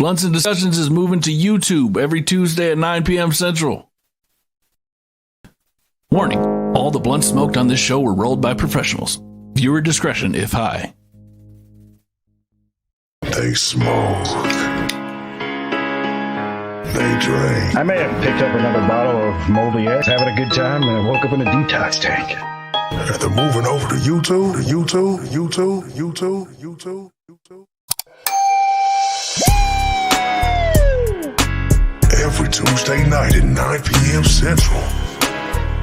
Blunts and Discussions is moving to YouTube every Tuesday at 9 p.m. Central. Warning, all the blunts smoked on this show were rolled by professionals. Viewer discretion if high. They smoke. They drink. I may have picked up another bottle of moldy eggs, having a good time, and I woke up in a detox tank. And they're moving over to YouTube. Every Tuesday night at 9 p.m. Central.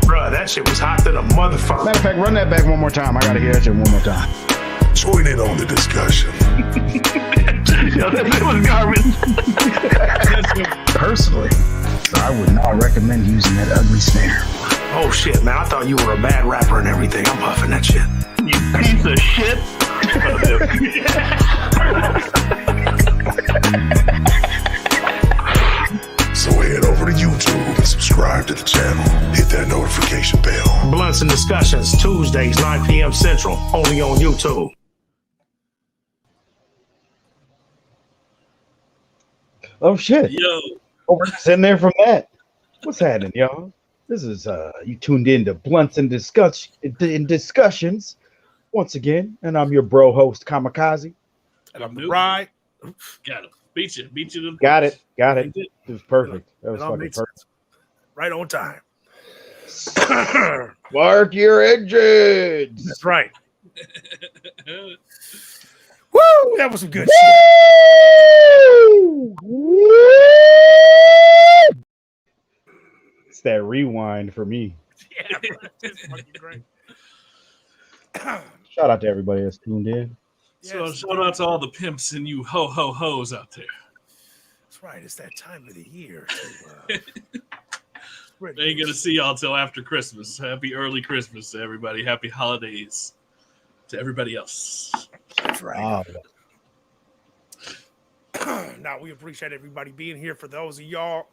Bruh, that shit was hot than a motherfucker. Matter of fact, run that back one more time. I gotta hear that shit one more time. Join in on the discussion. Yo, that shit was garbage. Personally, I would not recommend using that ugly snare. Oh shit, man, I thought you were a bad rapper and everything. I'm huffing that shit. You piece of shit. So head over to YouTube and subscribe to the channel. Hit that notification bell. Blunts and Discussions, Tuesdays, 9 p.m. Central, only on YouTube. Oh shit. Yo. Oh, we're just in there from that. What's happening, y'all? This is you tuned in to Blunts and Discussions once again, and I'm your bro host Kamikaze. And I'm right. Got him. Beat you. To the Got it. It was perfect. That was fucking perfect. Right on time. Spark your engines. That's right. Woo! That was some good shit. It's that rewind for me. Yeah, bro, it's fucking great. Shout out to everybody that's tuned in. So shout out to all the pimps and you ho-ho-hos out there. That's right. It's that time of the year. They ain't going to see y'all till after Christmas. Happy early Christmas to everybody. Happy holidays to everybody else. That's right. Now, we appreciate everybody being here. For those of y'all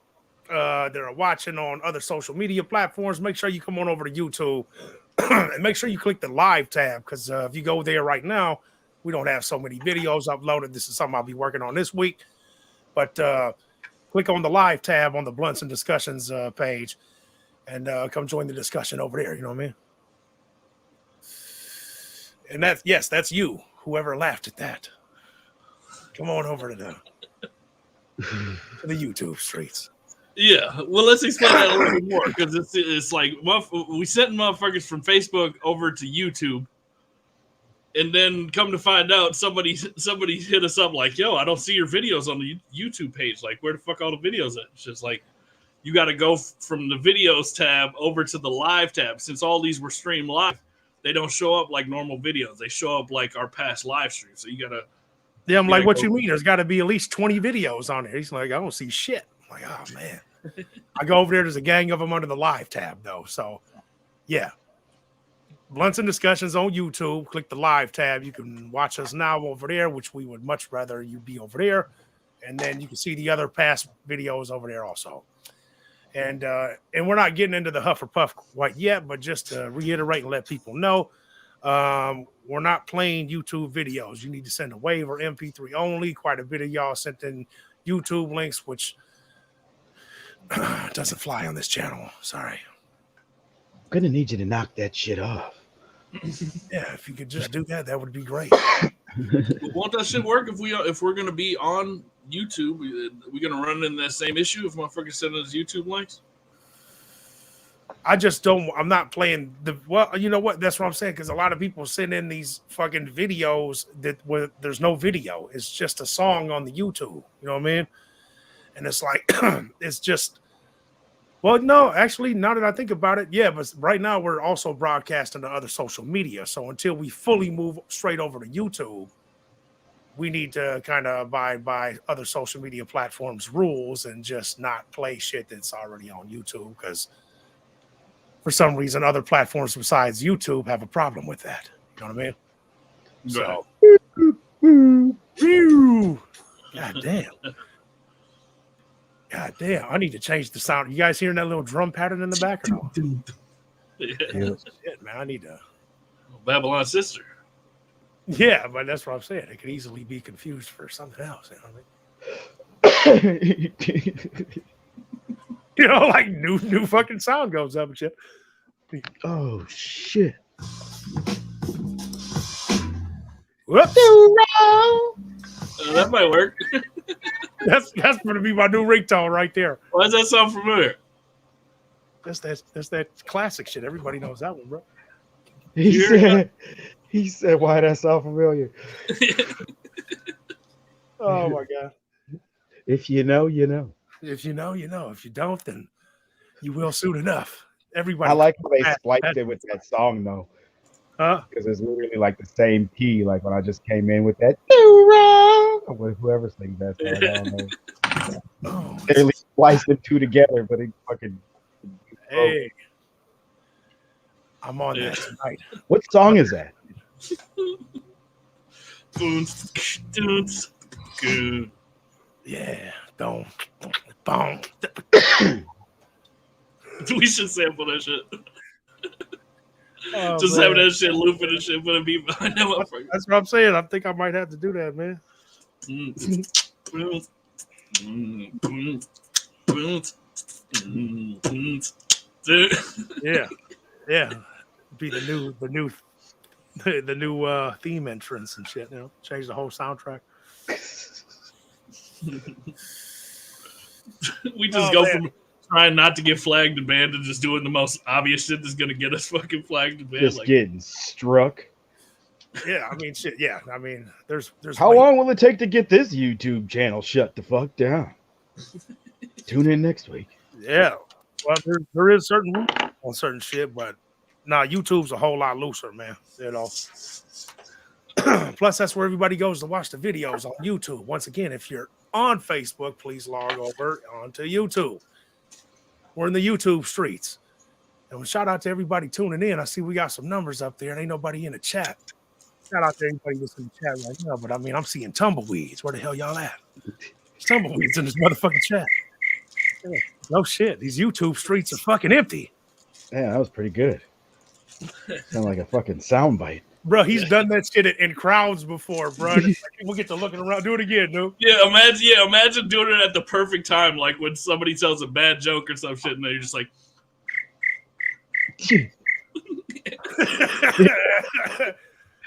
that are watching on other social media platforms, make sure you come on over to YouTube and make sure you click the live tab, because if you go there right now, we don't have so many videos uploaded. This is something I'll be working on this week. But click on the live tab on the Blunts and Discussions page and come join the discussion over there. You know what I mean? And that's you, whoever laughed at that. Come on over to the YouTube streets. Yeah, well, let's explain that a little bit more, because it's like we sent motherfuckers from Facebook over to YouTube, and then come to find out somebody hit us up like, yo, I don't see your videos on the YouTube page. Like, where the fuck all the videos at? It's just like, you got to go from the videos tab over to the live tab. Since all these were streamed live, they don't show up like normal videos. They show up like our past live streams. So you got to... Yeah, I'm like, what you mean? There's got to be at least 20 videos on there. He's like, I don't see shit. I'm like, oh, man. I go over there. There's a gang of them under the live tab, though. So, yeah. Blunts and Discussions on YouTube. Click the live tab. You can watch us now over there, which we would much rather you be over there. And then you can see the other past videos over there also. And we're not getting into the huff or puff quite yet, but just to reiterate and let people know, we're not playing YouTube videos. You need to send a WAV or MP3 only. Quite a bit of y'all sent in YouTube links, which doesn't fly on this channel. Sorry. I'm gonna need you to knock that shit off. Yeah, if you could just do that, that would be great. Won't that shit work if we're gonna be on YouTube? We're gonna run into that same issue if motherfuckers send us YouTube links? I just don't. I'm not playing the. Well, you know what? That's what I'm saying. Because a lot of people send in these fucking videos where there's no video. It's just a song on the YouTube. You know what I mean? And it's like, it's just. Well, no, actually, now that I think about it, yeah. But right now we're also broadcasting to other social media. So until we fully move straight over to YouTube, we need to kind of abide by other social media platforms' rules and just not play shit that's already on YouTube, because for some reason, other platforms besides YouTube have a problem with that. You know what I mean? So, God damn. God damn. I need to change the sound. You guys hearing that little drum pattern in the back or no? Yeah. Shit, man, I need to. Babylon's sister. Yeah, but that's what I'm saying. It could easily be confused for something else. You know You know, like new fucking sound goes up and shit. Oh shit. Whoops. That might work. That's gonna be my new ringtone right there. Why does that sound familiar? That's that classic shit. Everybody knows that one, bro. He said, why that sound familiar? Oh my god. If you know, you know. If you know, you know. If you don't, then you will soon enough. Everybody. I like how they that- spliced it with that song though. Huh? Because it's literally like the same key, like when I just came in with that. Whoever sings that song, I don't know. Oh, They really spliced them two together, but it fucking. hey. I'm on that tonight. What song is that? Good. Yeah. Don't. Boom. We should sample that shit. Oh, Just man. having that shit looping and shit, put a beat behind that motherfucker. That's what I'm saying. I think I might have to do that, man. Yeah. Yeah. Be the new theme entrance and shit, you know. Change the whole soundtrack. We just go from trying not to get flagged and banned to just doing the most obvious shit that's gonna get us fucking flagged and banned. Just getting struck. Yeah, I mean shit, yeah. I mean there's How long will it take to get this YouTube channel shut the fuck down? Tune in next week. Yeah. Well, there is certain rules on certain shit, but YouTube's a whole lot looser, man. You know. Plus, that's where everybody goes to watch the videos on YouTube. Once again, if you're on Facebook, please log over onto YouTube. We're in the YouTube streets. And shout out to everybody tuning in. I see we got some numbers up there and ain't nobody in the chat. Shout out to everybody that's in the chat right now. But I mean, I'm seeing tumbleweeds. Where the hell y'all at? There's tumbleweeds in this motherfucking chat. Yeah, no shit. These YouTube streets are fucking empty. Yeah, that was pretty good. Sound like a fucking soundbite. Bro, he's done that shit in crowds before, bro. People get to looking around. Do it again, dude. Imagine doing it at the perfect time, like when somebody tells a bad joke or some shit, and you're just like,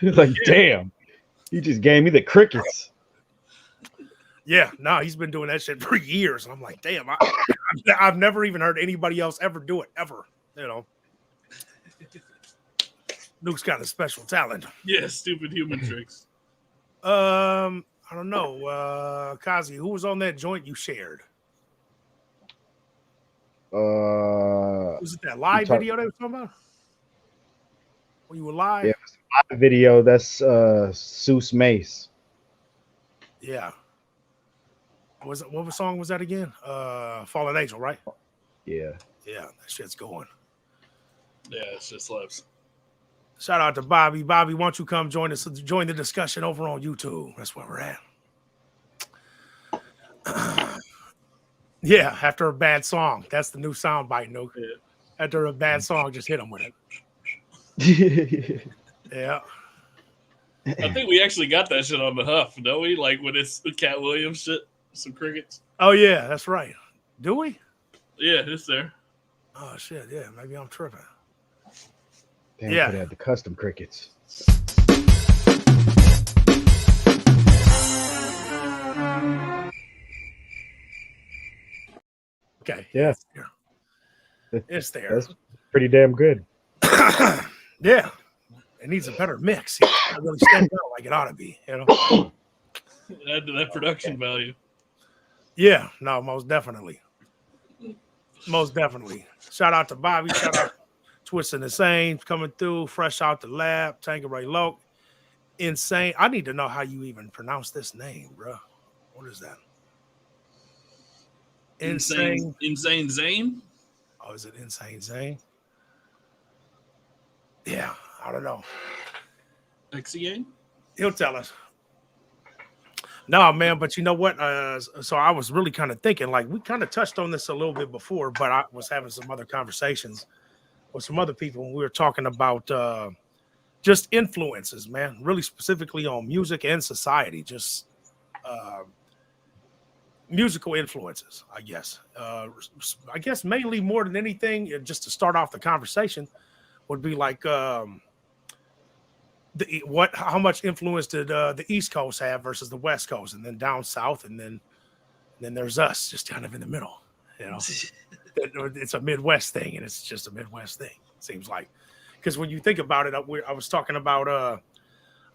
Like, damn, he just gave me the crickets. Yeah, he's been doing that shit for years. And I'm like, damn, I've never even heard anybody else ever do it, ever. You know. Luke's got a special talent. yeah, stupid human tricks. I don't know. Kazi, who was on that joint you shared? Was it that live video they were talking about? When you were live? Yeah, it was a live video. That's Seuss Mace. Yeah. What song was that again? Fallen Angel, right? Yeah. Yeah, that shit's going. Yeah, it's just slaps. Shout out to Bobby. Bobby, why don't you come join the discussion over on YouTube? That's where we're at. Yeah, after a bad song. That's the new soundbite, no. Yeah. After a bad song, just hit them with it. Yeah. I think we actually got that shit on the Huff, don't we? Like when it's the Cat Williams shit, some crickets. Oh yeah, that's right. Do we? Yeah, it's there. Oh shit, yeah. Maybe I'm tripping. Damn, Yeah. could have the custom crickets. Okay. Yeah. It's there. That's pretty damn good. Yeah. It needs a better mix. It really stands out like it ought to be, you know. Add to that production value. Yeah, no, most definitely. Most definitely. Shout out to Bobby. Shout out Twisting the Same coming through, fresh out the lab. Tangeray Loke. Insane. I need to know how you even pronounce this name, bro. What is that? Insane Zane? Oh, is it Insane Zane? Yeah, I don't know. XCA? He'll tell us. No, man, but you know what? So I was really kind of thinking, like, we kind of touched on this a little bit before, but I was having some other conversations with some other people when we were talking about just influences, man, really specifically on music and society. Just musical influences, I guess. I guess mainly more than anything, just to start off the conversation, would be like how much influence did the East Coast have versus the West Coast, and then down south, and then there's us, just kind of in the middle. You know, it's a Midwest thing, and it's just a Midwest thing. It seems like, because when you think about it, I was talking about.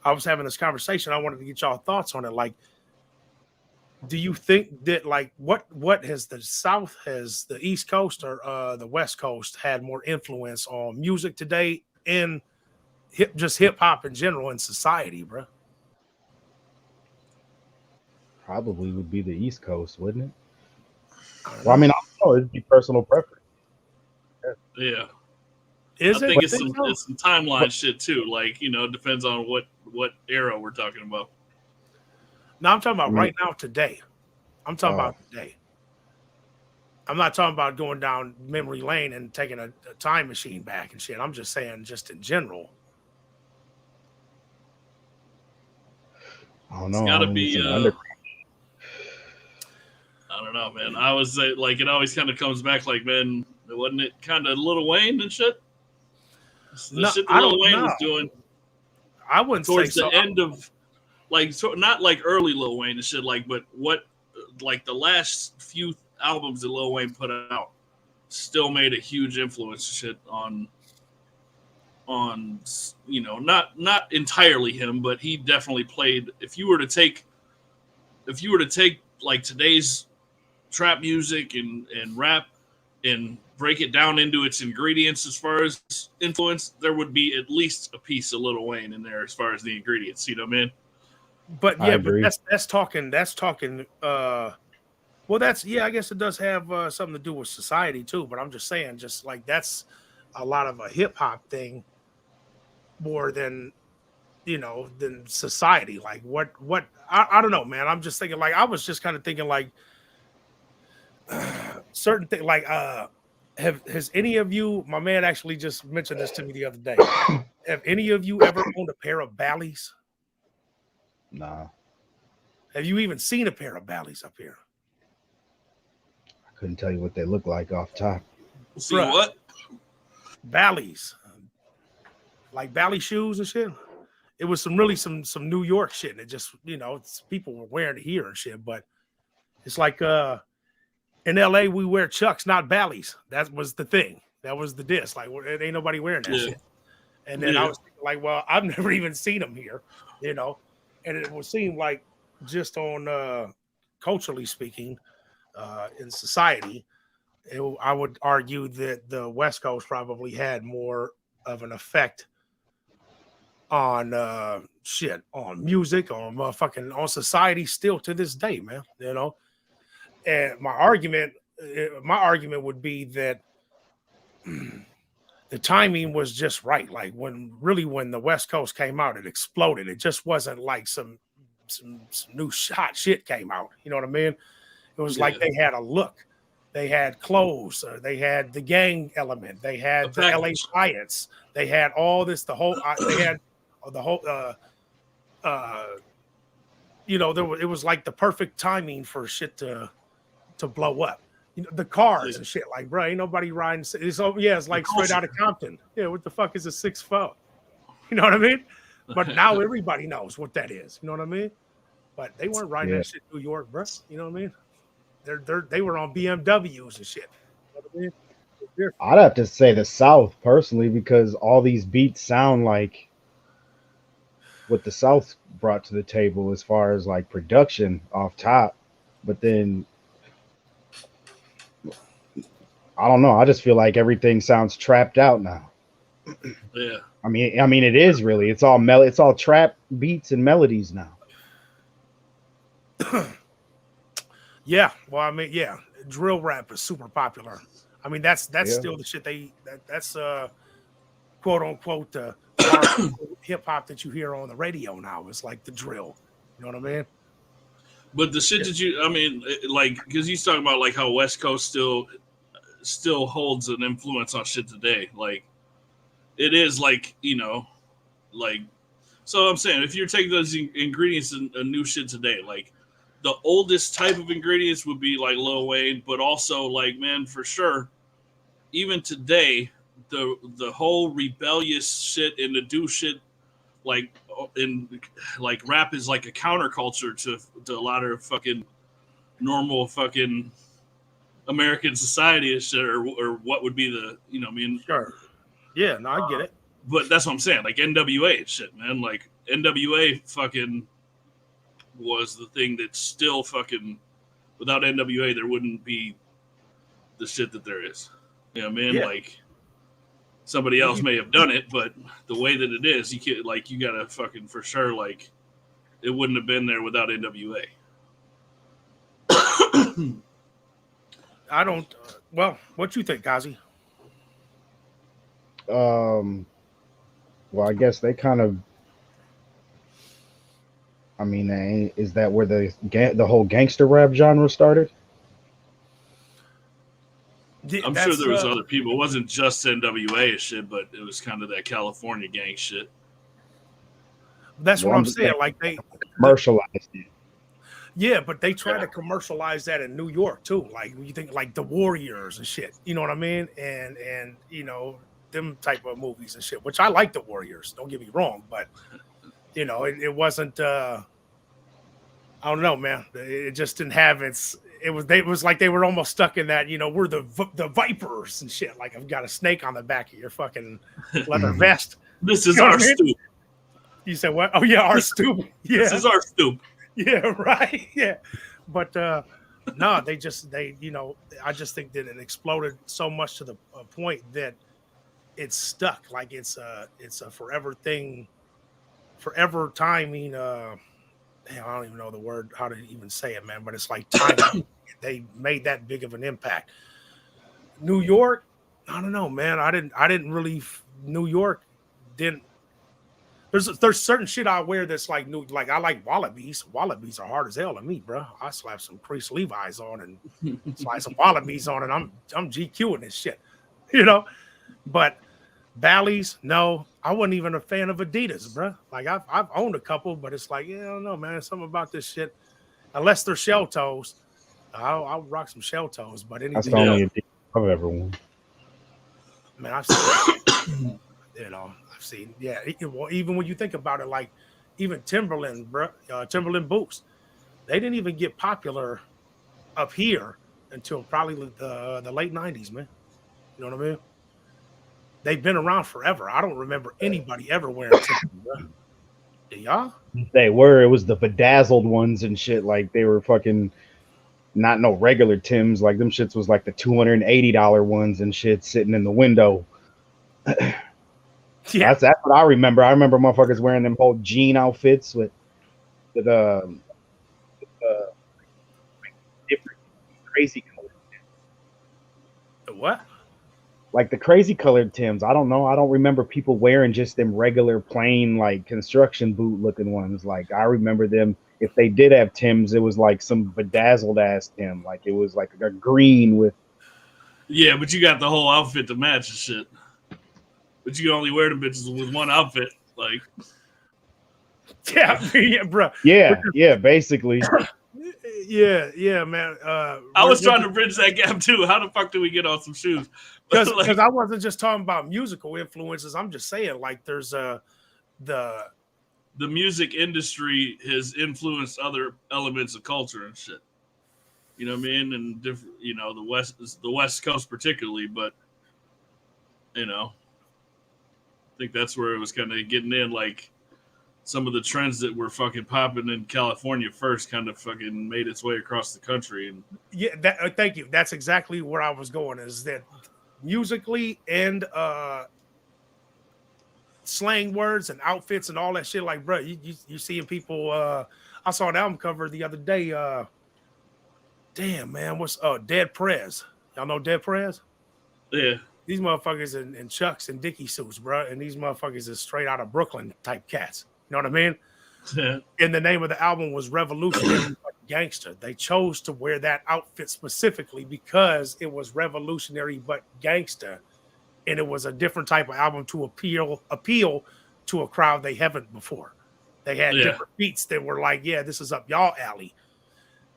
I was having this conversation. I wanted to get y'all thoughts on it. Like, do you think that like what has the South, has the East Coast or the West Coast had more influence on music today and hip hop in general in society, bro? Probably would be the East Coast, wouldn't it? I Well, I mean, I don't know. It'd be personal preference. Yeah. Is I it? think You think so? it's some timeline shit too. Like, you know, it depends on what era we're talking about. No, I'm talking about I mean, right now, today. I'm talking about today. I'm not talking about going down memory lane and taking a time machine back and shit. I'm just saying, just in general. I don't It's know. got to I mean, it's be. an underground. I don't know, man. I was like, it always kind of comes back, like, man, wasn't it kind of Lil Wayne and shit? The No, shit that I Lil don't Wayne know. was doing I wouldn't say towards so. the end of, like, so not like early Lil Wayne and shit, like, but like the last few albums that Lil Wayne put out still made a huge influence shit on you know, not entirely him, but he definitely played. If you were to take like today's trap music and rap and break it down into its ingredients as far as influence, there would be at least a piece of Lil Wayne in there as far as the ingredients. You know what I mean? But I yeah, but agree. that's talking. Well, I guess it does have something to do with society too. But I'm just saying, just like that's a lot of a hip hop thing more than than society. Like what I don't know, man. I'm just thinking like I was just kind of thinking like certain thing like has any of you, my man actually just mentioned this to me the other day. Have any of you ever owned a pair of Bally's? Nah, Have you even seen a pair of Bally's up here? I couldn't tell you what they look like off top. See Bruh. what? Bally's, like Bally shoes and shit. It was some New York shit, and it just people were wearing it here and shit. But it's like in LA we wear Chucks, not Bally's. That was the thing. That was the diss. Like it ain't nobody wearing that shit. And then I was thinking, like, well, I've never even seen them here, and it would seem like just on culturally speaking, in society, I would argue that the West Coast probably had more of an effect on on music, on motherfucking, on society still to this day, man. And my argument would be that the timing was just right. Like when the West Coast came out, it exploded. It just wasn't like some new hot shit came out. You know what I mean? It was like they had a look, they had clothes, or they had the gang element, they had the LA riots, they had all this, they had the whole it was like the perfect timing for shit to blow up. The cars and shit, like, bro, ain't nobody riding. It's like straight out of Compton. Yeah, what the fuck is a 6'4"? You know what I mean? But now everybody knows what that is. You know what I mean? But they weren't riding that shit in New York, bro. You know what I mean? They were on BMWs and shit. You know what I mean? I'd have to say the South personally, because all these beats sound like what the South brought to the table as far as like production off top. But then I don't know. I just feel like everything sounds trapped out now. Yeah. I mean, it is really. It's all it's all trap beats and melodies now. Yeah. Well, I mean, yeah, drill rap is super popular. I mean, that's still the shit that's quote unquote hip hop that you hear on the radio now. It's like the drill. You know what I mean? But the shit that I mean, like, because he's talking about like how West Coast still holds an influence on shit today. Like, it is like, like, so I'm saying if you're taking those ingredients and new shit today, like the oldest type of ingredients would be like Lil Wayne, but also like, man, for sure, even today, the whole rebellious shit and the do shit like in like rap is like a counterculture to a lot of fucking normal fucking American society and shit, or what would be the, you know, I mean, Sure. Yeah, no, I get it. but that's what I'm saying. Like NWA and shit, man. Like NWA fucking was the thing that still fucking, without NWA, there wouldn't be the shit that there is. You know what I mean? Yeah. Like somebody else may have done it, but the way that it is, you can't, like, you gotta fucking for sure, like, it wouldn't have been there without NWA. I don't. Well, what you think, Kazi? Well, I guess they kind of. I mean, is that where the whole gangster rap genre started? Yeah, I'm sure there was other people. It wasn't just NWA and shit, but it was kind of that California gang shit. That's what I'm saying. Like they commercialized it. Yeah, but they try to commercialize that in New York too. Like you think like the Warriors and shit. You know what I mean? And you know, them type of movies and shit. Which I like the Warriors. Don't get me wrong, but you know, it wasn't. I don't know, man. It just didn't have its. It was like they were almost stuck in that. You know, we're the Vipers and shit. Like I've got a snake on the back of your fucking leather vest. This is our stoop. You said what? Oh yeah, our stoop. Yeah, this is our stoop. Yeah, right. Yeah, but no, you know, I just think that it exploded so much to the point that it's stuck. Like it's a forever thing, forever timing. I don't even know the word, how to even say it, man. But it's like time. They made that big of an impact. New York, I don't know, man. I didn't really. New York didn't. There's certain shit I wear that's like new. Like I like wallabies. Wallabies are hard as hell to me, bro. I slap some Priest Levi's on and slide some wallabies on, and I'm GQing this shit, you know. But Bally's, no, I wasn't even a fan of Adidas, bro. Like I've owned a couple, but it's like, yeah, I don't know, man. Something about this shit. Unless they're shell toes, I'll rock some shell toes. But anything that's the only Adidas I've ever worn. Man, I've seen, you know, I've seen, yeah. Well, even when you think about it, like even Timberland, bro, Timberland boots, they didn't even get popular up here until probably the late '90s, man. You know what I mean? They've been around forever. I don't remember anybody ever wearing Timberland, bro. Do y'all? They were. It was the bedazzled ones and shit. Like they were fucking not no regular Tims. Like them shits was like the $280 ones and shit sitting in the window. Yeah, that's what I remember. I remember motherfuckers wearing them whole jean outfits with different crazy colored Tims. The what? Like the crazy colored Tims. I don't know. I don't remember people wearing just them regular plain like construction boot looking ones. Like I remember them. If they did have Tims, it was like some bedazzled ass Tim. Like it was like a green with. Yeah, but you got the whole outfit to match and shit. But you can only wear them bitches with one outfit, like. Yeah, bro. Yeah, basically. Yeah, man. I was trying to bridge that gap too. How the fuck do we get on some shoes? Because like, I wasn't just talking about musical influences. I'm just saying, like, there's the music industry has influenced other elements of culture and shit. You know what I mean? And different, you know, the West Coast particularly, but you know. I think that's where it was kind of getting in, like some of the trends that were fucking popping in California first kind of fucking made its way across the country. And yeah, thank you. That's exactly where I was going, is that musically and slang words and outfits and all that shit. Like, bro, you seeing people, I saw an album cover the other day. Damn, man, what's Dead Prez? Y'all know Dead Prez? Yeah. These motherfuckers in Chucks and Dickie suits, bro. And these motherfuckers is straight out of Brooklyn type cats. You know what I mean? Yeah. And the name of the album was Revolutionary Gangster. They chose to wear that outfit specifically because it was revolutionary but gangster. And it was a different type of album to appeal to a crowd they haven't before. They had different beats that were like, yeah, this is up y'all alley.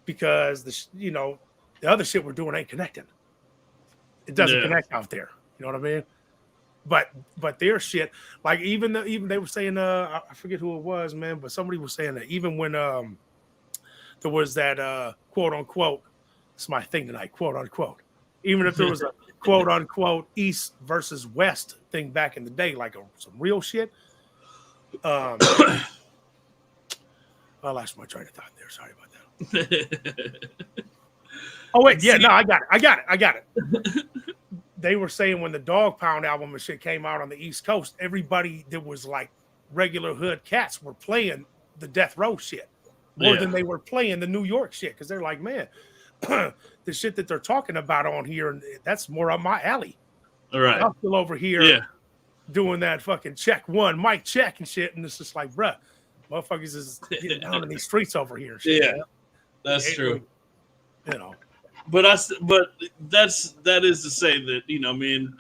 because the other shit we're doing ain't connecting. It doesn't connect out there. You know what I mean? But their shit, like even they were saying, I forget who it was, man, but somebody was saying that even when there was that quote unquote, it's my thing tonight, quote unquote, even if there was a quote unquote East versus West thing back in the day, like some real shit. I lost my train of thought there. Sorry about that. Oh wait, yeah, no, I got it. They were saying when the Dog Pound album and shit came out on the East Coast, everybody that was like regular hood cats were playing the Death Row shit more than they were playing the New York shit, because they're like, man, the shit that they're talking about on here, that's more up my alley. All right, I'm still over here doing that fucking check one, mic check and shit, and it's just like, bruh, motherfuckers is getting down in these streets over here. And shit, that's true. You know. But that is to say that, you know, I mean,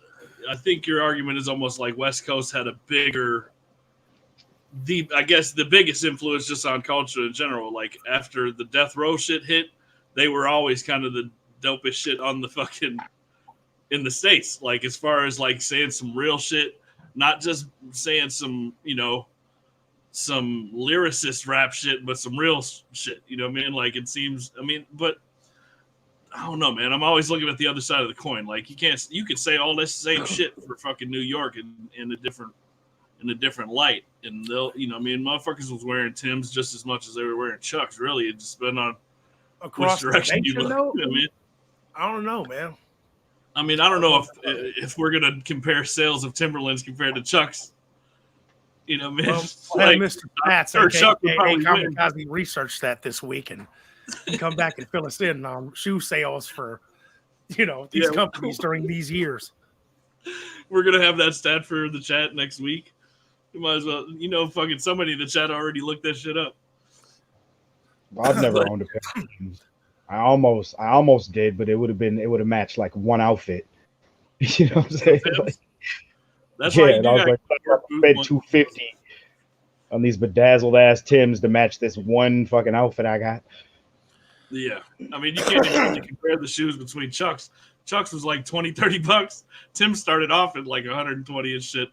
I think your argument is almost like West Coast had a bigger, I guess the biggest influence just on culture in general. Like after the Death Row shit hit, they were always kind of the dopest shit on the fucking in the States. Like as far as like saying some real shit, not just saying some, you know, some lyricist rap shit, but some real shit. You know what I mean? Like it seems, I mean, but I don't know, man. I'm always looking at the other side of the coin. Like you could say all this same shit for fucking New York in a different light, and they'll, you know, I mean, motherfuckers was wearing Timbs just as much as they were wearing Chucks. Really, it just been on across which direction you look. Know? You know what I mean? I don't know, man. I mean, I don't know if we're gonna compare sales of Timberlands compared to Chucks. You know, man. Well, like, Mr. Pats, Chuck Kamikaze researched that this week and come back and fill us in on shoe sales for, you know, these companies during these years. We're gonna have that stat for the chat next week. You might as well, you know, fucking somebody in the chat already looked that shit up. Well, I've never owned a pair of shoes. I almost did, but it would have matched like one outfit. You know what I'm saying? Like, that's why you do I was like, I spent $250 on these bedazzled ass Timbs to match this one fucking outfit I got. Yeah, I mean, you can't even really compare the shoes between Chucks. Chucks was like $20-$30. Tim started off at like 120 and shit.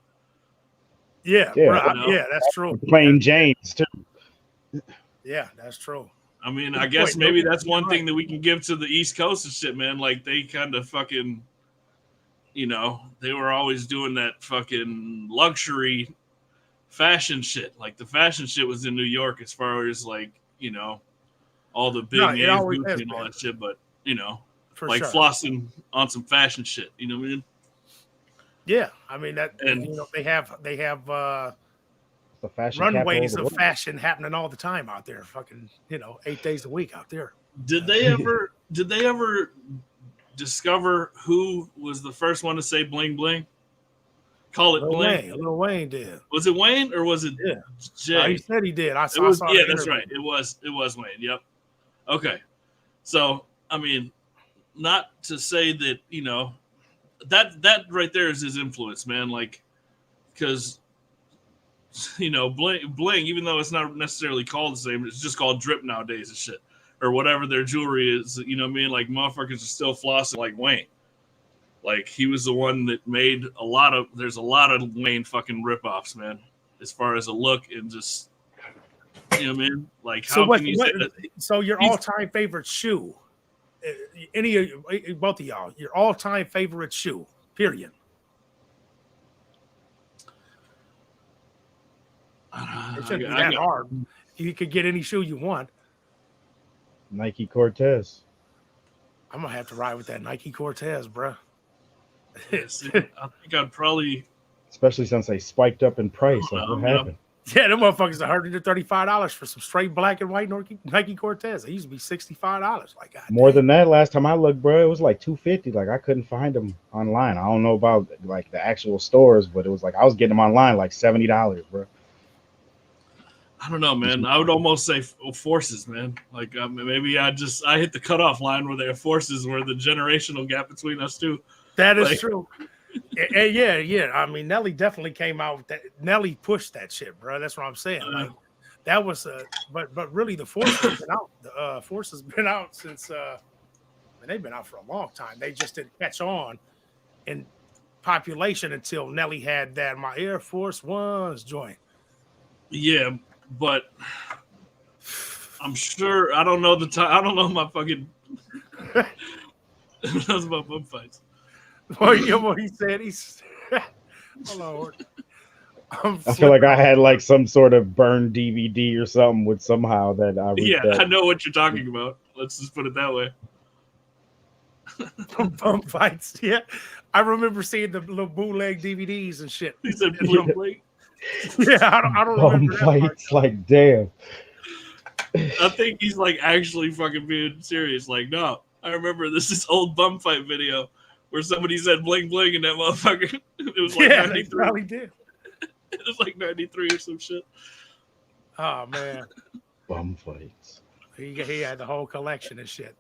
Yeah, that's true. Plain Janes too. Yeah, that's true. I mean, I guess maybe that's one thing that we can give to the East Coast and shit, man. Like they kind of fucking, you know, they were always doing that fucking luxury fashion shit. Like the fashion shit was in New York as far as like, you know, all the big names and all that shit. But, you know, flossing on some fashion shit. You know what I mean? Yeah, I mean that, and you know, they have the fashion runways of fashion happening all the time out there. Fucking, you know, 8 days a week out there. Did they ever discover who was the first one to say bling bling? Call it bling. Lil Wayne did. Was it Wayne or was it Jay? No, he said he did. I saw that's right. It was Wayne. Yep. Okay. So I mean, not to say that, you know, that right there is his influence, man. Like, because, you know, bling, even though it's not necessarily called the same, it's just called drip nowadays and shit, or whatever their jewelry is. You know what I mean? Like, motherfuckers are still flossing like Wayne. Like, he was the one that made there's a lot of Wayne fucking ripoffs, man, as far as a look and just, you know what I mean? Like, how can you say that? So your all-time favorite shoe, any of you, both of y'all, your all-time favorite shoe, period. It shouldn't be that hard. You could get any shoe you want. Nike Cortez. I'm gonna have to ride with that Nike Cortez, bro. I think I'd probably, especially since they spiked up in price. Like, what happened? Yeah, them motherfuckers $135 for some straight black and white Nike Cortez. They used to be $65. Like, God, more than that. Last time I looked, bro, it was like $250. Like, I couldn't find them online. I don't know about like the actual stores, but it was like I was getting them online like $70, bro. I don't know, man. I would almost say Forces, man. Like maybe I hit the cutoff line where their Forces were the generational gap between us two. That is true. Yeah. I mean, Nelly definitely came out with that. Nelly pushed that shit, bro. That's what I'm saying. Like, that was but really the Force has been out. The Force has been out since and they've been out for a long time. They just didn't catch on in population until Nelly had that My Air Force Ones joint. Yeah, but I'm sure I don't know the time. I don't know my fucking. That's about bum fights. I hold on. feel like I had like some sort of burned DVD or something with somehow that I was. Yeah, I know what you're talking about. Let's just put it that way. Bum fights. Yeah, I remember seeing the little bootleg DVDs and shit. He said, "Blink." Yeah, I don't Bum remember that part. fights, like damn. I think he's like actually fucking being serious. Like, no, I remember this old bum fight video where somebody said "bling bling" and that motherfucker. It was like Yeah, 93. they probably did. It was like 93 or some shit. Oh man, Bum fights. he had the whole collection and shit.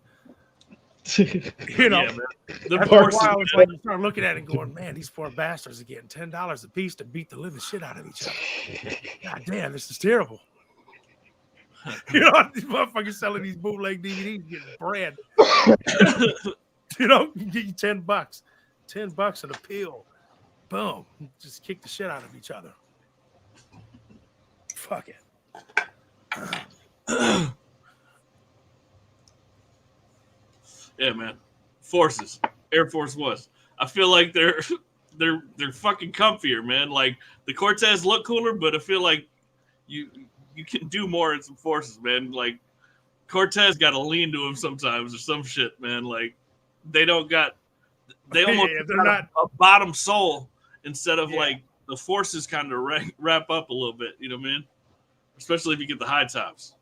You know, Yeah, man. The after a Force while, is- it's like you start looking at it and going, "Man, these poor bastards are getting $10 a piece to beat the living shit out of each other." God damn, this is terrible. You know, these motherfuckers selling these bootleg DVDs, getting bread. You know, you get you $10, $10 and a pill. Boom, just kick the shit out of each other. Fuck it. Yeah, man. Forces, Air Force was. I feel like they're fucking comfier, man. Like the Cortez look cooler, but I feel like you can do more in some Forces, man. Like Cortez got to lean to him sometimes or some shit, man. Like they almost they're not a bottom sole instead of like the Forces kind of wrap up a little bit. You know what I mean? Especially if you get the high tops.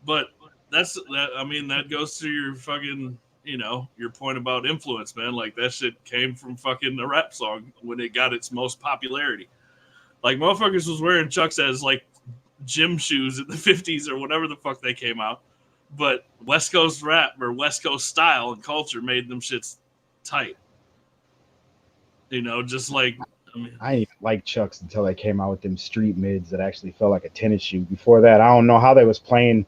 But that goes to your fucking, your point about influence, man. Like that shit came from fucking a rap song when it got its most popularity. Like motherfuckers was wearing Chucks as like gym shoes in the 50s or whatever the fuck they came out. But West Coast rap or West Coast style and culture made them shits tight. Just like I didn't even like Chucks until they came out with them street mids that actually felt like a tennis shoe. Before that, I don't know how they was playing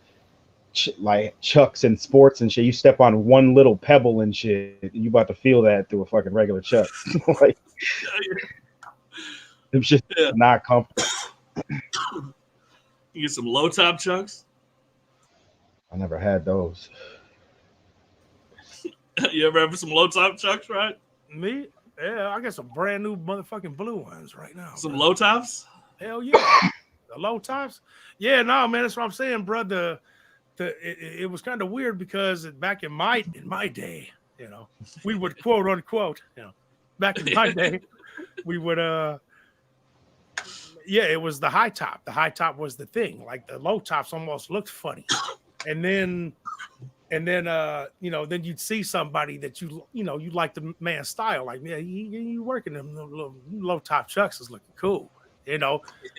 like Chucks and sports and shit. You step on one little pebble and shit, you about to feel that through a fucking regular Chuck. Like, them shit not comfortable. You get some low top Chucks. I never had those. You ever have some low top Chucks, right? me. Yeah, I got some brand new motherfucking blue ones right now. Some bro. low tops? Hell yeah. The low tops? Yeah, no, man, that's what I'm saying, bro. It was kind of weird because back in my day, we would quote unquote, back in my day, we would it was the high top. The high top was the thing. Like the low tops almost looked funny. And then then you'd see somebody that you like the man's style, like, yeah, you working them little low top Chucks is looking cool,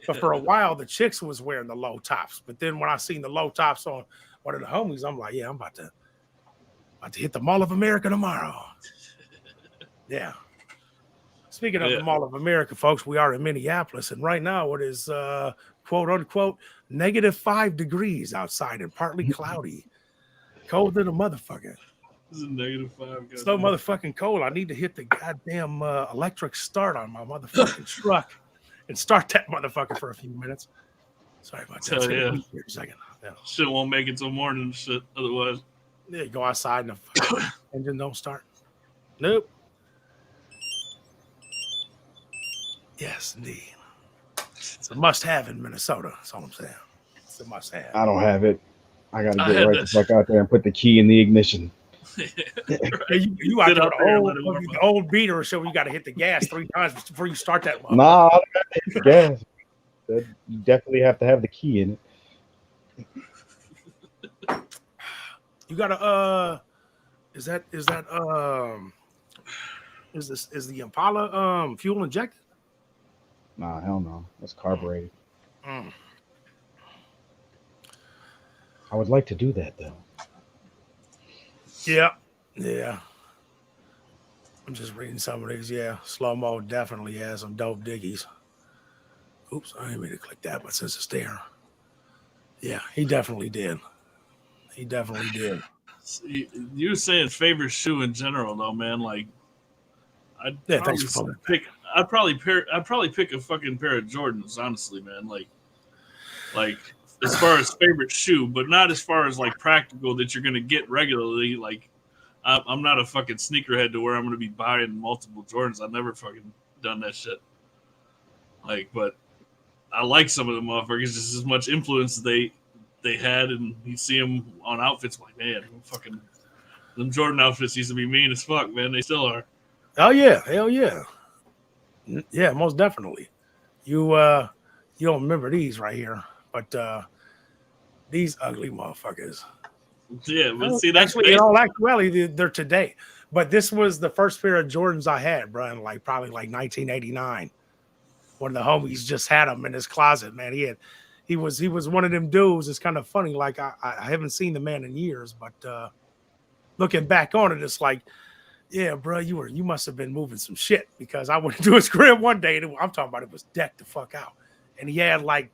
But for a while, the chicks was wearing the low tops. But then when I seen the low tops on one of the homies, I'm like, yeah, I'm about to hit the Mall of America tomorrow. Yeah. Speaking of the Mall of America, folks, we are in Minneapolis, and right now it is quote unquote -5 degrees outside and partly cloudy. Cold than a motherfucker. This is -5. It's so motherfucking cold. I need to hit the goddamn electric start on my motherfucking truck and start that motherfucker for a few minutes. Sorry about that. It's gonna be here a second. Yeah. Shit won't make it till morning and shit. Otherwise, Yeah, go outside and the engine don't start. Nope. Yes, indeed. It's a must-have in Minnesota. That's all I'm saying. It's a must-have. I don't have it. I gotta get right the fuck out there and put the key in the ignition. Right. You out there with the old beater, so you got to hit the gas 3 times before you start that. Nah, I gotta hit the gas. You definitely have to have the key in it. You gotta is the Impala fuel injected? Nah, hell no. That's carbureted. Mm. I would like to do that though. Yeah. I'm just reading some of these. Yeah, slow mo definitely has some dope diggies. Oops, I didn't mean to click that, but since it's there. Yeah, he definitely did. He definitely did. You were saying favorite shoe in general, though, man. Like, I'd Yeah, probably thanks for pulling it pick. back. I'd probably pick a fucking pair of Jordans, honestly, man. Like as far as favorite shoe, but not as far as like practical that you're gonna get regularly. Like, I'm not a fucking sneakerhead to where I'm gonna be buying multiple Jordans. I've never fucking done that shit. Like, but I like some of the motherfuckers just as much influence they had, and you see them on outfits. I'm like, man, fucking them Jordan outfits used to be mean as fuck, man. They still are. Oh yeah, hell yeah, yeah, most definitely. You don't remember these right here, but these ugly motherfuckers. Yeah, but Oh, see, that's actually, in basic. all actuality, they're today. But this was the first pair of Jordans I had, bro, in like probably like 1989. One of the homies just had them in his closet, man. He was one of them dudes. It's kind of funny. Like I haven't seen the man in years, but looking back on it, it's like, yeah, bro, you must have been moving some shit because I went into his crib one day. And I'm talking about it was decked the fuck out, and he had like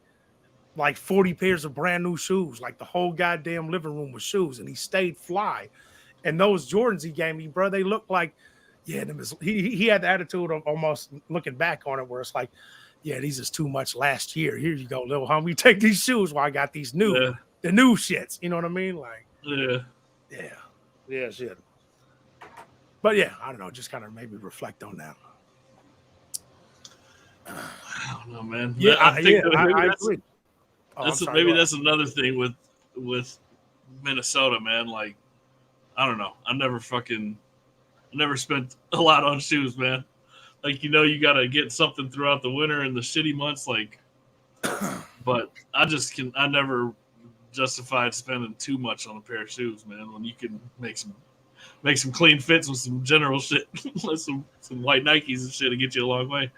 40 pairs of brand new shoes. Like the whole goddamn living room was shoes, and he stayed fly. And those Jordans he gave me, bro, they looked like, yeah, he had the attitude of almost looking back on it where it's like, yeah, these is too much last year. Here you go, little homie. Take these shoes while I got these Yeah, the new shits. You know what I mean? Like, yeah. yeah, shit. But yeah, I don't know. Just kind of maybe reflect on that. I don't know, man. Yeah, I think that maybe I that's agree. Oh, I'm sorry, maybe go ahead. that's another thing with Minnesota, man. Like, I don't know. I never spent a lot on shoes, man. Like, you got to get something throughout the winter and the shitty months. Like, but I never justified spending too much on a pair of shoes, man. When you can make some clean fits with some general shit, with some white Nikes and shit to get you a long way.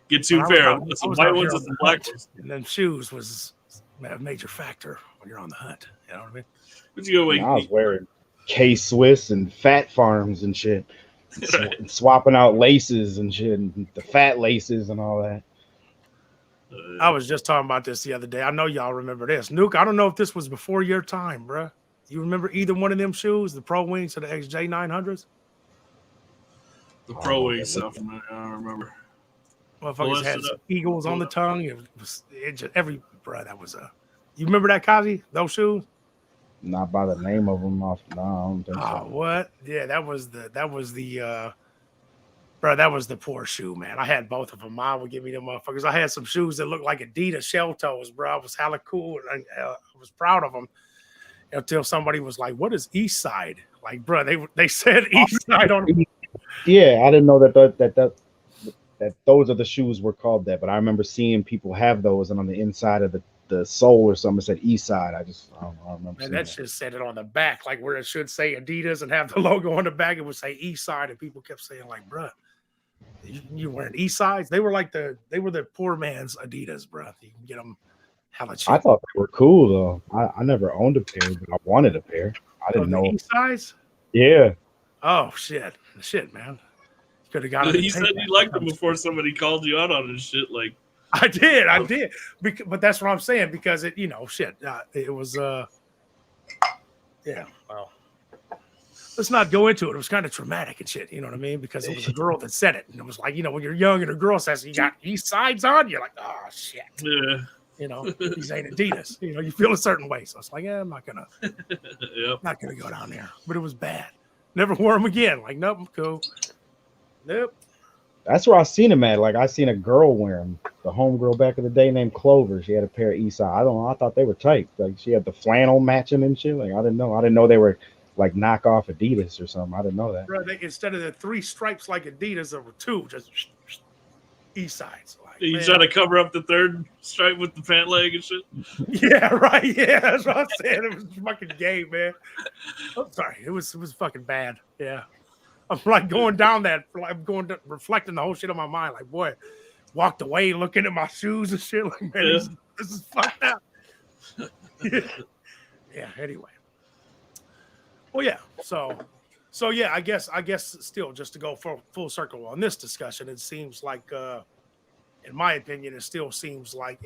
Get two pair of I some was white out here ones and on some the black hunt, ones. and then shoes was a major factor when you're on the hunt. You know what I mean? But you go And I was wearing K-Swiss and Fat Farms and shit, and swapping out laces and shit, and the fat laces and all that. I was just talking about this the other day. I know y'all remember this. Nuke, I don't know if this was before your time, bruh. You remember either one of them shoes, the Pro Wings or the XJ900s? the Pro Wing stuff. I don't remember. Motherfuckers had some eagles on the tongue. It just every bruh, that was a. You remember that, Kazi? Those shoes? Not by the name of them off. No, I don't think Oh, so. what? Yeah, that was bro, that was the poor shoe, man. I had both of them. Mom would give me them motherfuckers. I had some shoes that looked like Adidas shell toes, bro. I was hella cool, and I was proud of them until somebody was like, "What is East Side?" Like, bro, they said East Side on. Yeah, I didn't know that those are the shoes were called that, but I remember seeing people have those, and on the inside of the sole or something it said East Side. I don't remember. And that shit said it on the back, like where it should say Adidas and have the logo on the back. It would say East Side, and people kept saying like, "Bro, you wearing East Sides?" They were the poor man's Adidas, bro. You can get them hella cheap. I thought they were cool though. I never owned a pair, but I wanted a pair. I didn't know. East Sides. Yeah. Oh shit, man. You could have got it. You said you liked them before somebody called you out on this shit. Like, I did. But that's what I'm saying because it, shit. It was, yeah. Well, let's not go into it. It was kind of traumatic and shit. You know what I mean? Because it was a girl that said it, and it was like, when you're young and a girl says you got East Sides on, you're like, oh shit. yeah. These ain't Adidas. You feel a certain way. So it's like, yeah, I'm not gonna go down there. But it was bad. Never wore them again. Like, nope, I'm cool. Nope. That's where I seen him at. Like I seen a girl wear them. The homegirl back in the day named Clover. She had a pair of East Side. I don't know. I thought they were tight. Like she had the flannel matching and shit. Like I didn't know. I didn't know they were like knockoff Adidas or something. I didn't know that. Bro, instead of the 3 stripes like Adidas, there were 2, just East Sides. Like, You trying to cover up the third stripe with the pant leg and shit? Yeah, right. Yeah, that's what I'm saying. It was fucking gay, man. I'm sorry. It was fucking bad. Yeah. I'm like going down that, like reflecting the whole shit on my mind. Like, boy, walked away looking at my shoes and shit. Like, man, this is fucked up. Yeah. Anyway. Well, yeah. So yeah. I guess still just to go full circle on this discussion, it seems like, in my opinion, it still seems like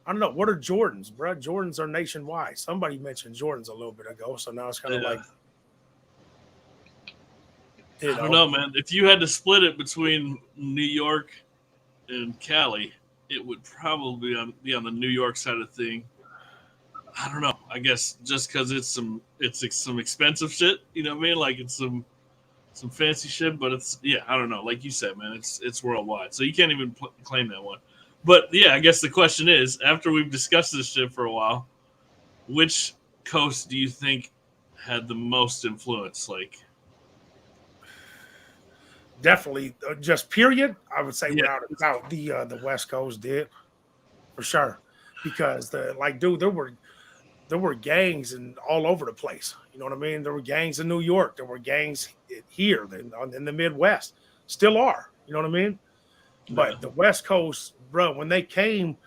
I don't know. What are Jordans, bro? Jordans are nationwide. Somebody mentioned Jordans a little bit ago, so now it's kind of like, I don't know, man. If you had to split it between New York and Cali, it would probably be on the New York side of thing. I don't know. I guess just because it's some expensive shit. You know what I mean? Like it's some fancy shit, but it's I don't know. Like you said, man, it's worldwide, so you can't even claim that one. But yeah, I guess the question is, after we've discussed this shit for a while, which coast do you think had the most influence? Like, definitely, just period. I would say without a doubt, the West Coast did for sure, because dude, there were gangs and all over the place. You know what I mean? There were gangs in New York. There were gangs here in the Midwest. Still are. You know what I mean? But the West Coast, bro, when they came,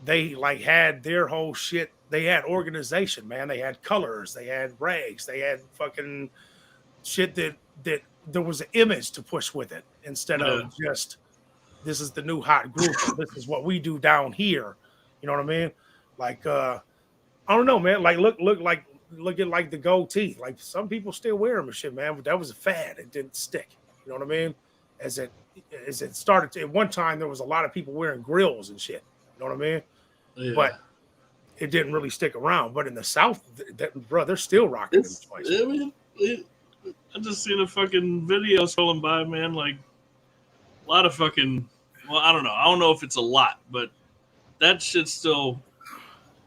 they like had their whole shit. They had organization, man. They had colors. They had rags. They had fucking shit that there was an image to push with it instead of just this is the new hot group. This is what we do down here. You know what I mean? Like I don't know, man. Like look at like the goatee. Like some people still wear them and shit, man. But that was a fad. It didn't stick. You know what I mean? As it started at one time, there was a lot of people wearing grills and shit. You know what I mean? Yeah. But it didn't really stick around. But in the South, bro, they're still rocking them choices. I mean, I just seen a fucking video scrolling by, man. Like a lot of fucking. Well, I don't know. I don't know if it's a lot, but that shit's still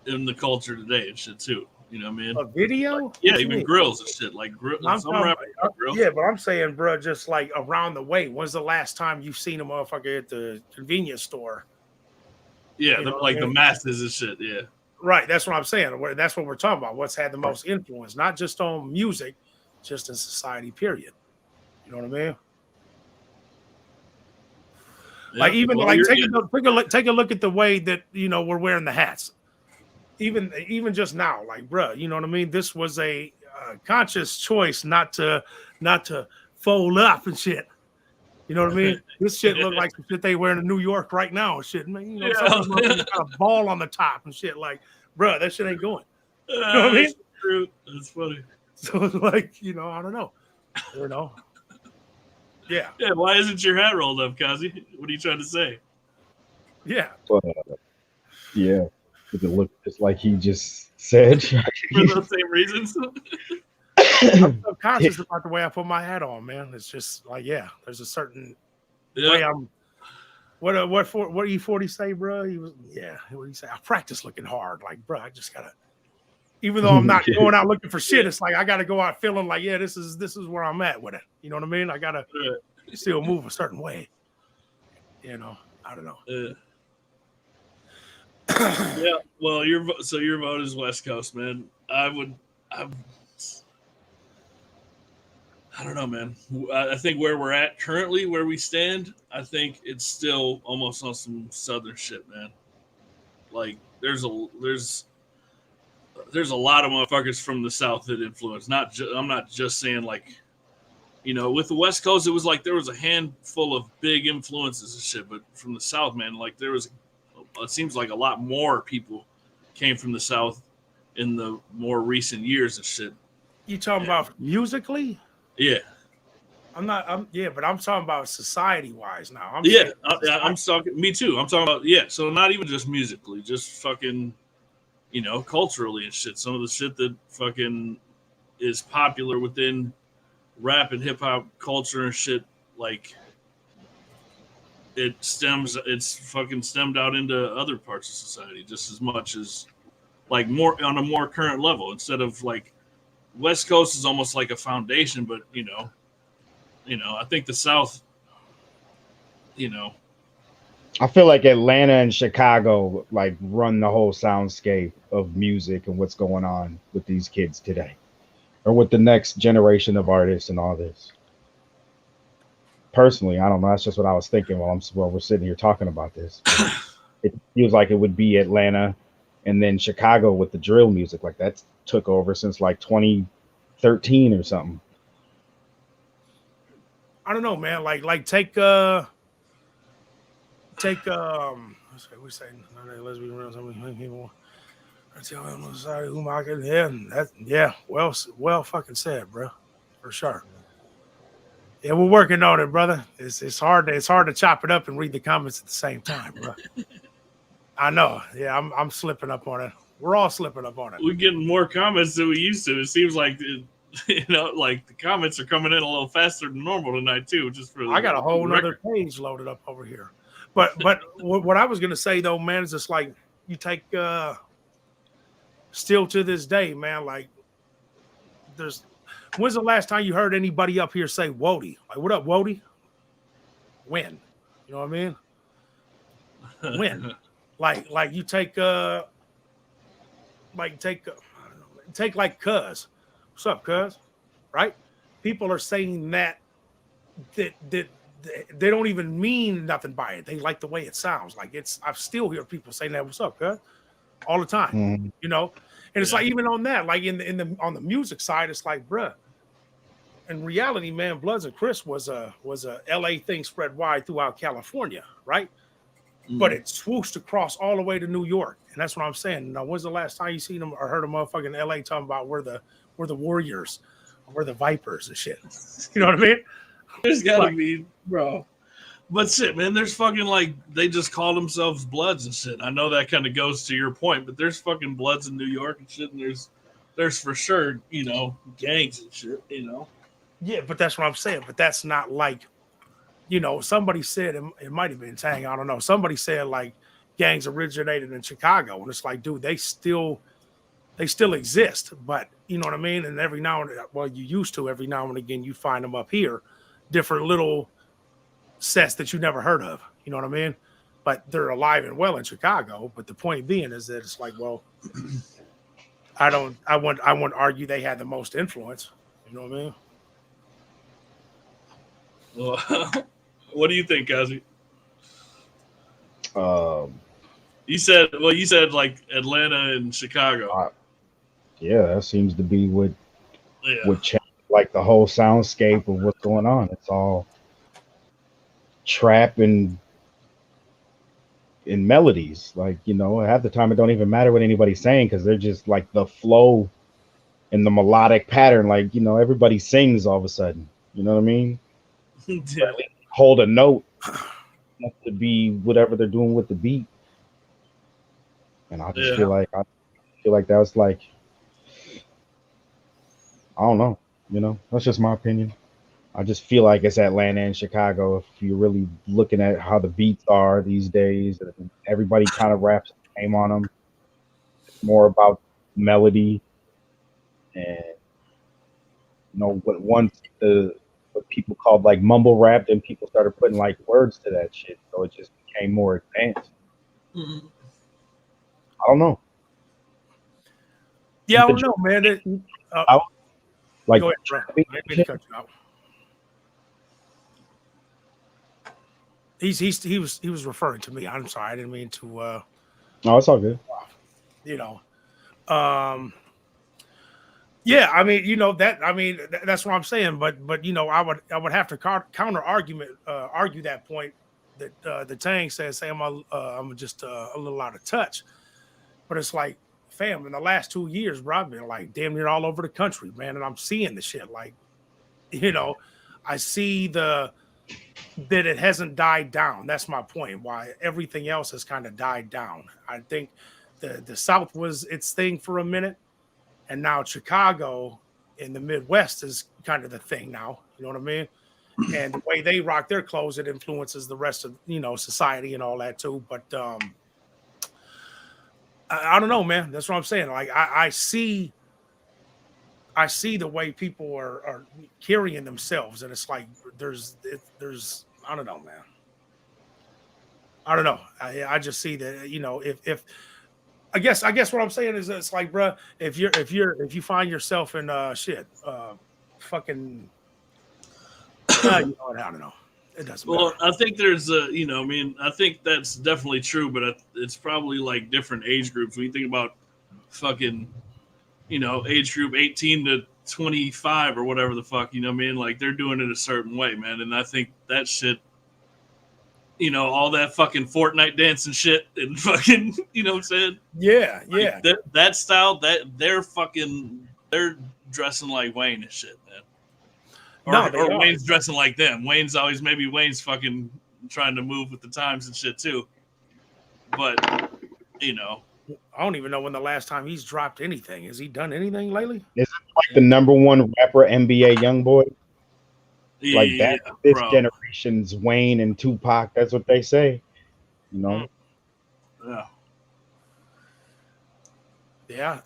in the culture today and shit too. You know what I mean? A video? Like, yeah, even grills and shit. Like grills. Yeah, but I'm saying, bro, just like around the way. When's the last time you've seen a motherfucker at the convenience store? Yeah, like the masses and shit. Yeah. Right. That's what I'm saying. That's what we're talking about. What's had the most influence, not just on music, just in society, period. You know what I mean? Yeah, like even like take a look at the way that we're wearing the hats. Even just now, like, bro, you know what I mean? This was a conscious choice not to fold up and shit. You know what I mean? This shit look like the shit they wearing in New York right now and shit. Man, got a ball on the top and shit. Like, bro, that shit ain't going. You know what I mean? True. That's funny. So it's like, I don't know. Yeah. Yeah. Why isn't your hat rolled up, Kazi? What are you trying to say? Yeah. Yeah. It look just like he just said. For those same reasons. I'm subconscious about the way I put my hat on, man. It's just like, there's a certain way I'm. What E40 say, bro? He was, what do you say? I practice looking hard, like, bro. I just gotta. Even though I'm not going out looking for shit, it's like I gotta go out feeling like, this is where I'm at with it. You know what I mean? I gotta still move a certain way. I don't know. Yeah, well, your vote is West Coast, man. I don't know, man. I think where we're at currently, where we stand, I think it's still almost on some Southern shit, man. Like there's a lot of motherfuckers from the South that influence. I'm not just saying like, with the West Coast, it was like there was a handful of big influences and shit, but from the South, man, like there was. It seems like a lot more people came from the South in the more recent years and shit. You talking about musically? Yeah. But I'm talking about society wise now. I'm talking. Me too. I'm talking about So not even just musically, just fucking, culturally and shit. Some of the shit that fucking is popular within rap and hip hop culture and shit, like. It's fucking stemmed out into other parts of society just as much as like more on a more current level instead of like West Coast is almost like a foundation, but I think the South, I feel like Atlanta and Chicago like run the whole soundscape of music and what's going on with these kids today or with the next generation of artists and all this. Personally, I don't know. That's just what I was thinking while we're sitting here talking about this. It feels like it would be Atlanta and then Chicago with the drill music. Like that took over since like 2013 or something. I don't know, man. Like take We say lesbian around so many people. I tell them on the side who I can. Yeah. Well, fucking said, bro, for sure. Yeah, we're working on it, brother. It's hard to chop it up and read the comments at the same time, bro. I know. Yeah, I'm slipping up on it. We're all slipping up on it. We're getting more comments than we used to. It seems like like the comments are coming in a little faster than normal tonight too. Just for I got a whole other page loaded up over here. But what I was gonna say though, man, is just like you take still to this day, man. Like, when's the last time you heard anybody up here say "Wody"? Like, what up, Wody? When? You know what I mean? When? like you take like Cuz. What's up, Cuz? Right? People are saying that they don't even mean nothing by it. They like the way it sounds. Like I still hear people saying that. What's up, Cuz? All the time. Mhm. You know? And it's like even on that, like on the music side, it's like, bruh. In reality, man, Bloods and Crips was a LA thing spread wide throughout California, right? But it swooshed across all the way to New York, and that's what I'm saying. Now, when's the last time you seen them or heard a motherfucker in LA talking about we're the Warriors, or we're the Vipers and shit? You know what I mean? There's gotta be, bro. But shit, man, there's fucking like they just call themselves Bloods and shit. I know that kind of goes to your point, but there's fucking Bloods in New York and shit, and there's for sure, gangs and shit, Yeah, but that's what I'm saying. But that's not like, somebody said it might have been Tang. I don't know. Somebody said like gangs originated in Chicago, and it's like, dude, they still exist. But you know what I mean. And every now and every now and again, you find them up here, different little sets that you never heard of. You know what I mean? But they're alive and well in Chicago. But the point being is that it's like, well, I wouldn't argue they had the most influence. You know what I mean? Well, what do you think, Kazi? You said like Atlanta and Chicago. Yeah, that seems to be what changed, like the whole soundscape of what's going on. It's all trap and melodies. Like, half the time it don't even matter what anybody's saying because they're just like the flow and the melodic pattern. Like, everybody sings all of a sudden. You know what I mean? Yeah. Hold a note to be whatever they're doing with the beat. And I just feel like that was like, I don't know, that's just my opinion. I just feel like it's Atlanta and Chicago. If you're really looking at how the beats are these days, everybody kind of raps the same on them. It's more about melody and what people called like mumble rap, then people started putting like words to that shit, so it just became more advanced. Mm-hmm. I don't know. Yeah, I don't know, man. Like, go ahead, bro. I didn't mean to cut you out. He was referring to me. I'm sorry, I didn't mean to. No, it's all good. Yeah, I mean, that's what I'm saying. But I would have to counter argue that point that the Tang says, say I'm just a little out of touch. But it's like, fam, in the last 2 years, bro, I've been like damn near all over the country, man, and I'm seeing the shit. Like, I see that it hasn't died down. That's my point. Why everything else has kind of died down. I think the South was its thing for a minute. And now Chicago in the Midwest is kind of the thing now. You know what I mean? And the way they rock their clothes, it influences the rest of, society and all that too. But I don't know, man. That's what I'm saying. Like I see the way people are carrying themselves, and it's like there's I don't know, man. I don't know. I just see that, if I guess what I'm saying is it's like, bro, if you find yourself in fucking I don't know. It doesn't matter. Well, I think there's I think that's definitely true, but it's probably like different age groups. When you think about fucking, age group 18 to 25 or whatever the fuck, like they're doing it a certain way, man. And I think that shit you know, all that fucking Fortnite dancing shit and fucking, you know what I'm saying? Yeah, Like, yeah. that style, they're dressing like Wayne and shit, man. Or Wayne's dressing like them. Wayne's fucking trying to move with the times and shit too. But, you know. I don't even know when the last time he's dropped anything. Has he done anything lately? Is it like the number one rapper, NBA YoungBoy? Like that, this generation's Wayne and Tupac. That's what they say. You know? Yeah. Yeah.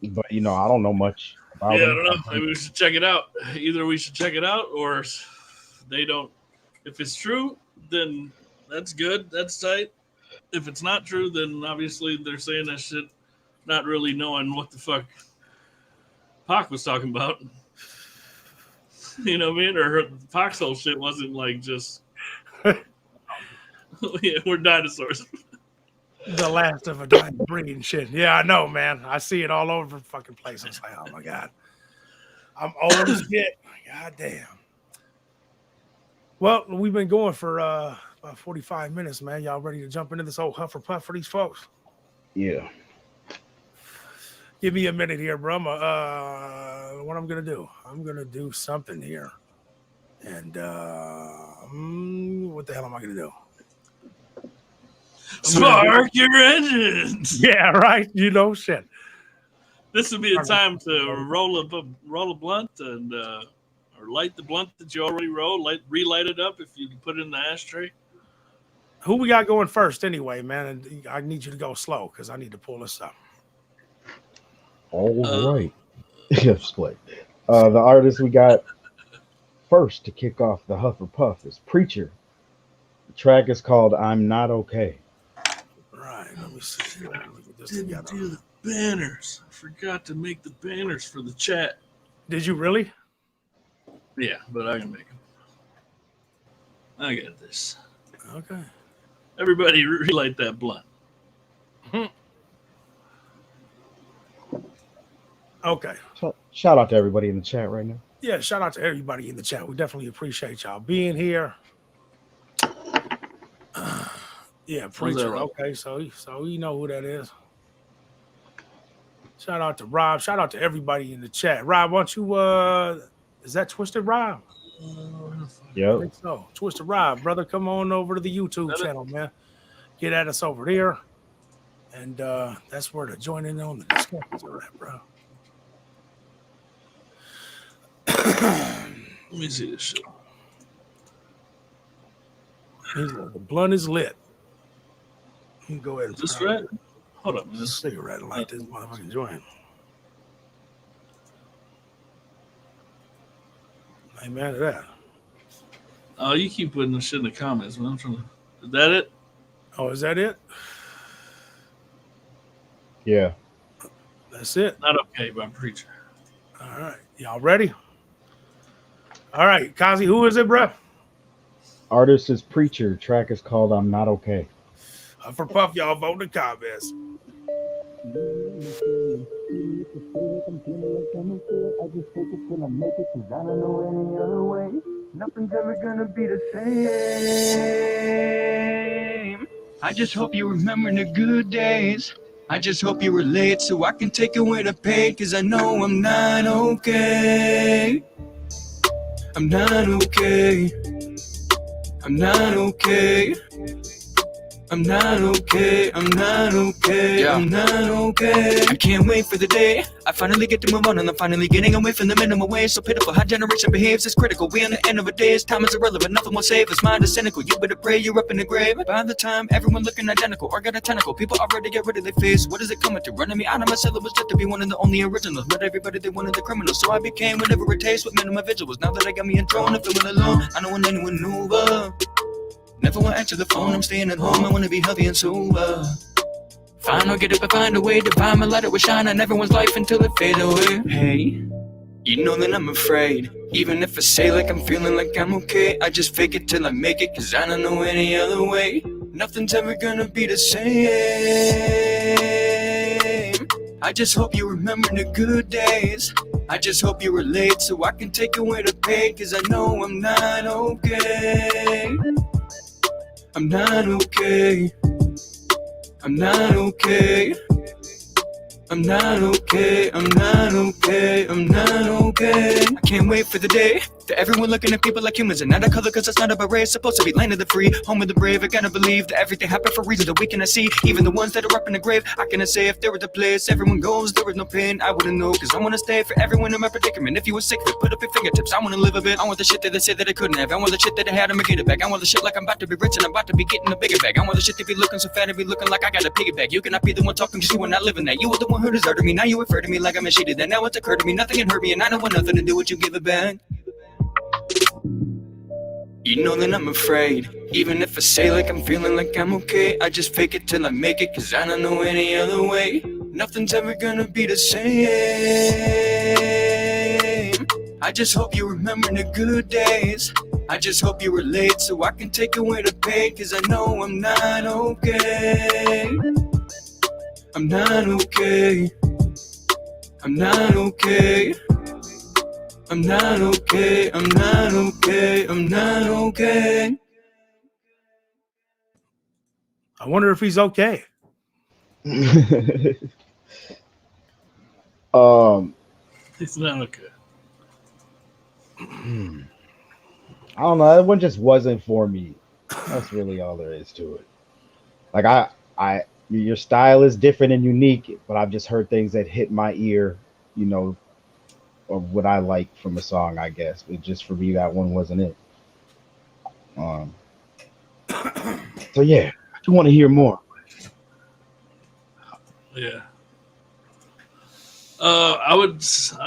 But, you know, I don't know much about I him. don't know. Maybe we should check it out. Either we should check it out or they don't. If it's true, then that's good. That's tight. If it's not true, then obviously they're saying that shit, not really knowing what the fuck Pac was talking about. You know what I mean? Or Pac's whole shit wasn't like just, yeah, we're dinosaurs. The last of a dying breed and shit. Yeah, I know, man. I see it all over fucking places. Like, oh my God. I'm old as shit. God damn. Well, we've been going for about 45 minutes, man. Y'all ready to jump into this old huff or puff for these folks? Yeah. Give me a minute here, bro. What I'm gonna do? I'm gonna do something here, and what the hell am I gonna do? Spark your engines. Yeah, right. You know, shit. This would be a time to roll a blunt and or light the blunt that you already rolled. Relight it up if you can put it in the ashtray. Who we got going first, anyway, man? And I need you to go slow because I need to pull this up. All right. Split. The artist we got first to kick off the Huff or Puff is Preacher. The track is called "I'm Not Okay." Right. Let me see. Let me get this Didn't together. do the banners. I forgot to make the banners for the chat. Did you really? Yeah, but I can make them. I got this. Okay. Everybody relight that blunt. Okay. Shout out to everybody in the chat right now. Yeah, shout out to everybody in the chat. We definitely appreciate y'all being here. Yeah, Preacher. Okay, so you know who that is. Shout out to Rob. Shout out to everybody in the chat. Rob, why don't you is that Twisted Rob? Yep. I think so. Twisted Rob, brother, come on over to the YouTube channel, man. Get at us over there. And that's where to join in on the discussions are at, bro. Let me see this shit. The blunt is lit. You can go ahead and Is this right? Hold up, man. This cigarette light this motherfucking joint. I ain't mad at that. Oh, you keep putting the shit in the comments, man. Is that it? Oh, is that it? Yeah. That's it. Not okay by Preacher. All right. Y'all ready? All right. Kazi, who is it, bro? Artist is Preacher. Track is called "I'm Not Okay." For Puff, y'all vote in the comments. Nothing's ever gonna be the same. I just hope you remember the good days. I just hope you relate so I can take away the pain, cause I know I'm not okay. I'm not okay. I'm not okay. I'm not okay, I'm not okay, yeah. I'm not okay. I can't wait for the day I finally get to move on, and I'm finally getting away from the minimum wage. So pitiful how generation behaves, it's critical. We on the end of a day, time is irrelevant, nothing will save us. Mind is cynical, you better pray you're up in the grave. By the time everyone looking identical or got a tentacle, people already get rid of their face. What is it coming to? Running me out of my syllabus just to be one of the only originals. But everybody, they wanted the criminals, so I became whatever it takes with minimum visuals. Now that I got me in throne, I'm feeling alone. I don't want anyone new, never want to answer the phone, I'm staying at home, I want to be healthy and sober. Fine, I'll get up and find a way to find my light, it will shine on everyone's life until it fades away. Hey, you know that I'm afraid. Even if I say like I'm feeling like I'm okay, I just fake it till I make it, cause I don't know any other way. Nothing's ever gonna be the same. I just hope you remember the good days. I just hope you relate so I can take away the pain, cause I know I'm not okay. I'm not okay. I'm not okay. I'm not okay, I'm not okay, I'm not okay. I can't wait for the day that everyone looking at people like humans and not a color, cause it's not about race. Supposed to be land of the free, home of the brave. I gotta believe that everything happened for reasons that we cannot see. Even the ones that are up in the grave, I cannot say if there was a place everyone goes, there was no pain. I wouldn't know, cause I wanna stay for everyone in my predicament. If you were sick of it, put up your fingertips. I wanna live a bit. I want the shit that they said that I couldn't have. I want the shit that I had, I'ma get it back. I want the shit like I'm about to be rich and I'm about to be getting a bigger bag. I want the shit to be looking so fat and be looking like I got a piggyback. You cannot be the one talking cause you were not living that. You were the one who deserted me, now you refer to me like I'm a shitty. Then now it's occurred to me, nothing can hurt me and I don't want nothing to do with you, give it back. You know that I'm afraid, even if I say like I'm feeling like I'm okay. I just fake it till I make it, cause I don't know any other way. Nothing's ever gonna be the same. I just hope you remember the good days. I just hope you relate so I can take away the pain, cause I know I'm not okay. I'm not okay. I'm not okay. I'm not okay, I'm not okay, I'm not okay. I wonder if he's okay. It's not okay. I don't know. That one just wasn't for me. That's really all there is to it. Like your style is different and unique, but I've just heard things that hit my ear, you know, of what I like from a song, I guess. But just for me, that one wasn't it. So yeah, I do want to hear more. Yeah. I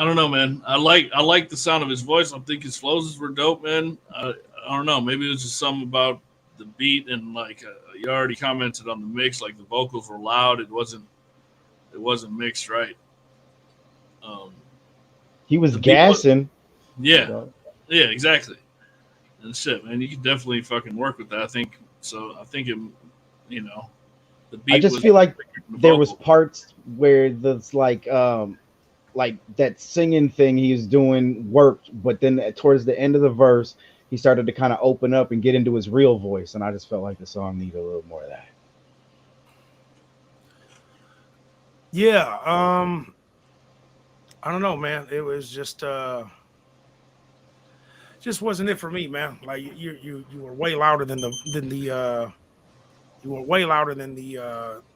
don't know, man. I like the sound of his voice. I think his flows were dope, man. I don't know. Maybe it was just something about the beat and like you already commented on the mix. Like the vocals were loud. It wasn't mixed right. He was gassing. Yeah, exactly. And shit, man, you could definitely fucking work with that. I think so. I think it, the beat. I just feel like there was parts where that's like that singing thing he was doing worked, but then towards the end of the verse, he started to kind of open up and get into his real voice, and I just felt like the song needed a little more of that. Yeah, I don't know, man. It was just wasn't it for me, man. Like you were way louder than the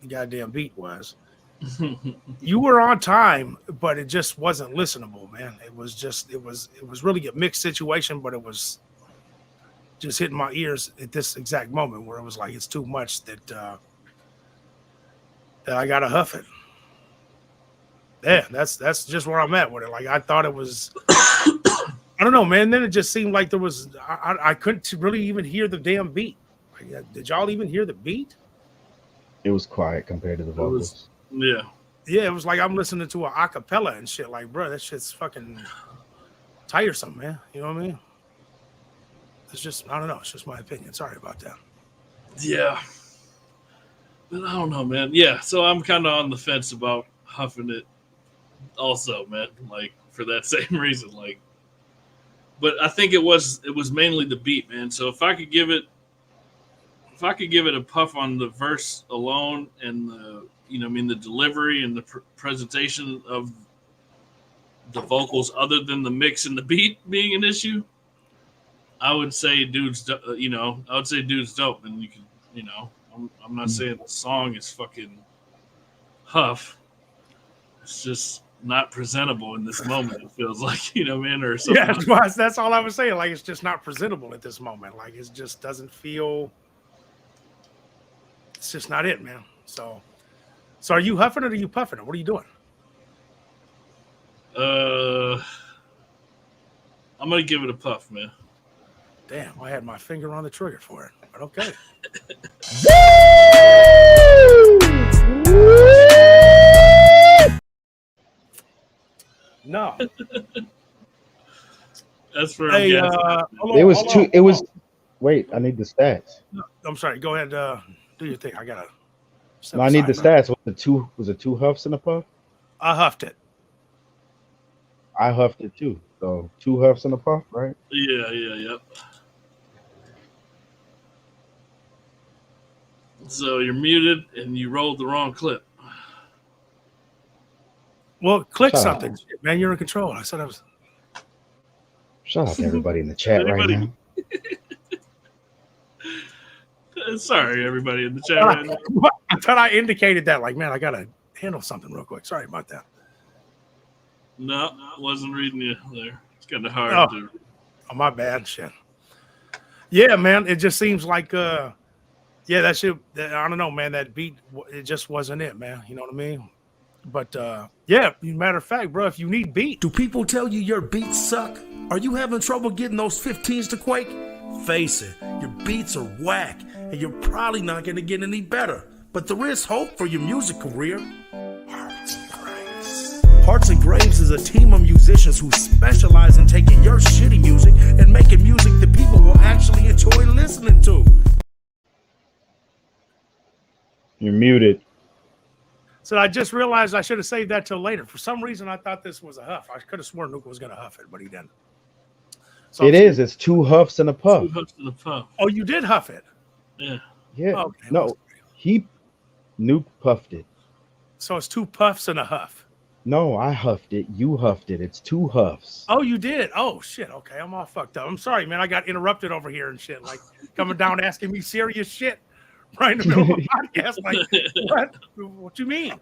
goddamn beat was. You were on time, but it just wasn't listenable, man. It was really a mixed situation, but it was just hitting my ears at this exact moment where it was like it's too much that I gotta huff it. Yeah, that's just where I'm at with it. Like I thought it was, I don't know, man. Then it just seemed like there was, I couldn't really even hear the damn beat. Like, did y'all even hear the beat? It was quiet compared to the vocals. Yeah, it was like I'm listening to an acapella and shit. Like, bro, that shit's fucking tiresome, man. You know what I mean? It's just, I don't know. It's just my opinion. Sorry about that. Yeah, but I don't know, man. Yeah, so I'm kind of on the fence about huffing it. Also, man, like for that same reason, like, but I think it was mainly the beat, man. So if I could give it a puff on the verse alone and the delivery and the presentation of the vocals, other than the mix and the beat being an issue, I would say dude's dope, and you can, I'm not saying the song is fucking huff. It's just not presentable in this moment. It feels like, man, or something. Yeah, that's all I was saying. Like, it's just not presentable at this moment. Like, it just doesn't feel. It's just not it, man. So are you huffing it or are you puffing it? What are you doing? I'm gonna give it a puff, man. Damn, I had my finger on the trigger for it, but okay. No. That's for It was two. It was. Wait, I need the stats. No, I'm sorry. Go ahead. Do your thing. I gotta. No, I need the stats. Was it two huffs and a puff? I huffed it. I huffed it too. So 2 huffs and a puff, right? Yeah, yep. So you're muted and you rolled the wrong clip. Well, click Shut something, up. shit, man. You're in control. I said I was. Shout out to everybody in the chat right Anybody? now. Sorry, everybody in the chat right now. I thought I indicated that. Like, man, I gotta handle something real quick. Sorry about that. No, wasn't reading you there. It's kind of hard Oh. to. Oh, my bad. Shit. Yeah, man. It just seems like, yeah, that shit. I don't know, man. That beat, it just wasn't it, man. You know what I mean? But yeah, matter of fact, bro, if you need beat, Do people tell you your beats suck? Are you having trouble getting those 15s to quake? Face it, your beats are whack, and you're probably not going to get any better. But there is hope for your music career. Hearts and Graves is a team of musicians who specialize in taking your shitty music and making music that people will actually enjoy listening to. You're muted. so I just realized I should have saved that till later. For some reason, I thought this was a huff. I could have sworn Nuka was going to huff it, but he didn't. So It is. It's 2 huffs and a puff. 2 huffs to the puff. Oh, you did huff it. Yeah. Yeah. Okay. No, Nuke puffed it. So it's 2 puffs and a huff. No, I huffed it. You huffed it. It's 2 huffs. Oh, you did? Oh, shit. Okay, I'm all fucked up. I'm sorry, man. I got interrupted over here and shit. Like, coming down asking me serious shit right in the middle of a podcast. Like, what? What you mean?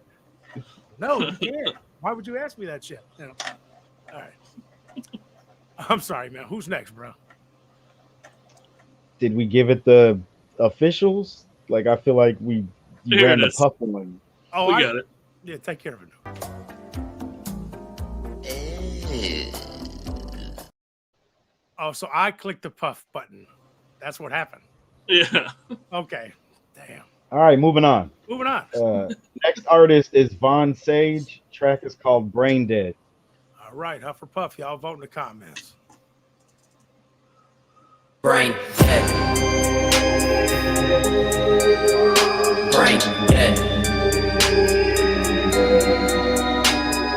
No, you can't. Why would you ask me that shit? You know? All right. I'm sorry, man. Who's next, bro? Did we give it the officials? Like, I feel like you Here ran it the is. puff one. Oh, We got it. Yeah, take care of it. Oh, so I clicked the puff button. That's what happened. Yeah. Okay. Damn. All right, moving on. Moving on. Next artist is Von Sage. Track is called Brain Dead. All right, Huff or Puff, y'all vote in the comments. Brain dead. Brain dead.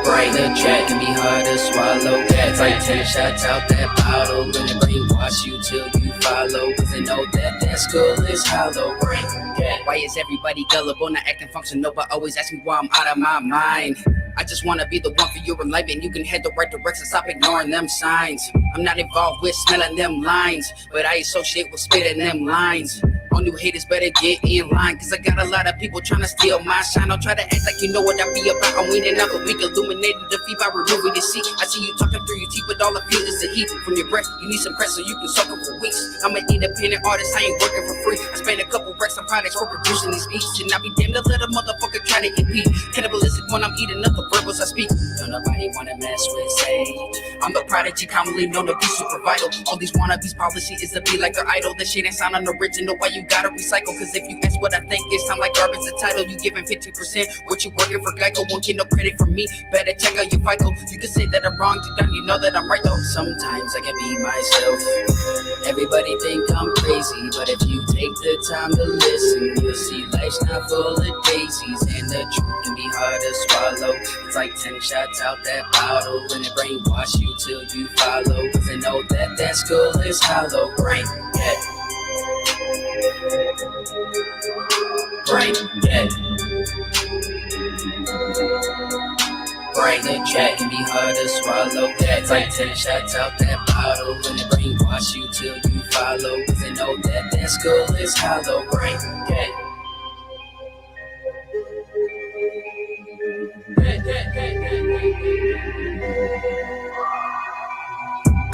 Brain the track can be hard to swallow. That's like 10 shots out that bottle. And the brainwash you till you follow. Cause they know that skull is hollow. Brain dead. Why is everybody gullible, not acting functional, but always ask me why I'm out of my mind? I just wanna be the one for your enlightenment. You can head the right direction, stop ignoring them signs. I'm not involved with smelling them lines, but I associate with spitting them lines. All new haters better get in line, cause I got a lot of people trying to steal my shine. Don't try to act like you know what I be about. I'm weaning out the weak, illuminating the feet by removing your seat. I see you talking through your teeth, but all I feel is the heat from your breath. You need some press so you can soak it for weeks. I'm an independent artist, I ain't working for free. I spent a couple racks on products for producing these beats, and I be damned to let a motherfucker try to impede. Cannibalistic when I'm eating up the verbals I speak. Don't nobody wanna mess with Sage. I'm the prodigy, commonly known to be super vital. All these wannabes policy is to be like their idol. This shit ain't sound unoriginal, why you gotta recycle? Cause if you ask what I think, it sound like garbage the title. You giving 15%, what you working for Geico, won't get no credit from me. Better check out your FICO. You can say that I'm wrong, deep down you know that I'm right though. Sometimes I can be myself. Everybody think I'm crazy, but if you take the time to listen, you'll see life's not full of daisies, and the truth can be hard to swallow. It's like 10 shots out that bottle, and it brainwash you till you follow. Cause they know that skull is hollow. Brain dead. Brain dead. Brain the track can be hard to swallow. That's like 10 shots out that bottle, and it brainwash you till you follow. Cause they know that skull is hollow. Brain dead.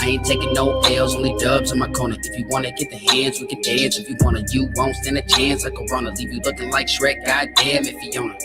I ain't taking no L's, only dubs on my corner. If you wanna get the hands, we can dance. If you wanna, you won't stand a chance. Like Corona, leave you looking like Shrek. Goddamn, if you own it.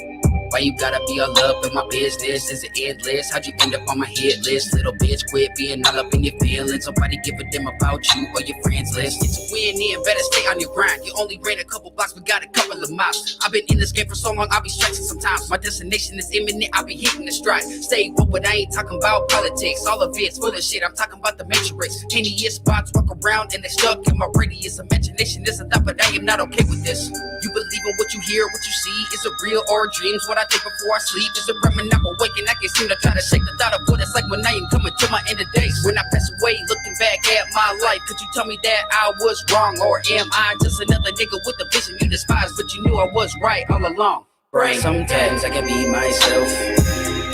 Why you gotta be all up in my business? Is it endless? How'd you end up on my hit list? Little bitch, quit being all up in your feelings. Nobody give a damn about you or your friends list. It's a win-in, better stay on your grind. You only ran a couple blocks, but got a couple of miles. I've been in this game for so long, I'll be stretching sometimes. My destination is imminent, I'll be hitting the stride. Stay woke, but I ain't talking about politics. All of it's full of shit, I'm talking about the matrix. Any spots, walk around and they stuck in my radius. Imagination is a thought, but I am not okay with this. You believe in what you hear, what you see. Is it real or dreams? What I I take before I sleep is a remnant I'm awake and I can seem to try to shake the thought of what it's like when I am coming to my end of days. When I pass away, looking back at my life, could you tell me that I was wrong? Or am I just another nigga with a vision you despise, but you knew I was right all along? Right. Sometimes I can be myself.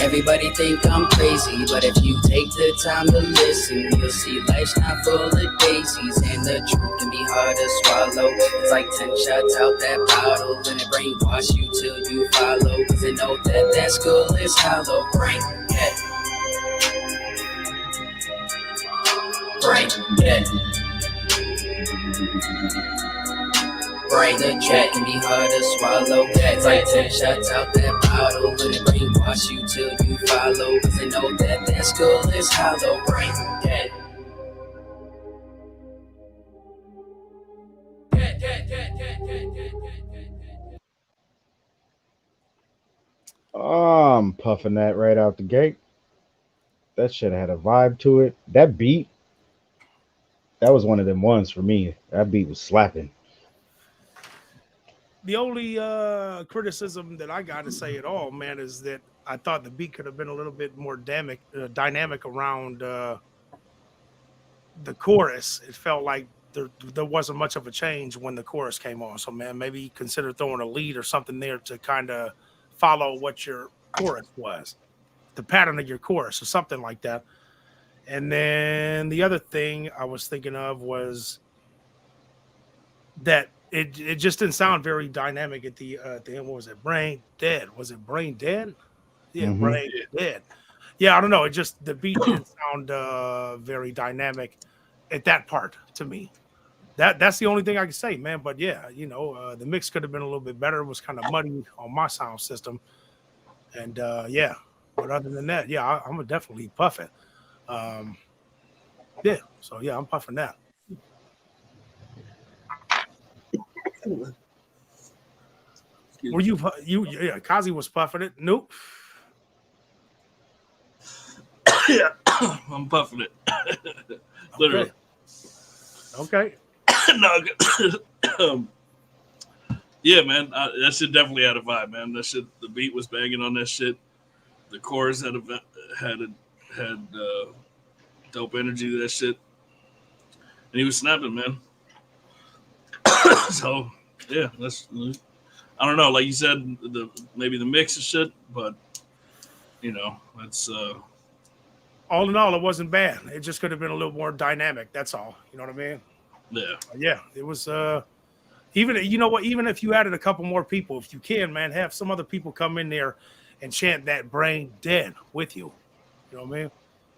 Everybody think I'm crazy, but if you take the time to listen, you'll see life's not full of daisies, and the truth can be hard to swallow. It's like 10 shots out that bottle, and it brainwash you till you follow, cause they know that skull is hollow. Brain dead. Brain dead. Brain the chat can be hard to swallow. That's like 10 shots out that bottle, and it brainwash you till you follow, cause they know that skull is hollow. Brain dead. I'm puffing that right out the gate. That shit had a vibe to it. That beat, that was one of them ones for me. That beat was slapping. The only criticism that I got to say at all, man, is that I thought the beat could have been a little bit more dynamic around the chorus. It felt like there wasn't much of a change when the chorus came on. So, man, maybe consider throwing a lead or something there to kind of follow what your chorus was, the pattern of your chorus or something like that. And then the other thing I was thinking of was that it just didn't sound very dynamic at the end. What was it? Brain dead. Was it brain dead? Yeah, brain dead. Yeah, I don't know. It just, the beat didn't sound very dynamic at that part to me. That's the only thing I can say, man. But yeah, you know, the mix could have been a little bit better. It was kind of muddy on my sound system. And yeah, but other than that, yeah, I'm gonna definitely puff it. Yeah, so yeah, I'm puffing that. Were you yeah, Kazi was puffing it. Nope. Yeah, I'm puffing it. Literally. Okay. No, yeah, man, that shit definitely had a vibe, man. That shit, the beat was banging on that shit. The chorus had dope energy to that shit, and he was snapping, man. So yeah, I don't know, like you said, maybe the mix of shit, but you know, it's all in all, it wasn't bad. It just could have been a little more dynamic. That's all. You know what I mean? Yeah. Yeah, it was. Even, you know what? Even if you added a couple more people, if you can, man, have some other people come in there and chant that brain dead with you. You know what I mean?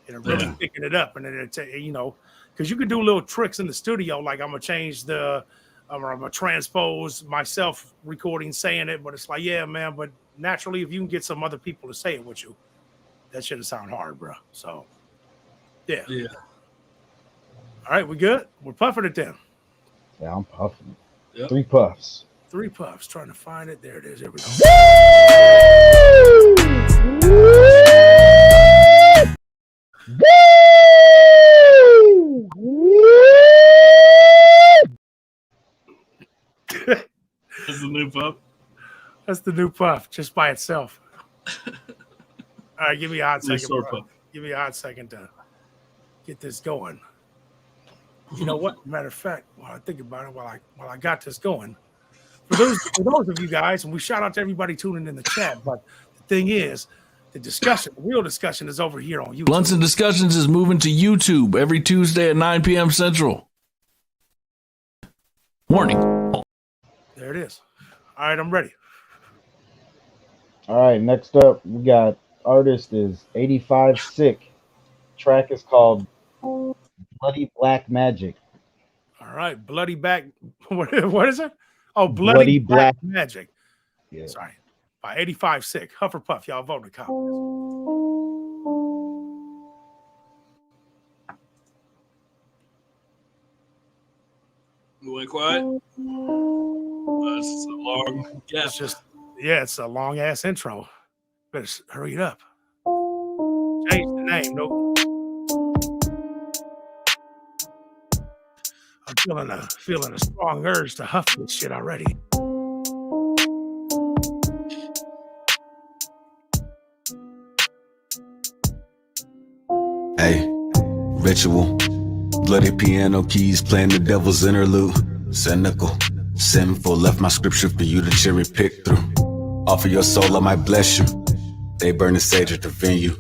And really picking it up, and then it, you know, because you can do little tricks in the studio, like I'm gonna change or I'm gonna transpose myself recording saying it, but it's like, yeah, man. But naturally, if you can get some other people to say it with you, that shouldn't sound hard, bro. So, yeah. All right, we good? We're puffing it then. Yeah, I'm puffing. Yep. 3 puffs. 3 puffs. Trying to find it. There it is. Here we go. That's the new puff. That's the new puff, just by itself. All right, give me a hot second. Give me a hot second to get this going. You know what? Matter of fact, while I think about it, while I got this going, for those of you guys, and we shout out to everybody tuning in the chat. But the thing is, the real discussion is over here on YouTube. Blunts and Discussions is moving to YouTube every Tuesday at 9 p.m. Central. Warning. There it is. All right, I'm ready. All right, next up, we got artist is 85 Sick. Track is called Bloody Black Magic. All right, Bloody Back. What is it? Oh, Bloody Black Magic. Yeah. Sorry. By 85 Sick. Hufflepuff, y'all vote in the comments. We went quiet. It's a long gap. It's just, yeah, it's a long ass intro. Better hurry it up. Change the name. Nope. I'm feeling a strong urge to huff this shit already. Ritual. Bloody piano keys playing the devil's interlude. Cynical, sinful, left my scripture for you to cherry pick through. Offer your soul, I might bless you. They burn the sage at the venue.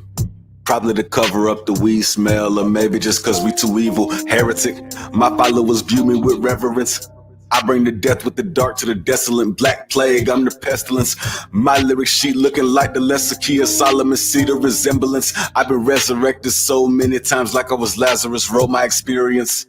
Probably to cover up the weed smell, or maybe just cause we too evil. Heretic, my followers view me with reverence. I bring the death with the dark to the desolate black plague. I'm the pestilence. My lyric sheet looking like the lesser key of Solomon. See the resemblance. I've been resurrected so many times like I was Lazarus. Wrote my experience.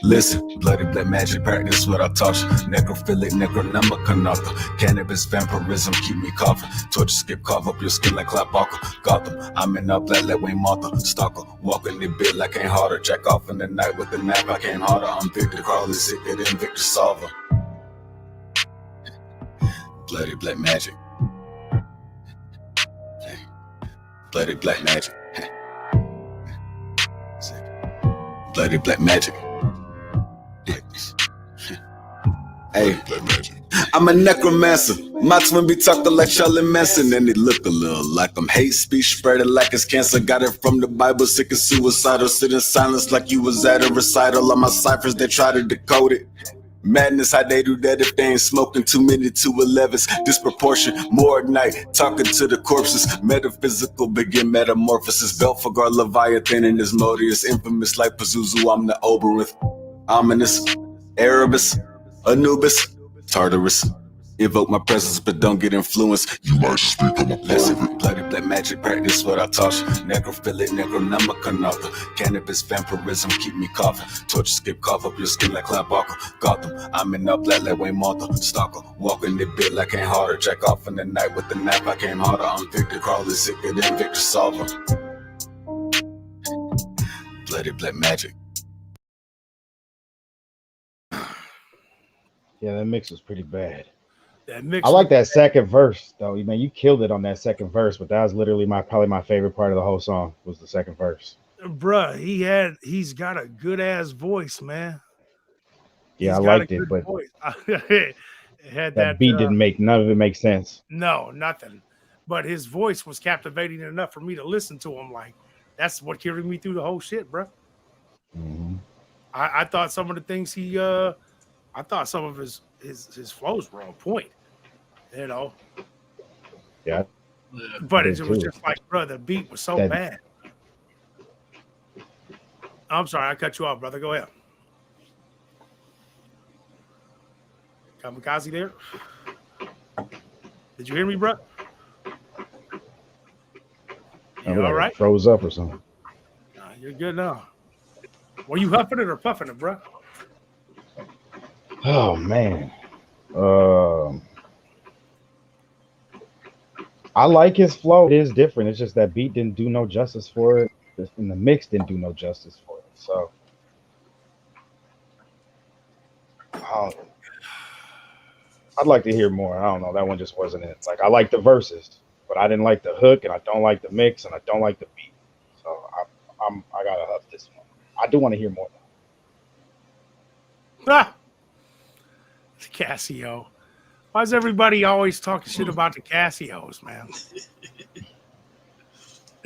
Listen, bloody black magic practice what I taught you. Necrophilic, necronomicon, cannabis, vampirism, keep me coughing. Torture skip, carve up your skin like Clap Walker. Gotham, I'm in a black, let Wayne Martha. Stalker, walking the bit like ain't harder. Jack off in the night with the knife, I came harder. I'm Victor Crawley, sicker than Victor Solver. Bloody black magic. Bloody black magic. Bloody black magic. Hey, I'm a necromancer. My twin be talking like Charlie Manson, and they look a little like I'm hate speech spreading like it's cancer. Got it from the Bible, sick and suicidal. Sit in silence like you was at a recital. On my ciphers, they try to decode it. Madness, how they do that if they ain't smoking too many 211s. Disproportion, more at night, talking to the corpses. Metaphysical, begin metamorphosis. Belphegor, Leviathan, and his Modius. Infamous like Pazuzu, I'm the Oberith. Ominous, Erebus, Anubis, Tartarus. Evoke my presence, but don't get influenced. You might speak on my Listen, bloody black magic practice what I taught you. Necrophilic, necronomicon, cannabis, vampirism, keep me coughing. Torture skip, carve up your skin like Clap Walker. Gotham, I'm in a black like Wayne Martha. Stalker, walking the bit like ain't harder. Jack off in the night with the knife, I came harder. I'm Victor Crawley, sicker than Victor Solver. Bloody black magic. Yeah, that mix was pretty bad. That mix. I like that second verse though. Man, you killed it on that second verse, but that was literally probably my favorite part of the whole song was the second verse. Bruh, he's got a good ass voice, man. Yeah, I liked it, but it had that beat didn't make none of it make sense. No, nothing. But his voice was captivating enough for me to listen to him. Like that's what carried me through the whole shit, bro. Mm-hmm. I thought some of the things I thought some of his flows were on point, you know. Yeah. But it was just like, bro, the beat was so bad. I'm sorry, I cut you off, brother. Go ahead. Kamikaze there? Did you hear me, bro? You all right? Froze up or something. Nah, you're good now. Were you huffing it or puffing it, bro? Oh man. I like his flow. It is different. It's just that beat didn't do no justice for it. And the mix didn't do no justice for it. So I'd like to hear more. I don't know. That one just wasn't it. Like I like the verses, but I didn't like the hook, and I don't like the mix, and I don't like the beat. So I gotta huff this one. I do want to hear more. Ah, Casio. Why is everybody always talking shit about the Casios, man?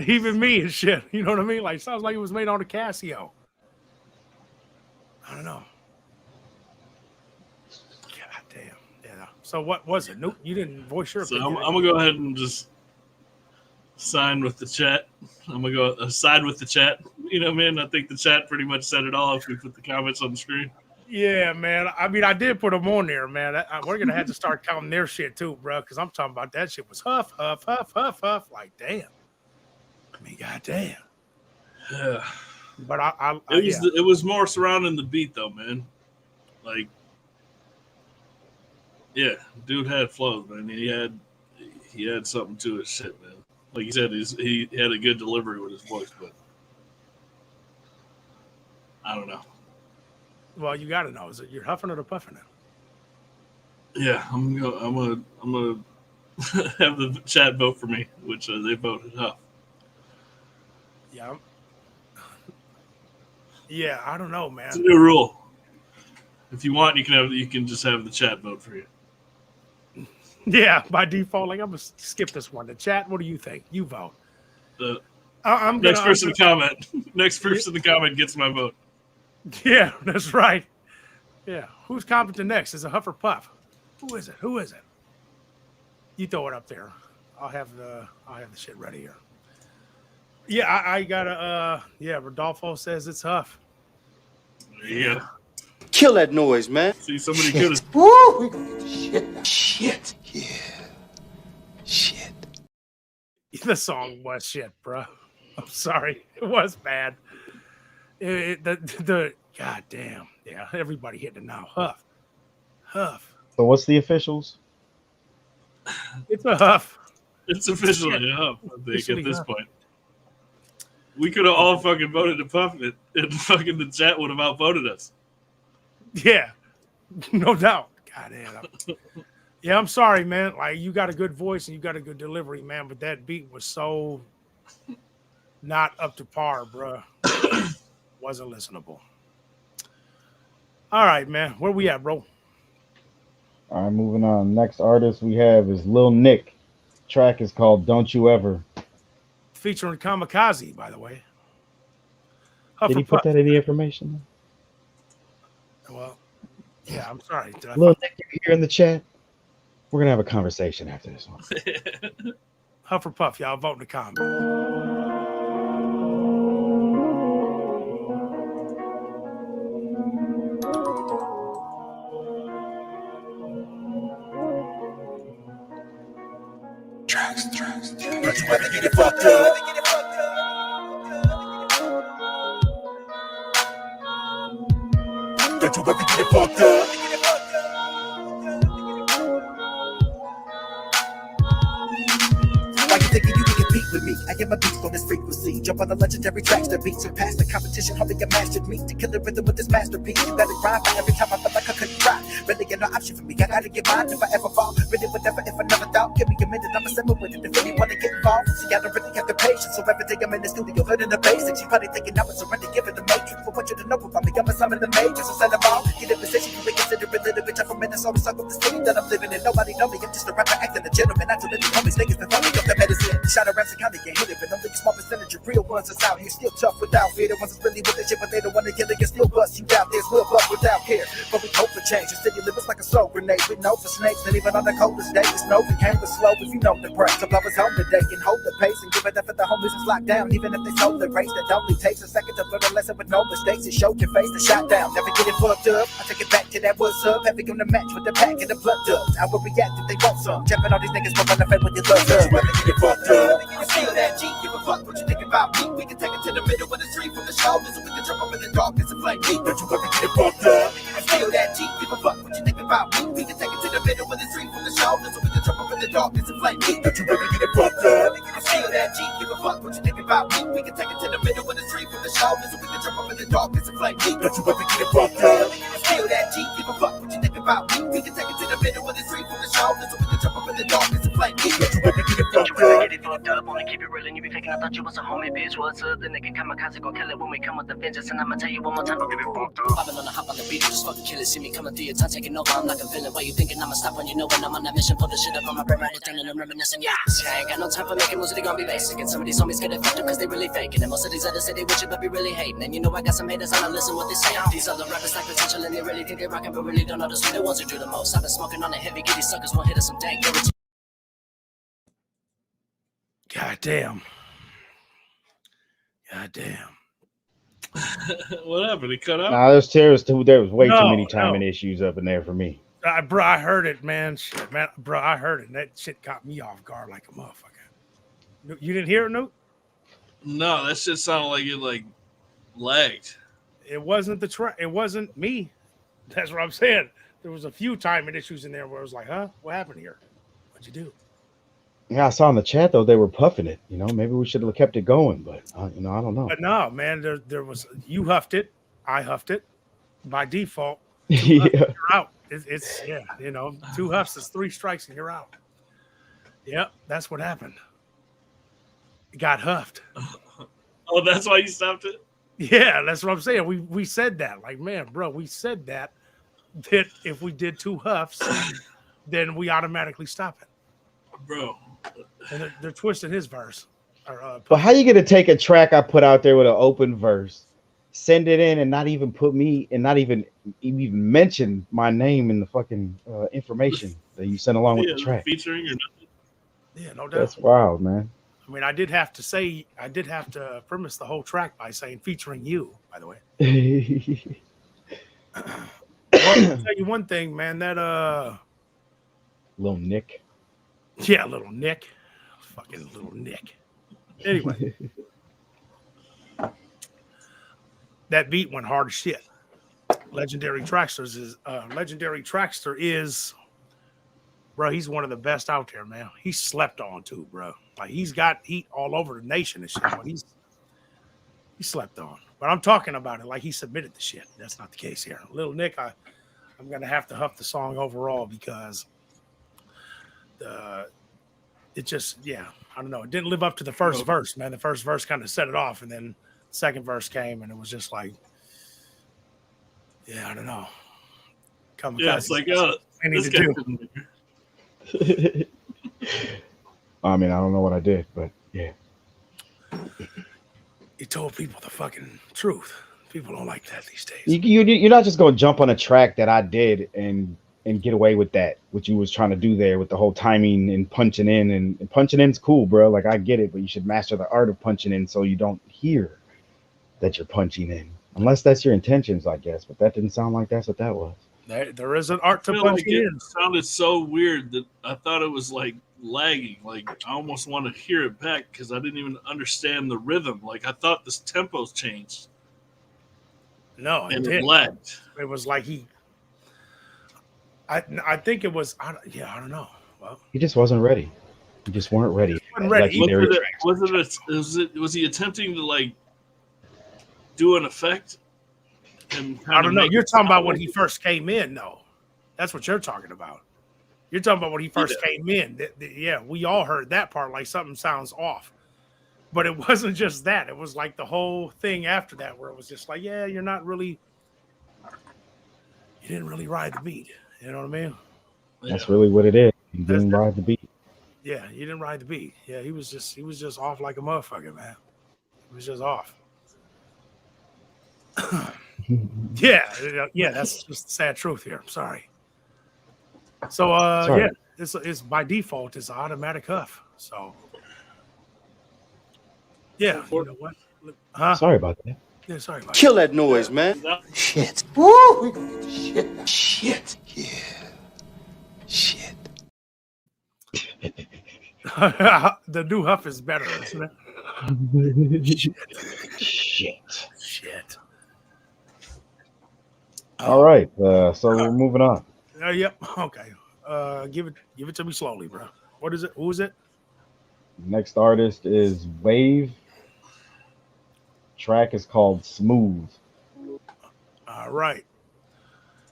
Even me and shit. You know what I mean? Like, sounds like it was made on a Casio. I don't know. God damn. Yeah. So what was it? Nope. You didn't voice your opinion. So I'm gonna go ahead and just sign with the chat. I'm gonna go side with the chat. You know, man. I think the chat pretty much said it all if we put the comments on the screen. Yeah, man. I mean, I did put them on there, man. We're gonna have to start counting their shit too, bro. Because I'm talking about that shit was huff, huff, huff, huff, huff. Like, damn. I mean, goddamn. Yeah. But it was more surrounding the beat though, man. Like, yeah, dude had flows, man. He had something to his shit, man. Like you said, he had a good delivery with his voice, but I don't know. Well, you got to know. Is it you're huffing it or puffing it? Yeah, I'm gonna have the chat vote for me, which they voted huff. Yeah. Yeah, I don't know, man. It's a new rule. If you want, you can just have the chat vote for you. Yeah, by default, like I'm gonna skip this one. The chat, what do you think? You vote. I'm Next gonna, person to comment. Next person to comment gets my vote. Yeah, that's right. Yeah, who's commenting next? Is it Huff or Puff? Who is it? Who is it? You throw it up there. I'll have the shit ready here. Yeah, I gotta. Yeah, Rodolfo says it's Huff. Yeah. Kill that noise, man. See, somebody could have. Woo! We gonna get the shit. Shit. Yeah. Shit. The song was shit, bro. I'm sorry, it was bad. The goddamn, yeah, everybody hitting it now. Huff. So what's the officials? It's a Huff. It's officially a Huff, I think, Officially at this Huff. point. We could have all fucking voted to Puff it, and fucking the chat would have outvoted us. Yeah, no doubt. Goddamn. Yeah, I'm sorry, man. Like, you got a good voice and you got a good delivery, man, but that beat was so not up to par, bro. Wasn't listenable. All right, man. Where we at, bro? All right, moving on. Next artist we have is Lil Nick. Track is called "Don't You Ever." Featuring Kamikaze, by the way. Huff Did he or put Puff? that in the information? Well, yeah, I'm sorry. Did I Lil fuck- Nick, you here in the chat? We're gonna have a conversation after this one. Huff or Puff? Y'all vote in the comments. Don't you ever get it fucked up. Don't you ever get it fucked up. Why you thinking you can compete with me? I am a beast on this frequency. Jump on the legendary tracks that beat surpass the competition. Homie, you mastered me to kill the rhythm with this masterpiece. You gotta grind for every time I feel like I couldn't cry. Really, get no option for me. I gotta get mine if I ever fall. Really, would never if I never thought. Give me a minute, I'm assemble with it. If really wanna get involved, see, I don't really have the patience. So every day I'm in the studio, learning the basics. You probably thinking I would surrender, give it the matrix. But what you to know about me? I'm a son of the majors. So set them all. Get in position, you may consider a little bitch. I'm from Minnesota, suck up the city that I'm living in. Nobody know me. I'm just a rapper acting a gentleman. I told the homies, niggas been fucking up the medicine. Shot of raps and kinda get hit it, but only a small percentage of real ones that's out here still tough without fear. The ones that's really with the shit, but they don't want to kill it. You still bust you down. There's real blood without care. But we hope for change. Instead, you live us like a soul grenade. We know for snakes, and even on the coldest day, the snow became the slow. If you know the break, some lovers home today can hold the pace and give it up for the homies who's locked down. Even if they sold the race, that only takes a second to learn a lesson with no mistakes. It showed your face, the shot down. Never get it fucked up. I take it back to that what's up. Heavy on the match with the pack and the blood dubs. I will react if they want some. Jumping all these niggas from the fed with your love. Don't you ever get it fucked up. You feel that G, give a fuck what you think about me. We can take it to the middle of the street from the shoulders, and we can jump up in the darkness and flame deep. Don't you ever get it fucked up. You feel that G, give a fuck what you think about me. We can take it to the middle of the street from the shoulders, and we can jump up in the darkness and flame deep. Don't you ever get it fucked up. You feel that G, give a fuck what you think about me. We can take it to the middle of the street from the shoulders, and we can jump up in the darkness and flame deep. Don't you ever get it fucked up. You feel that G, give a fuck what you think about me. We can take it to the middle of the street from the shoulders, and we can jump up in the darkness and flame deep. Don't you ever get it Don't you fucked ever up. get it fucked up? Wanna keep it real and you be faking. I thought you was a homie, bitch. What's up? The nigga Kamikaze gon' kill it when we come with the vengeance. And I'ma tell you one more time, don't get it fucked up. Popping on the hop on the beat, just fucking kill it. See me coming through your time, taking over. I'm like a villain. Why you thinking I'ma stop when you know when I'm on that mission? Pull the shit up on my brain, right down and I'm reminiscing. Yeah, see, I ain't got no time for making moves, they gon' be basic. And some of these homies get it fucked up cause they really faking. And most of these others say they with you, but be really hating. And you know I got some haters, I don't listen what they say. These other rappers like potential and they really think they rockin', but really don't know the sweet. The ones who do the most. I've been smoking on the heavy, get these suckers one hit of some dank. God damn. God damn. What happened? He cut out? Nah, there was way too many No. timing issues up in there for me. Bro, I heard it, man. Shit, man. Bro, I heard it. That shit caught me off guard like a motherfucker. You didn't hear it, Newt? No, that shit sounded like it like lagged. It wasn't the track. It wasn't me. That's what I'm saying. There was a few timing issues in there where I was like, huh? What happened here? What'd you do? Yeah, I saw in the chat though they were puffing it. You know, maybe we should have kept it going, but I don't know. But no, man, there was, you huffed it. I huffed it. By default, Yeah. you're out. It's yeah, two huffs is 3 strikes and you're out. Yep, that's what happened. It got huffed. Oh, that's why you stopped it? Yeah, that's what I'm saying. We said that. Like, man, bro, we said that if we did 2 huffs, then we automatically stop it. Bro. And they're twisting his verse. But how you gonna take a track I put out there with an open verse, send it in, and not even put me and not even mention my name in the fucking information that you sent along with the track? Featuring or nothing. Yeah, no doubt. That's wild, man. I mean, I did have to premise the whole track by saying featuring you, by the way. Well, I'll tell you one thing, man, that Little Nick. Yeah, little Nick. Fucking little Nick. Anyway. That beat went hard as shit. Legendary Trackster is bro, he's one of the best out there, man. He's slept on too, bro. Like he's got heat all over the nation and shit. But he slept on. But I'm talking about it like he submitted the shit. That's not the case here. Little Nick, I'm gonna have to huff the song overall because it just, yeah, I don't know. It didn't live up to the first verse, man. The first verse kind of set it off, and then the second verse came, and it was just like, yeah, I don't know. Yeah, it's like, I need to do. I mean, I don't know what I did, but yeah. You told people the fucking truth. People don't like that these days. You're not just gonna jump on a track that I did and get away with that, what you was trying to do there with the whole timing and punching in, and punching in's cool, bro. Like I get it, but you should master the art of punching in so you don't hear that you're punching in, unless that's your intentions, I guess. But that didn't sound like that's what that was. There is an art to I feel punching like in. It sounded so weird that I thought it was like lagging. Like I almost want to hear it back because I didn't even understand the rhythm. Like I thought this tempo's changed. No, and it lagged. It was like I think it was. I don't know. Well, He just wasn't ready. You just weren't ready. Was he attempting to like do an effect? And I don't know. You're talking about when he first came in, though. That's what you're talking about. You're talking about when he first came in. Yeah, we all heard that part, like something sounds off. But it wasn't just that. It was like the whole thing after that, where it was just like, yeah, you didn't really ride the beat. You know what I mean? That's really what it is. You didn't ride the beat. Yeah, you didn't ride the beat. Yeah, he was just off like a motherfucker, man. He was just off. yeah, that's just the sad truth here. I'm sorry. So yeah, it's by default, it's an automatic huff. So yeah, you know what? Huh? Sorry about that. Yeah, sorry about Kill that noise, man. Shit. Woo! We gonna get the shit. Shit. Yeah. Shit. The new huff is better, isn't it? Shit. All right, so we're moving on. Yep. Okay. Give it to me slowly, bro. What is it? Who is it? Next artist is Wave. Track is called Smooth. All right.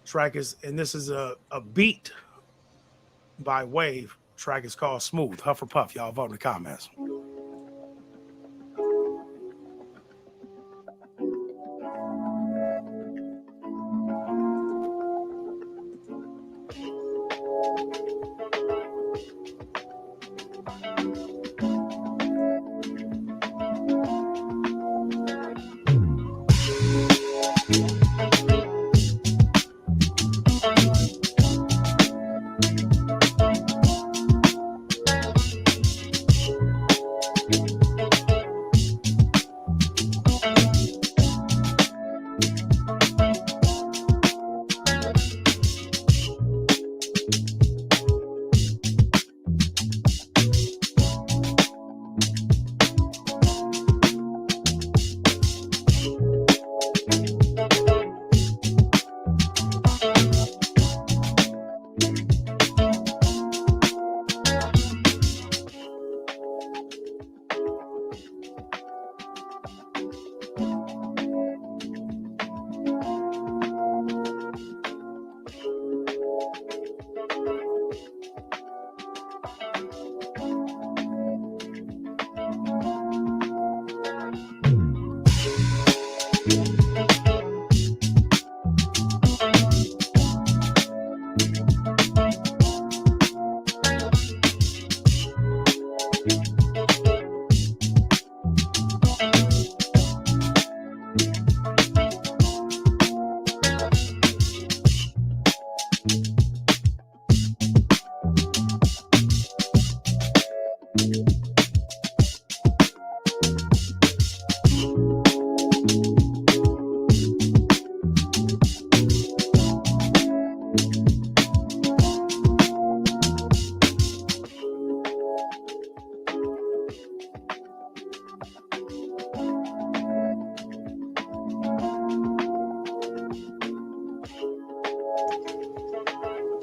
Track is, and this is a beat by Wave. Track is called Smooth. Huff or Puff. Y'all vote in the comments.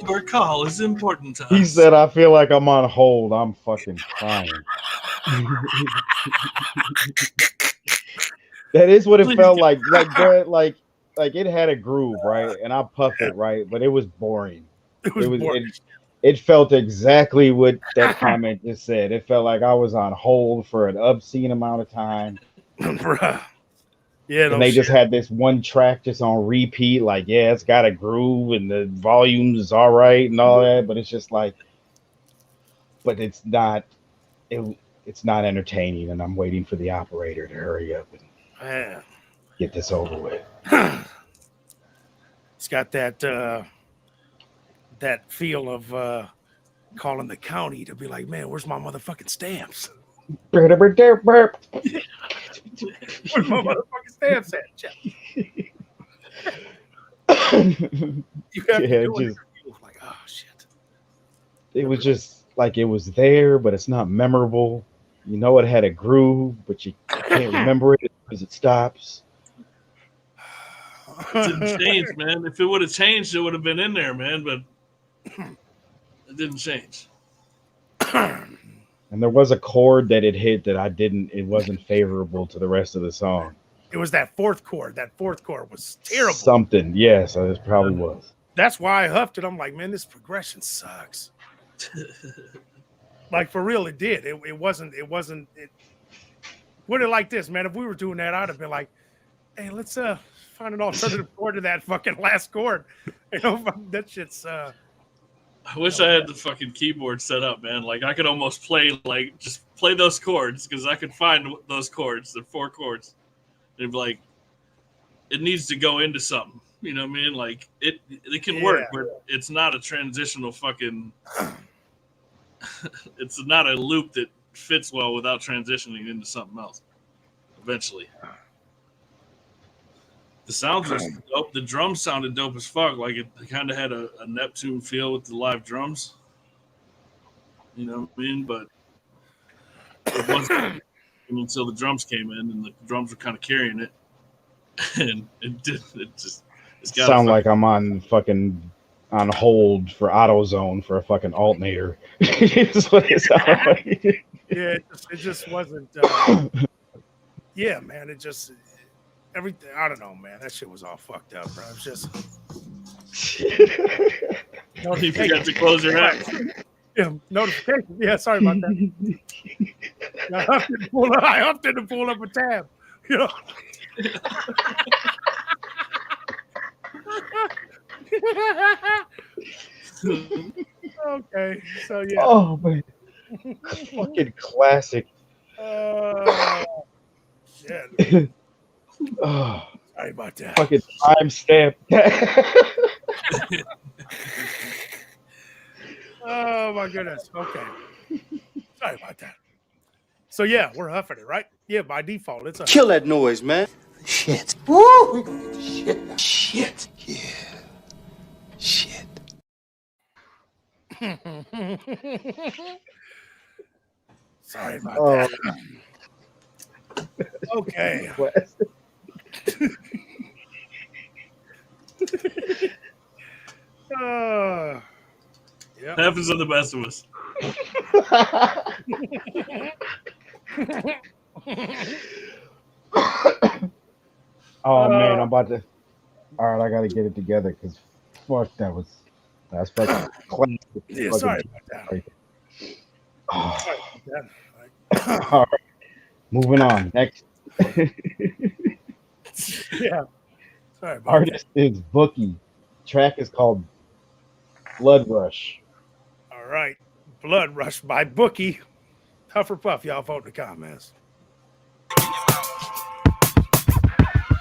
Your call is important to us. He said, I feel like I'm on hold. I'm fucking crying. That is what it felt like. Bro, like it had a groove, right? And I puffed it, right? But it was boring. It was boring. It felt exactly what that comment just said. It felt like I was on hold for an obscene amount of time. Bruh. Yeah, and they just had this one track just on repeat. Like, yeah, it's got a groove and the volume is all right and all that, but it's just like, but it's not. It's not entertaining, and I'm waiting for the operator to hurry up and get this over with. It's got that that feel of calling the county to be like, man, where's my motherfucking stamps? Where's my motherfucking stamps at? You have to do it. Like, oh shit. It was just like it was there, but it's not memorable. You know, it had a groove, but you can't remember it because it stops. It didn't change, man. If it would have changed, it would have been in there, man. But it didn't change. And there was a chord that it hit that it wasn't favorable to the rest of the song. It was that fourth chord. That fourth chord was terrible. Something, yes, it probably was. That's why I huffed it. I'm like, man, this progression sucks. Like, for real, it did. It wasn't. Put it like this, man. If we were doing that, I'd have been like, hey, let's find an alternative chord to that fucking last chord. You know, that shit's. I wish I had the fucking keyboard set up, man. Like, I could almost play, like, just play those chords because I could find those chords. They're 4 chords. They'd be like, it needs to go into something. You know what I mean? Like, it can work, but it's not a transitional fucking. It's not a loop that fits well without transitioning into something else. Eventually, the sounds were dope. The drums sounded dope as fuck. Like it kind of had a Neptune feel with the live drums. You know what I mean? But it wasn't until the drums came in, and the drums were kind of carrying it, and it did. It's got sound like I'm on hold for AutoZone for a fucking alternator. It's what it sounded like. Yeah, it just wasn't. Yeah, man, it just everything. I don't know, man. That shit was all fucked up, bro. It was just. You forgot to close your eyes. Yeah, notification. Yeah, sorry about that. I huffed it to pull up a tab. You know. Okay, so yeah. Oh man, fucking classic. Shit. Oh, sorry about that. Fucking timestamp. Oh my goodness. Okay. Sorry about that. So yeah, we're huffing it, right? Yeah, by default, it's a Kill that noise, man. Shit. Woo! We're gonna get the shit now. Shit. Yeah. Shit. Sorry about that. Okay. Yep. Happens to the best of us. Oh man, I'm about to. All right, I gotta get it together because fuck, that's fucking classic. Yeah, sorry about that. Right. Oh. Sorry about that. All right, moving on. Next. Yeah. Sorry about Artist is Bookie. Track is called Blood Rush. All right. Blood Rush by Bookie. Huff or Puff, y'all vote in the comments.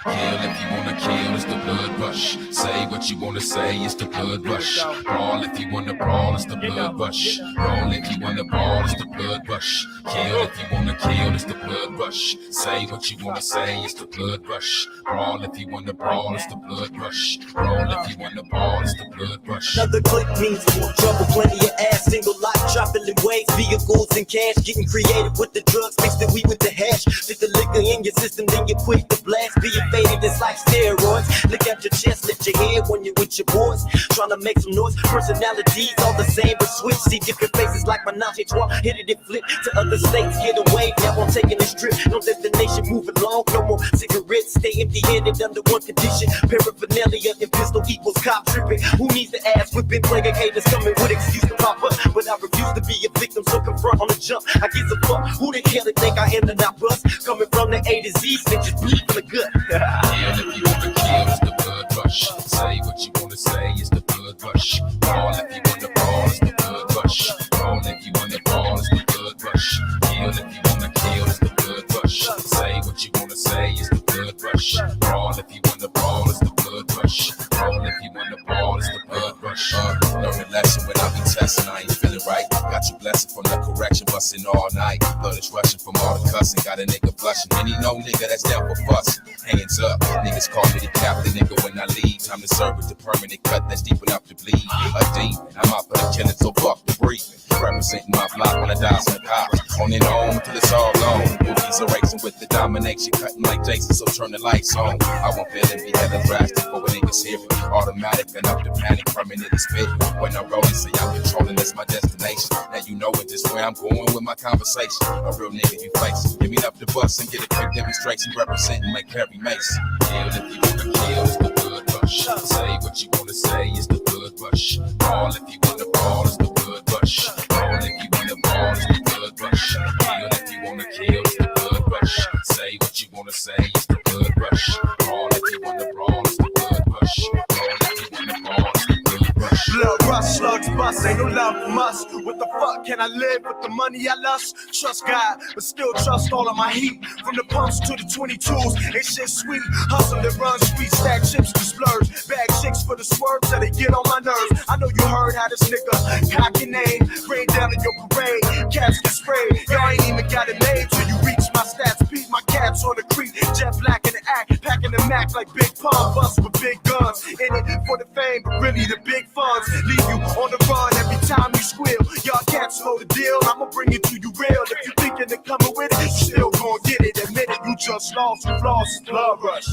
Kill if you wanna kill, it's the blood rush. Say what you wanna say, it's the blood rush. Brawl if you wanna brawl, it's the blood rush. Roll if you wanna brawl, it's the blood rush. Kill if you wanna kill, it's the blood rush. Say what you wanna say, it's the blood rush. Brawl if you wanna brawl, it's the blood rush. Roll if you wanna brawl, it's the blood rush. Another click means more trouble, plenty of ass, single life, traveling ways, vehicles and cash, getting creative with the drugs, mix the weed with the hash, fit the liquor in your system, then you quick to blast, being faded, it's like steroids, look at your chest, lift your head when you're with your boys, trying to make some noise, personalities all the same, but switch, see different faces like Menage a Trois, hit it and flip to other states, get away, now I'm taking this trip, no destination, moving along, no more cigarettes, stay empty-handed under one condition, paraphernalia and pistol equals cop tripping, who needs the ass whipping, plague haters coming with excuse to pop up, but I refuse to be a victim, so confront on the jump, I give a fuck, who the hell they think I am to not bust, coming from the A to Z, snitches bleed from the gut. Kill if you wanna kill, it's the blood rush. Say what you wanna say, it's the blood rush. Brawl if you wanna brawl, it's the blood rush. Brawl if you wanna brawl, it's the blood rush. Kill if you wanna kill, it's the blood rush. Say what you wanna say, it's the blood rush. Brawl if you wanna brawl, it's the blood rush. Brawl if you wanna brawl, it's the blood rush. Learn a lesson when I be testing, I ain't feeling right. Got you blessing from the correction, busting all night. Blood is rushing from all the cussing, got a nigga blushing. Any no nigga that's down for fuss. Hands up, niggas call me the captain, nigga, when I leave. Time to serve with the permanent cut that's deep enough to bleed. A demon, I'm out for the killing, so fuck the breathing. Representing my block when I die on the cops. On and on till it's all gone. Movies are racing with the domination, cutting like Jason, so turn the lights on. I won't feel it, be hella drastic, but when niggas hear it, automatic, enough to panic, permanent is fit. When I'm rolling, say I'm controlling, that's my destination. Now you know it, just where I'm going with my conversation. A real nigga you face, give me up the bus and get a quick demonstration, representing like Perry Mason. Kill if you wanna kill, it's the blood rush. Say what you wanna say, it's the blood rush. Brawl if you wanna brawl, it's the blood rush. Brawl if you wanna brawl, it's the blood rush. Kill if you wanna kill, it's the blood rush. Say what you wanna say, it's the blood rush. Brawl if you wanna brawl, it's the blood rush. Brawl if you wanna brawl, it's the blood rush. Blood rush, slugs bust, ain't no love from us. What the fuck can I live with the money I lust? Trust God, but still trust all of my heat. From the pumps to the 22s, ain't shit sweet. Hustle and run street, stack chips to splurge. Bag chicks for the swerves that they get on my nerves. I know you heard how this nigga cock your name. Rain down in your parade, cats get sprayed. Y'all ain't even got it made till you reach my stats. Beat my cats on the creek, jet black in the act. Packing the Mac like Big Pun, bust with big guns. In it for the fame, but really the big funds. Leave you on the run every time you squeal. Y'all can't slow the deal, I'ma bring it to you real. If you thinking of coming with it, you still gon' get it. Admit it, you just lost your flaws, blood rush.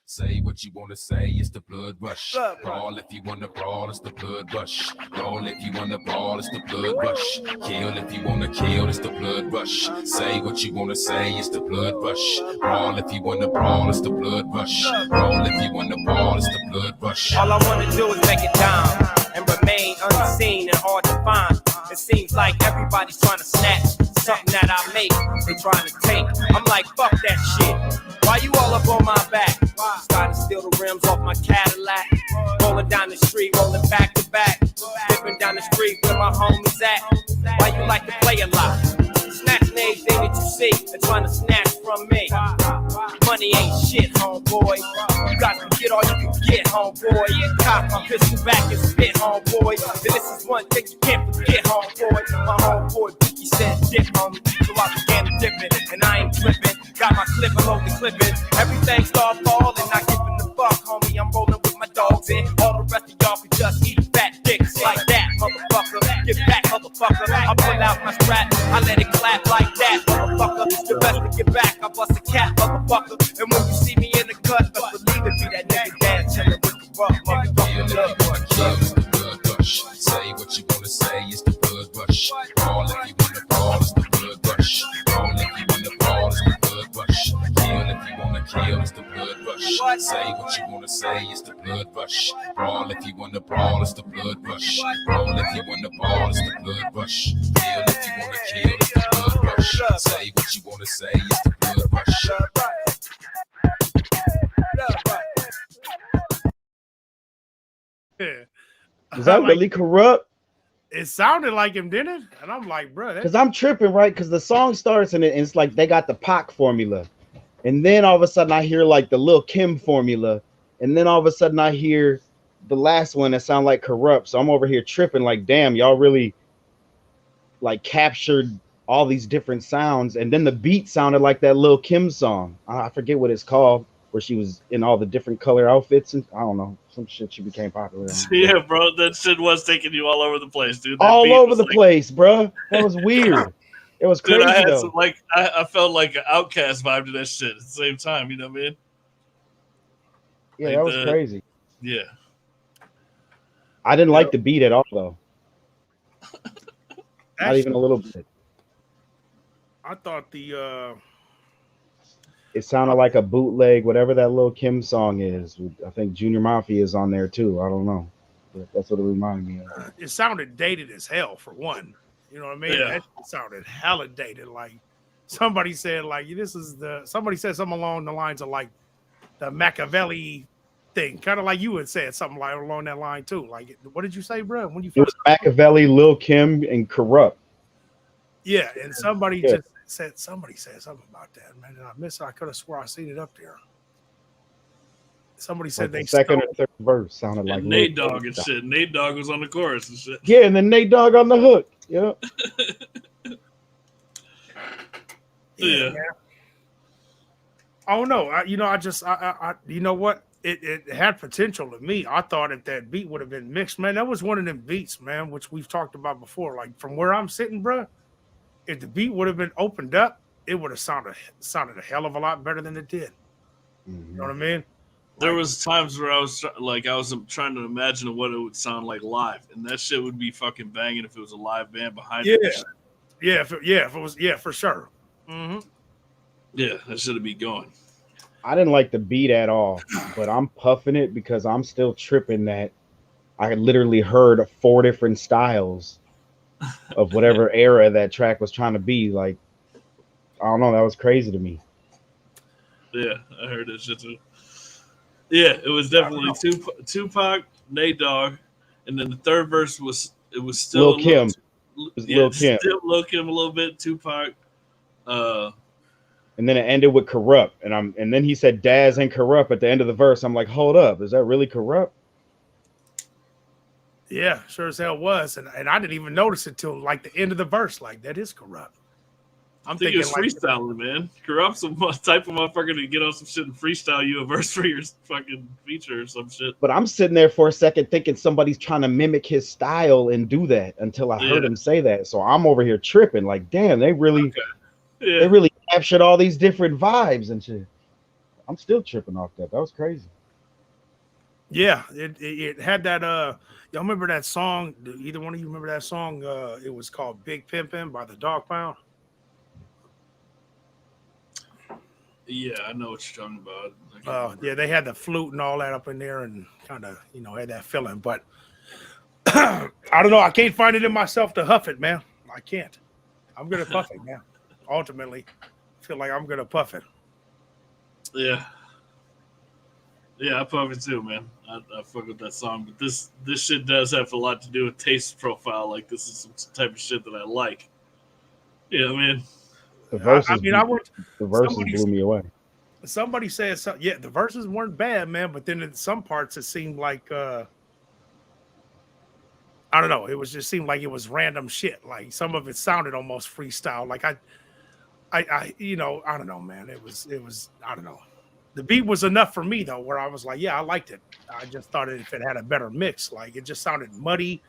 Say what you wanna say, it's the blood rush. Brawl if you wanna brawl, it's the blood rush. Roll if you wanna brawl, it's the blood rush. Kill if you wanna kill, it's the blood rush. Say what you wanna say, it's the blood rush. Brawl if you wanna brawl, it's the blood rush. Roll if you wanna brawl, it's the blood rush. All I wanna do is make it down and remain unseen and hard to find. It seems like everybody's trying to snatch something that I make. They trying to take. I'm like, fuck that shit. Why you all up on my back? Starting to steal the rims off my Cadillac. Rolling down the street, rolling back to back. Dipping down the street where my homies at. Why you like to play a lot? Snatching anything that you see and trying to snatch from me. Money ain't shit, homeboy. You got to get all you can get, homeboy. Cock my pistol back and spit, homeboy. And this is one thing you can't forget, homeboy. My homeboy Bookie said dip, homie. So I began to dip it, and I ain't tripping. Got my clip, I load the clipping. Everything start falling, not giving the fuck, homie. I'm rolling with my dogs in. All the rest of y'all can just eat fat dicks like that, motherfucker. Get back, motherfucker. I pull out my strap, I let it clap like that, motherfucker. The best to get back, I bust a cat, motherfucker. And when you see me in the cut, best believe it, be that nigga dad chillin' with the rough motherfucker. Say what you wanna say, it's the blood rush. Brawl if you wanna brawl, it's the blood rush. Roll if you wanna brawl, it's the blood rush. Kill if you wanna kill, it's the blood rush. Say what you wanna say, it's the blood rush. Brawl if you wanna brawl, it's the blood rush. Roll if you wanna brawl, it's the blood rush. Kill if you wanna kill, it's the blood rush. Say what you wanna say, it's the blood rush. Is that really corrupt? It sounded like him, didn't it? And I'm like, bro, Because I'm tripping, right? Because the song starts and it's like they got the Pac formula. And then all of a sudden I hear like the Lil Kim formula, and then all of a sudden I hear the last one that sound like Corrupt. So I'm over here tripping like, damn, y'all really like captured all these different sounds. And then the beat sounded like that Lil Kim song. I forget what it's called, where she was in all the different color outfits, and I don't know, some shit she became popular on. Yeah, bro, that shit was taking you all over the place, dude. That All beat over was the like, place, bro. That was weird. It was dude, crazy I had though. some like I felt like an Outcast vibe to that shit at the same time. You know what I mean? Yeah, Like that was crazy. Yeah, I didn't like the beat at all though. Not even a little bit. I thought the It sounded like a bootleg, whatever that Lil Kim song is. I think Junior Mafia is on there too. I don't know. But that's what it reminded me of. it sounded dated as hell for one. You know what I mean? Yeah. That sounded hella dated. Like somebody said, like somebody said something along the lines of like the Machiavelli thing, kind of like you had said something like along that line too. Like, what did you say, bro? When you It was Machiavelli, Lil Kim, and Corrupt. yeah, and somebody Yeah. just said something about that, man. And I missed it. I could have swore I seen it up there. Somebody said Like they the second stole- or third verse sounded like and Nate Lil Dogg Kim and style. shit. Nate Dogg was on the chorus and shit. Yeah, and then Nate Dogg on the hook. Yeah. Yeah. man. Oh no, I you know what? It had potential to me. I thought if that beat would have been mixed, man, that was one of them beats, man, which we've talked about before. Like from where I'm sitting, bro, if the beat would have been opened up, it would have sounded a hell of a lot better than it did. You know what I mean? There was times where I was trying to imagine what it would sound like live, and that shit would be fucking banging if it was a live band behind Yeah, it. if it was, for sure. Mm-hmm. Yeah, that should be going. I didn't like the beat at all, but I'm puffing it because I'm still tripping that I literally heard 4 different styles of whatever era that track was trying to be. Like, I don't know, that was crazy to me. Yeah, I heard that shit too. Yeah, it was definitely Tupac, Nate Dogg, and then the third verse was still Lil Kim. Lil Kim. Still Lil Kim a little bit, Tupac. And then it ended with Corrupt, and then he said Daz and Corrupt at the end of the verse. I'm like, hold up, is that really Corrupt? Yeah, sure as hell was, and I didn't even notice it till like the end of the verse. Like that is Corrupt. I think it was freestyling, man. Corrupt's some type of motherfucker to get on some shit and freestyle you a verse for your fucking feature or some shit. But I'm sitting there for a second thinking somebody's trying to mimic his style and do that until I heard him say that. So I'm over here tripping, like, damn, they really captured all these different vibes and shit. I'm still tripping off that. That was crazy. Yeah, it had that. Y'all remember that song? Do either one of you remember that song? It was called "Big Pimpin'" by the Dog Pound. Yeah, I know what you're talking about. Yeah, they had the flute and all that up in there, and kind of had that feeling. But I don't know. I can't find it in myself to huff it, man. I can't. I'm gonna puff it, man. Ultimately, I feel like I'm gonna puff it. Yeah. Yeah, I puff it too, man. I fuck with that song, but this shit does have a lot to do with taste profile. Like, this is some type of shit that I like. You know what I mean? The verses, the verses blew me away. Somebody said something. Yeah, the verses weren't bad, man. But then in some parts, it seemed like I don't know. It was just seemed like it was random shit. Like some of it sounded almost freestyle. Like I I don't know, man. It was I don't know. The beat was enough for me though, where I was like, yeah, I liked it. I just thought if it had a better mix, like it just sounded muddy,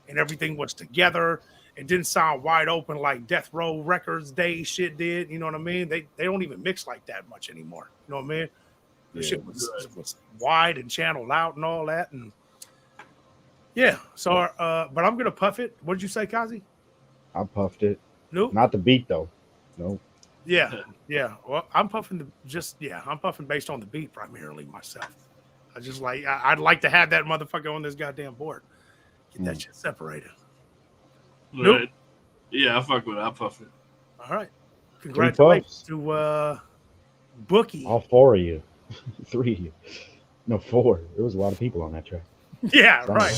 and everything was together. It didn't sound wide open like Death Row Records day shit did. You know what I mean? They don't even mix like that much anymore. You know what I mean? The shit was wide and channeled out and all that. And yeah, so but I'm gonna puff it. What did you say, Kazi? I puffed it. Nope. Not the beat though. No. Yeah. Well, I'm puffing I'm puffing based on the beat primarily myself. I just I'd like to have that motherfucker on this goddamn board. Get that shit separated. Right. Nope. Yeah, I fuck with it. I puff it. All right. Congratulations to Bookie. All 4 of you. 3 of you. No, 4. There was a lot of people on that track. Yeah, right.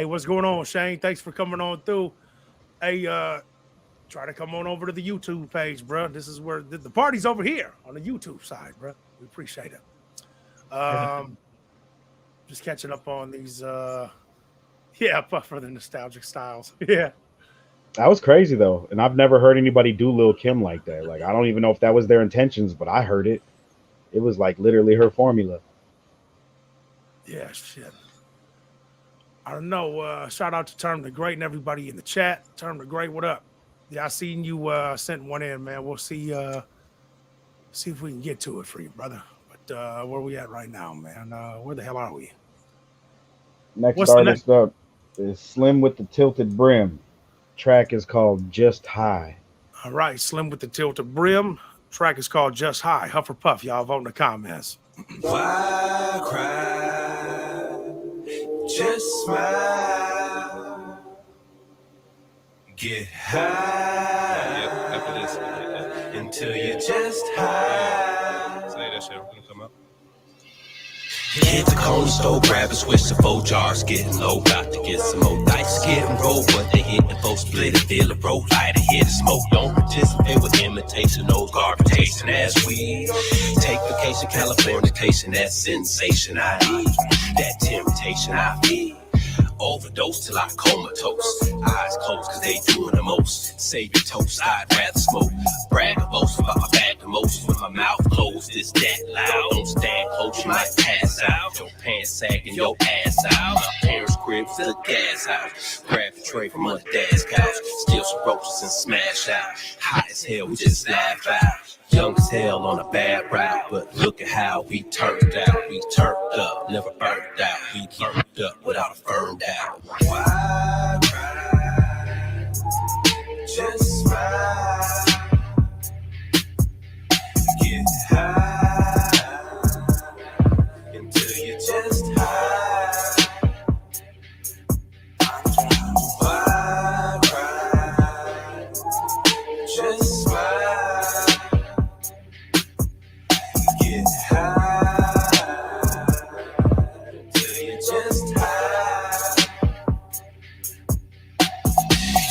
Hey, what's going on, Shane? Thanks for coming on through. Hey, try to come on over to the YouTube page, bro. This is where the party's over here on the YouTube side, bro. We appreciate it. Just catching up on these, for the nostalgic styles. Yeah. That was crazy though, and I've never heard anybody do Lil Kim like that. Like I don't even know if that was their intentions, but I heard it. It was like literally her formula. Yeah, shit. I don't know. Shout out to Term the Great and everybody in the chat. Term the Great, what up? Yeah, I seen you sent one in, man. We'll see if we can get to it for you, brother. But where we at right now, man? Where the hell are we? Next artist up is Slim with the Tilted Brim. Track is called Just High. All right, Slim with the Tilted Brim. Track is called Just High. Huff or Puff, y'all vote in the comments. Why cry? Just smile. Get high. After this, until you just high. Say that shit. We're gonna come up. Hit the corner store, grab a switch to 4 jars, getting low, got to get some more dice, getting roll, but they hit the folk split and feel a roll, light and hit the smoke, don't participate with imitation, those garbage tasting ass weed, take vacation, Californication, that sensation I need, that temptation I feed. Overdose till I comatose. Eyes closed cause they doing the most. Save your toast, I'd rather smoke. Brag a boast about my bag the most. With my mouth closed, it's that loud. Don't stand close, you might pass out. Your pants sagging, your ass out. My parents' crib to the gas house. Grab the tray from under dad's couch. Steal some roaches and smash out. High as hell, we just laugh out. Young as hell on a bad route, but look at how we turned out. We turned up, never burned out. We learned up without a firm doubt. Why cry? Just smile. Get high until you just high. Why cry? Just smile. Get high till you just high.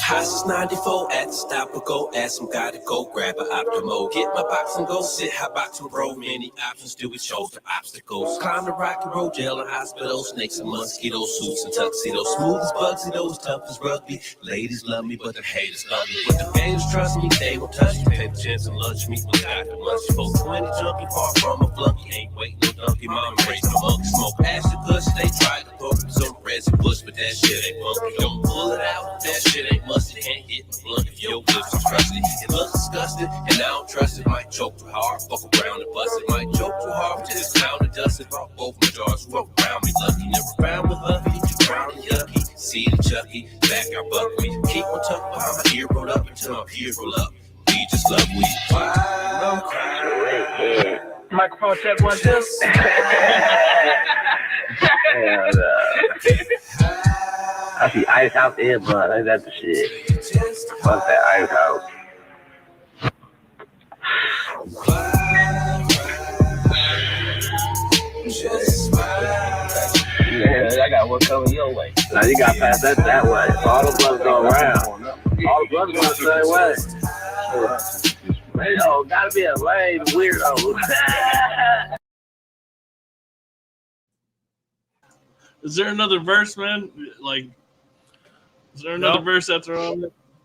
High since 94 at the stop or go. Ask some guy to go grab an Optimo. Get my box and go sit high box and roll. Many options do it shows the obstacles. Climb the rocky road, jail and hospital. Snakes and mosquitoes, suits and tuxedos. Smooth as Bugsy, those tough as rugby. Ladies love me, but the haters love me. But the haters trust me, they won't touch me. Take the chance and lunch me. We got the munch. Folks 20 junkie, far from a flunky. Ain't waiting no donkey, mom raised no monkey. Smoke acid kush, they try to poke me some resin bush, but that shit ain't funky. Don't pull it out, that shit ain't musty. Can't hit my blunt if your lips are crusty. It looks disgusting, and I don't trust it. Might choke too hard, fuck around and bust it. Might choke too hard, just clown and dust it. Brought both my jars, walk around me lucky. Never found with lucky, brown and yucky. See the Chucky, back our buckwheat. Keep on tucked behind my ear, rolled up until my peers roll up. We just love weed. Why no cry? Microphone check 1, 2. I see Ice House earbud. Ain't that the shit? Fuck that Ice House. Yeah, I got one coming your way. Now you got to pass that way. All the blunts go around. All the blunts go the same way. Man, yo, gotta be a lame weirdo. Is there another verse, man? Like, is there another verse after all?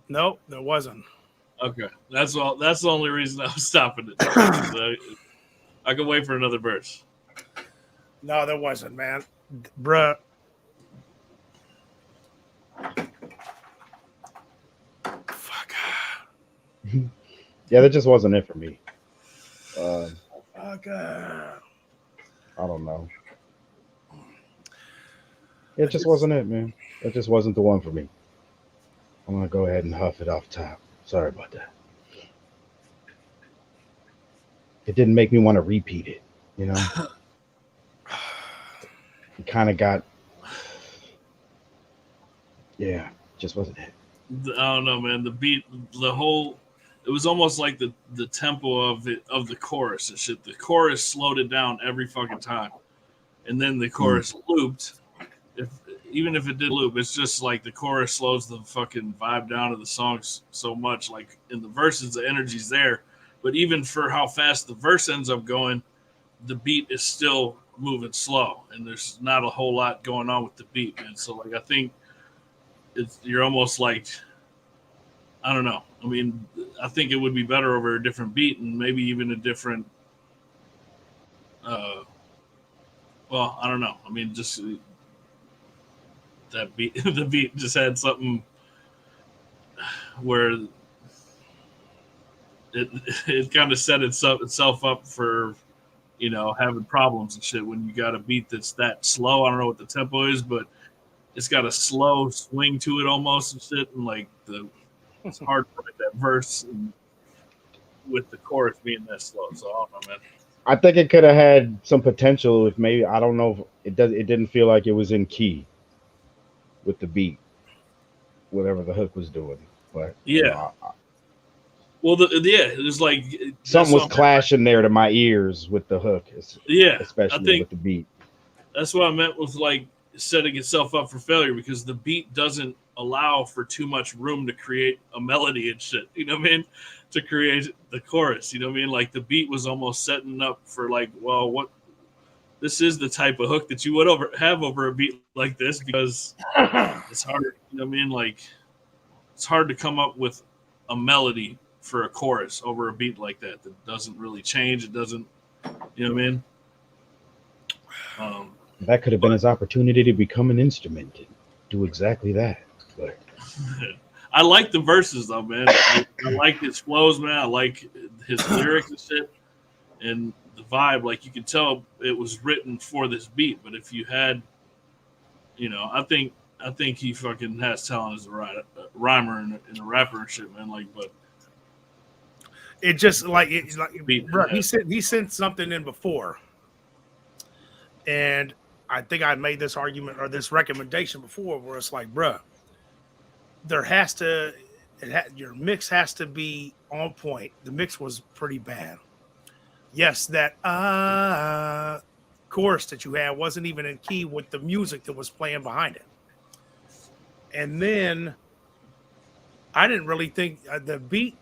Nope, there wasn't. Okay, that's all. That's the only reason I was stopping it. I can wait for another verse. No, there wasn't, man. Bruh. Fuck. Yeah, that just wasn't it for me. Fuck. I don't know. It just wasn't it, man. It just wasn't the one for me. I'm gonna go ahead and huff it off top. Sorry about that. It didn't make me want to repeat it, you know? It kind of got, yeah, just wasn't it. I don't know, man. The beat, the whole, it was almost like the tempo of the chorus and shit. The chorus slowed it down every fucking time, and then the chorus looped. If even if it did loop, it's just like the chorus slows the fucking vibe down of the songs so much. Like in the verses, the energy's there, but even for how fast the verse ends up going, the beat is still moving slow, and there's not a whole lot going on with the beat, man. So like I think you're almost like, I don't know. I mean, I think it would be better over a different beat and maybe even a different. Well, I don't know. I mean, just that beat, the beat just had something where it kind of set itself up for, you know, having problems and shit when you got a beat that's that slow. I don't know what the tempo is, but it's got a slow swing to it almost and shit. And like it's hard to write that verse and with the chorus being that slow. So I don't know, man. I think it could have had some potential if maybe, I don't know, if it didn't feel like it was in key with the beat, whatever the hook was doing. But yeah, well, there's like something was clashing there to my ears with the hook. Yeah, especially with the beat. That's what I meant with like setting itself up for failure, because the beat doesn't allow for too much room to create a melody and shit. You know what I mean? To create the chorus. You know what I mean? Like the beat was almost setting up for like, well, what? This is the type of hook that you would have over a beat like this, because it's hard. You know what I mean? Like it's hard to come up with a melody for a chorus over a beat like that doesn't really change. It doesn't. You know what I mean? That could have been his opportunity to become an instrument and do exactly that. But I like the verses though, man. I like his flows, man. I like his lyrics and shit, and the vibe. Like you can tell it was written for this beat. But if you had, you know, I think he fucking has talent as a rhymer and a rapper and shit, man. Like, but it just like it's like, bro, he sent something in before, and I think I made this argument or this recommendation before, where it's like, bro, there has to, your mix has to be on point. The mix was pretty bad. Yes, that chorus that you had wasn't even in key with the music that was playing behind it. And then I didn't really think the beat.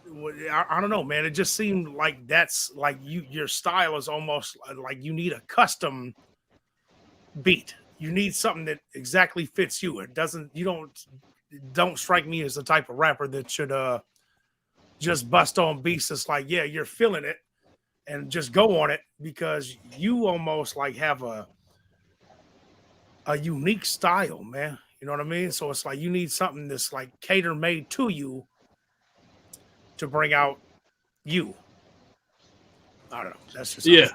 I don't know, man. It just seemed like that's like your style is almost like you need a custom beat. You need something that exactly fits you. It doesn't. You don't strike me as the type of rapper that should just bust on beats. It's like, yeah, you're feeling it and just go on it, because you almost like have a unique style, man. You know what I mean? So it's like you need something that's like cater made to you to bring out you. I don't know. That's just yeah.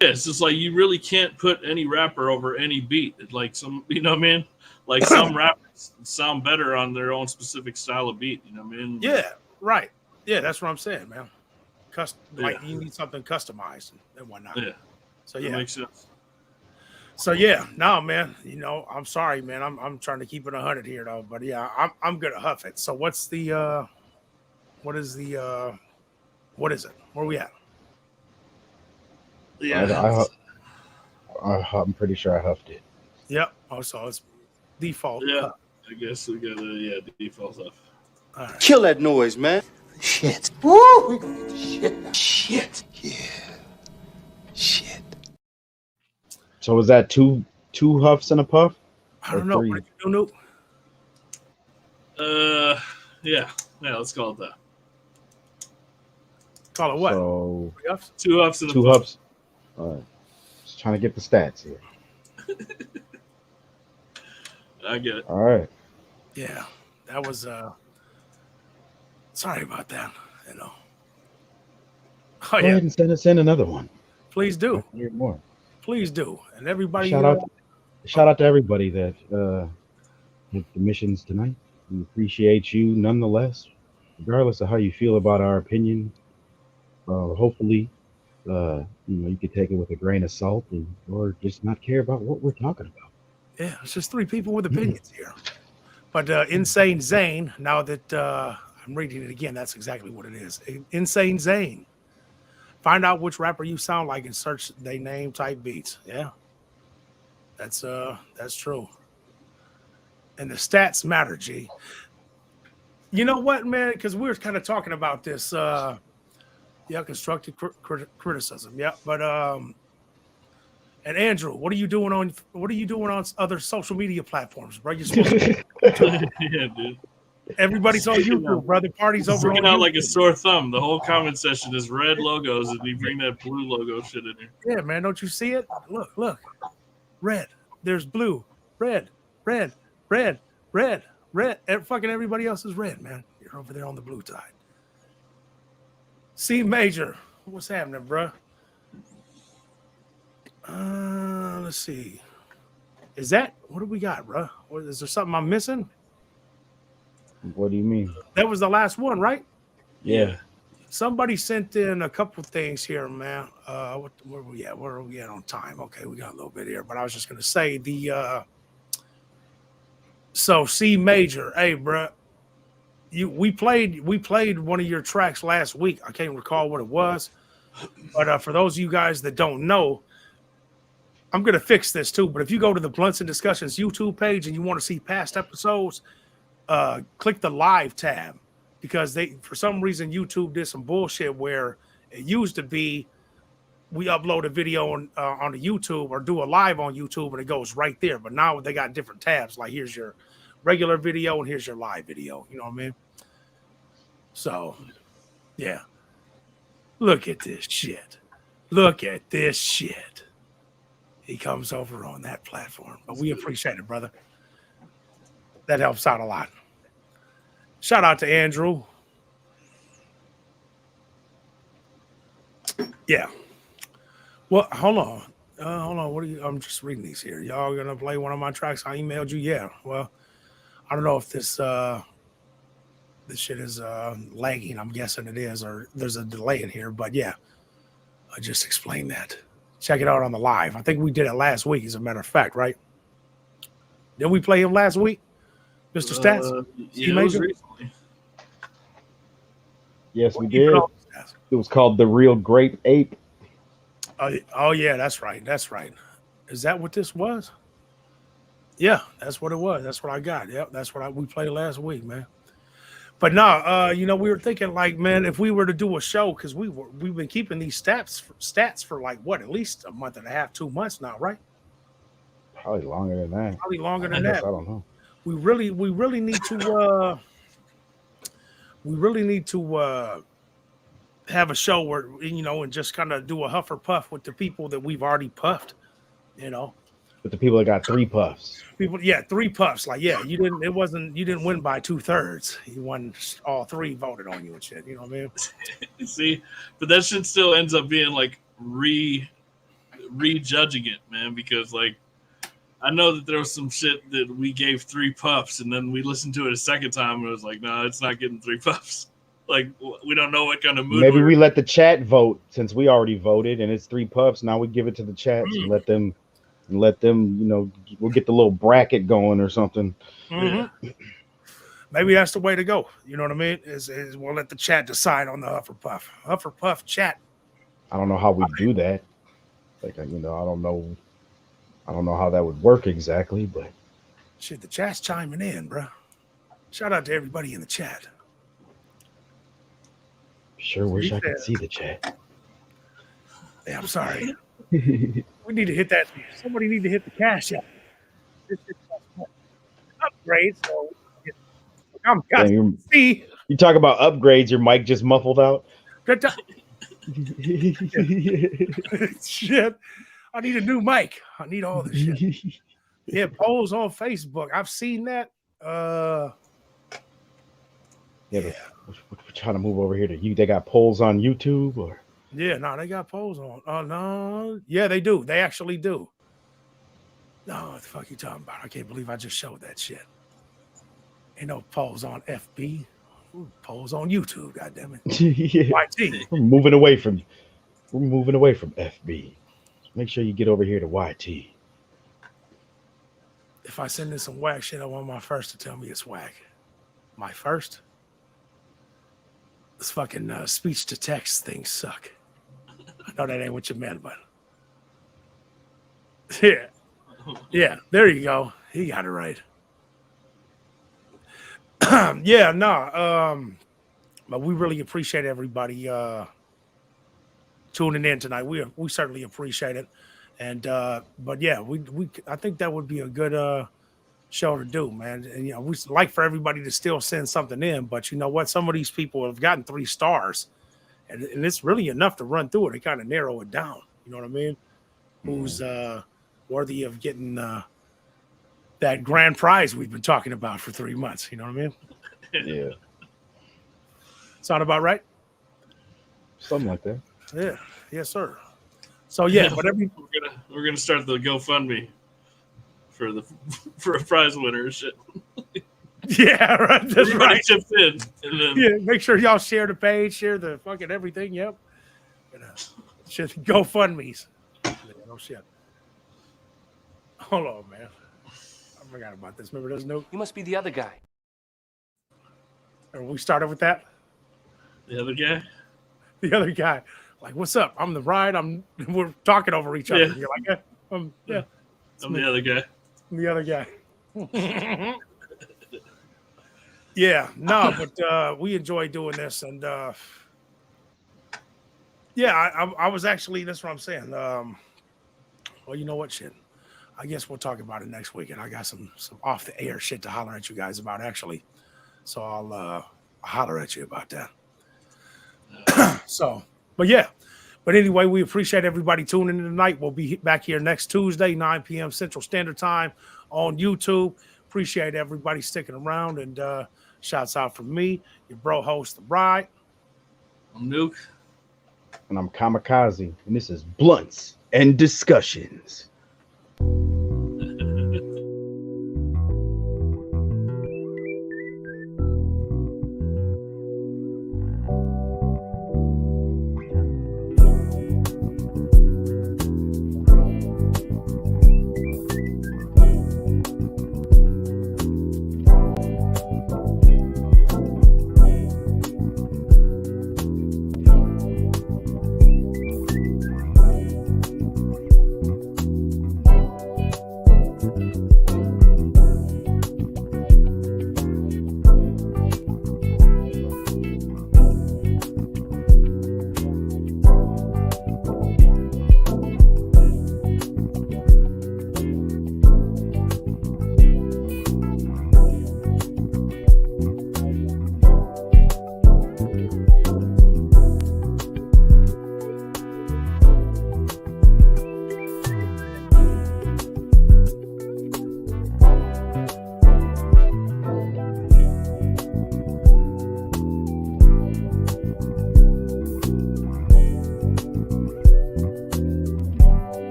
Yeah, it's just like you really can't put any rapper over any beat. Like some, you know what I mean? Like some rappers sound better on their own specific style of beat. You know what I mean? Yeah, right. Yeah, that's what I'm saying, man. Like you need something customized and whatnot. Yeah. So yeah, that makes sense. So yeah, no, man. You know, I'm sorry, man. I'm trying to keep it 100 here, though. But yeah, I'm gonna huff it. So what is it? Where we at? Yeah, I'm pretty sure I huffed it. Yep. Oh, so it's default. Yeah, I guess we got default stuff. All right. Kill that noise, man. Shit. Woo! We gonna get the shit now. Shit. Yeah. Shit. So was that two huffs and a puff? I don't know. What did you do? Yeah. Let's call it that. Call it what? So 2 huffs and a puff. 2 huffs. All right. Just trying to get the stats here. I get it. All right. Yeah, that was sorry about that. You know. Go ahead and send us in another one. Please do. Hear more. Please do. And everybody. Shout out to everybody that did the missions tonight. We appreciate you nonetheless, regardless of how you feel about our opinion. Hopefully, you could take it with a grain of salt or just not care about what we're talking about. Yeah, it's just 3 people with opinions here. But Insane Zane, now that I'm reading it again, that's exactly what it is. Insane Zane. Find out which rapper you sound like and search they name type beats. Yeah. That's true. And the stats matter, G. You know what, man? Because we were kind of talking about this. Constructive criticism. Yeah, but and Andrew, what are you doing on other social media platforms, bro? You're supposed to Yeah, dude. Everybody's on YouTube, brother. Party's over on Sticking out YouTube. like a sore thumb. The whole comment section is red logos, and you bring that blue logo shit in here. Yeah, man. Don't you see it? Look. Red. There's blue. Red. Red. Red. Red. Red. Fucking everybody else is red, man. You're over there on the blue side. C major. What's happening, bro? Let's see. Is that what do we got, bro? Is there something I'm missing? What do you mean? That was the last one, right? Yeah. Somebody sent in a couple things here, man. Where are we at? Where are we at on time? Okay, we got a little bit here, but I was just gonna say so C major, hey, bro. We played one of your tracks last week. I can't recall what it was, but for those of you guys that don't know, I'm gonna fix this too. But if you go to the Blunts and Discussions YouTube page and you want to see past episodes, click the live tab, because for some reason YouTube did some bullshit where it used to be we upload a video on the YouTube or do a live on YouTube and it goes right there. But now they got different tabs. Like here's your regular video and here's your live video. You know what I mean? So, yeah. Look at this shit. Look at this shit. He comes over on that platform. But we appreciate it, brother. That helps out a lot. Shout out to Andrew. Yeah. Well, hold on. What are you? I'm just reading these here. Y'all gonna play one of my tracks? I emailed you. Yeah. Well, I don't know if this shit is lagging. I'm guessing it is, or there's a delay in here. But yeah, I just explained that. Check it out on the live. I think we did it last week, as a matter of fact, right? Didn't we play him last week, Mr. Stats? Yeah, it was recently. Yes, we did. It was called The Real Grape Ape. Oh yeah, that's right. That's right. Is that what this was? Yeah, that's what it was. That's what I got. Yep, that's what we played last week, man. But no, we were thinking like, man, if we were to do a show, because we've been keeping these stats for like what, at least a month and a half, 2 months now, right? Probably longer than that. Probably longer than that. I don't know. We really need to have a show where, and just kind of do a huff or puff with the people that we've already puffed, With the people that got 3 puffs. 3 puffs. Like, yeah, you didn't win by 2/3. You won, all 3 voted on you and shit. You know what I mean? See, but that shit still ends up being like rejudging it, man, because like I know that there was some shit that we gave 3 puffs and then we listened to it a second time and it was like, no, it's not getting 3 puffs. Like, we don't know what kind of mood. Maybe we let the chat vote, since we already voted and it's 3 puffs. Now we give it to the chats and let them, we'll get the little bracket going or something. Mm-hmm. Maybe that's the way to go. You know what I mean? Is we'll let the chat decide on the Huff or Puff. Huff or Puff chat. I don't know how we do that. Like, I don't know how that would work exactly, but shit, the chat's chiming in, bro. Shout out to everybody in the chat. Sure wish I could see the chat. Yeah, I'm sorry. We need to hit that. Somebody need to hit the cash out. Upgrade. So I'm see. You talk about upgrades. Your mic just muffled out. Shit. I need a new mic. I need all this shit. Yeah, polls on Facebook. I've seen that. Yeah, we're trying to move over here to you. They got polls on YouTube, or yeah, no, they got polls on. Oh no, yeah, they do. They actually do. No, what the fuck you talking about? I can't believe I just showed that shit. Ain't no polls on FB. Ooh, polls on YouTube. Goddamn it. Yeah. YT. We're moving away from FB. Make sure you get over here to YT. If I send in some whack shit, I want my first to tell me it's whack. My first. This fucking speech to text things suck. I know that ain't what you meant, but yeah, there you go. He got it right. Yeah, no. But we really appreciate everybody tuning in tonight. We certainly appreciate it. And but yeah, we I think that would be a good show to do, man. And you know, we like for everybody to still send something in, but you know what? Some of these people have gotten 3 stars, and it's really enough to run through it and kind of narrow it down. You know what I mean? Who's worthy of getting that grand prize we've been talking about for 3 months? You know what I mean? Yeah. Sound about right? Something like that. Yeah. Yes, sir. So yeah, but we're gonna start the GoFundMe for a prize winner and shit. Yeah, right. That's Everybody right. chips in, and then Yeah, make sure y'all share the page, share the fucking everything. Yep. Shit, GoFundMe's. Yeah, no shit. Hold on, man. I forgot about this. Remember those notes? You must be the other guy. Or we started with that. the other guy. The other guy, like, what's up? I'm the bride. We're talking over each other. Yeah. You're like, yeah. I'm the other guy. I'm the other guy. Yeah, no, but we enjoy doing this, and yeah, I was actually, that's what I'm saying. Well, you know what, shit. I guess we'll talk about it next week, and I got some off the air shit to holler at you guys about, actually. So I'll holler at you about that. So, but yeah. But anyway, we appreciate everybody tuning in tonight. We'll be back here next Tuesday, 9 p.m. Central Standard Time on YouTube. Appreciate everybody sticking around, and shouts out from me, your bro host, The Bride. I'm Nuke. And I'm Kamikaze. And this is Blunts and Discussions.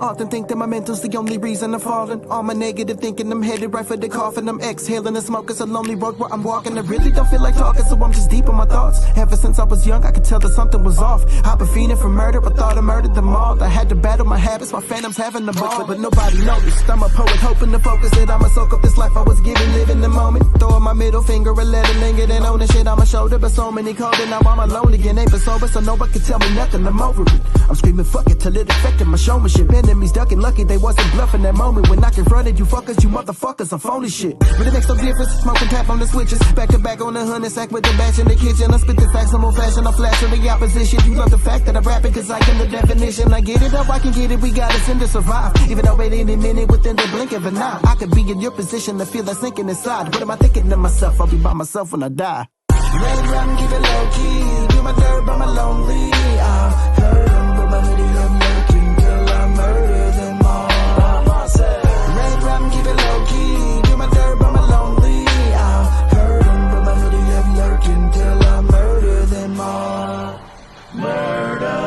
Often think that my mental's the only reason I'm falling. All my negative thinking, I'm headed right for the coffin. I'm exhaling the smoke, it's a lonely road where I'm walking. I really don't feel like talking, so I'm just deep in my thoughts. Ever since I was young, I could tell that something was off. I've been fiending for murder, I thought I murdered them all. I had to battle my habits, my phantoms having the ball. But nobody noticed, I'm a poet hoping to focus it. I'ma soak up this life I was given, living the moment. Throw up my middle finger and let it linger, then own the shit on my shoulder. But so many cold, and now I'm alone again. Ain't been sober, so nobody can tell me nothing, I'm over it. I'm screaming fuck it till it affected my showmanship. Enemies ducking, lucky they wasn't bluffing that moment. When I confronted you fuckers, you motherfuckers, I'm phony shit. But it makes no difference, smoking tap on the switches. Back to back on the 100 sack with the batch in the kitchen. I spit the facts, I'm old fashioned, I'm flashing the opposition. You love the fact that I'm rapping cause I am the definition. I get it up, I can get it, we gotta send to survive. Even though at any minute within the blink of an eye, I could be in your position to feel that sinking inside. What am I thinking to myself? I'll be by myself when I die. Red rum, keep it low key. Do my dirt, but my lonely. I've heard them, but my hoodie I'm lurking till I murder them all. Red rum, keep it low key. Do my dirt, but my lonely. I've heard them, but my hoodie I'm lurking till I murder them all. Murder.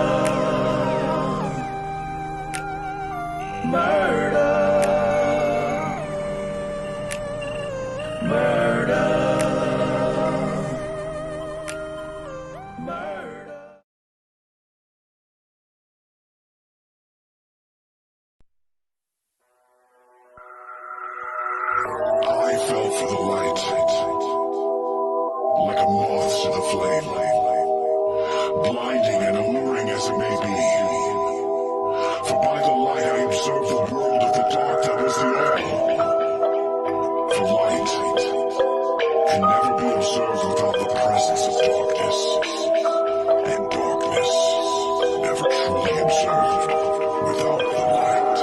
Murder. flame, blinding and alluring as it may be. For by the light I observe the world of the dark that was the all. For light can never be observed without the presence of darkness, and darkness never truly observed without the light.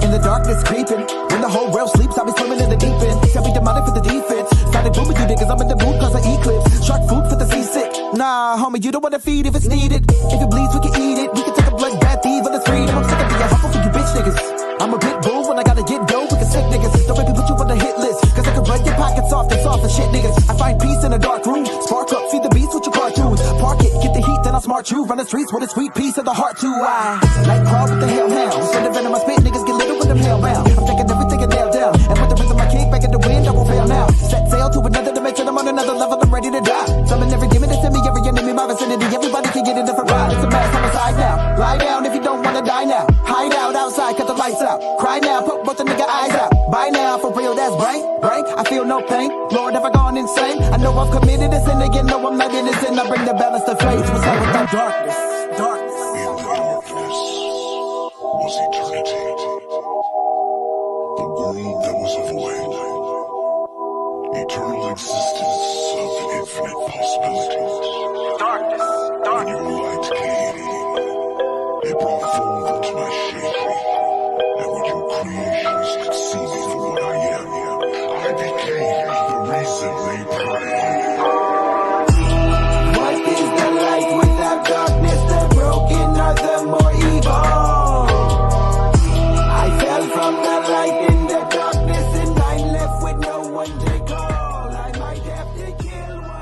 In the darkness creeping, when the whole world sleeps, I'll be swimming in the deep end. Tell me demonic for the defense. Started booming you niggas, I'm in the mood cause of eclipse. Shark food for the seasick. Nah, homie, you don't wanna feed if it's needed. If it bleeds, we can eat it. We can take a bloodbath, evil is freedom. I'm sick of being humble for you bitch niggas. I'm a pit bull when I gotta get dough. We can sick niggas. Don't make me put you on the hit list. Cause I can run your pockets off and soft and shit niggas. I find peace in a dark room. Spark up, feed the beast with your cartoons. Park it, get the heat, then I'll smart you. Run the streets with a sweet piece of the heart too. I like crawl with the hellhounds. Spend the venom I spit, niggas get little with them hellbound. I'm taking everything and nailed down. And with the rhythm I kick back in the wind, I won't fail now. Set sail to another dimension, I'm on another level, I'm ready to die. Summon every demon that's in me, every enemy, my vicinity. Everybody can get a different ride. It's a mass homicide now. Lie down if you don't wanna die now. Hide out outside, cut the lights out. Cry now, poke both the nigga eyes out. Bye now, for real, that's brain. I feel no pain. Lord, have I gone insane? I know I've committed a sin again. No, I'm not innocent. I bring the balance to fate. What's up with that darkness? Darkness. In the darkness was eternity. The world that was a void. Eternal existence of infinite possibilities. Darkness. When your light came, it brought forward to my shape. And when your creations could see me for what I am, I became the reason they pray. What is the light without darkness? The broken are the more evil. I fell from the light in the darkness, and I'm left with no one to call. I might have to kill one.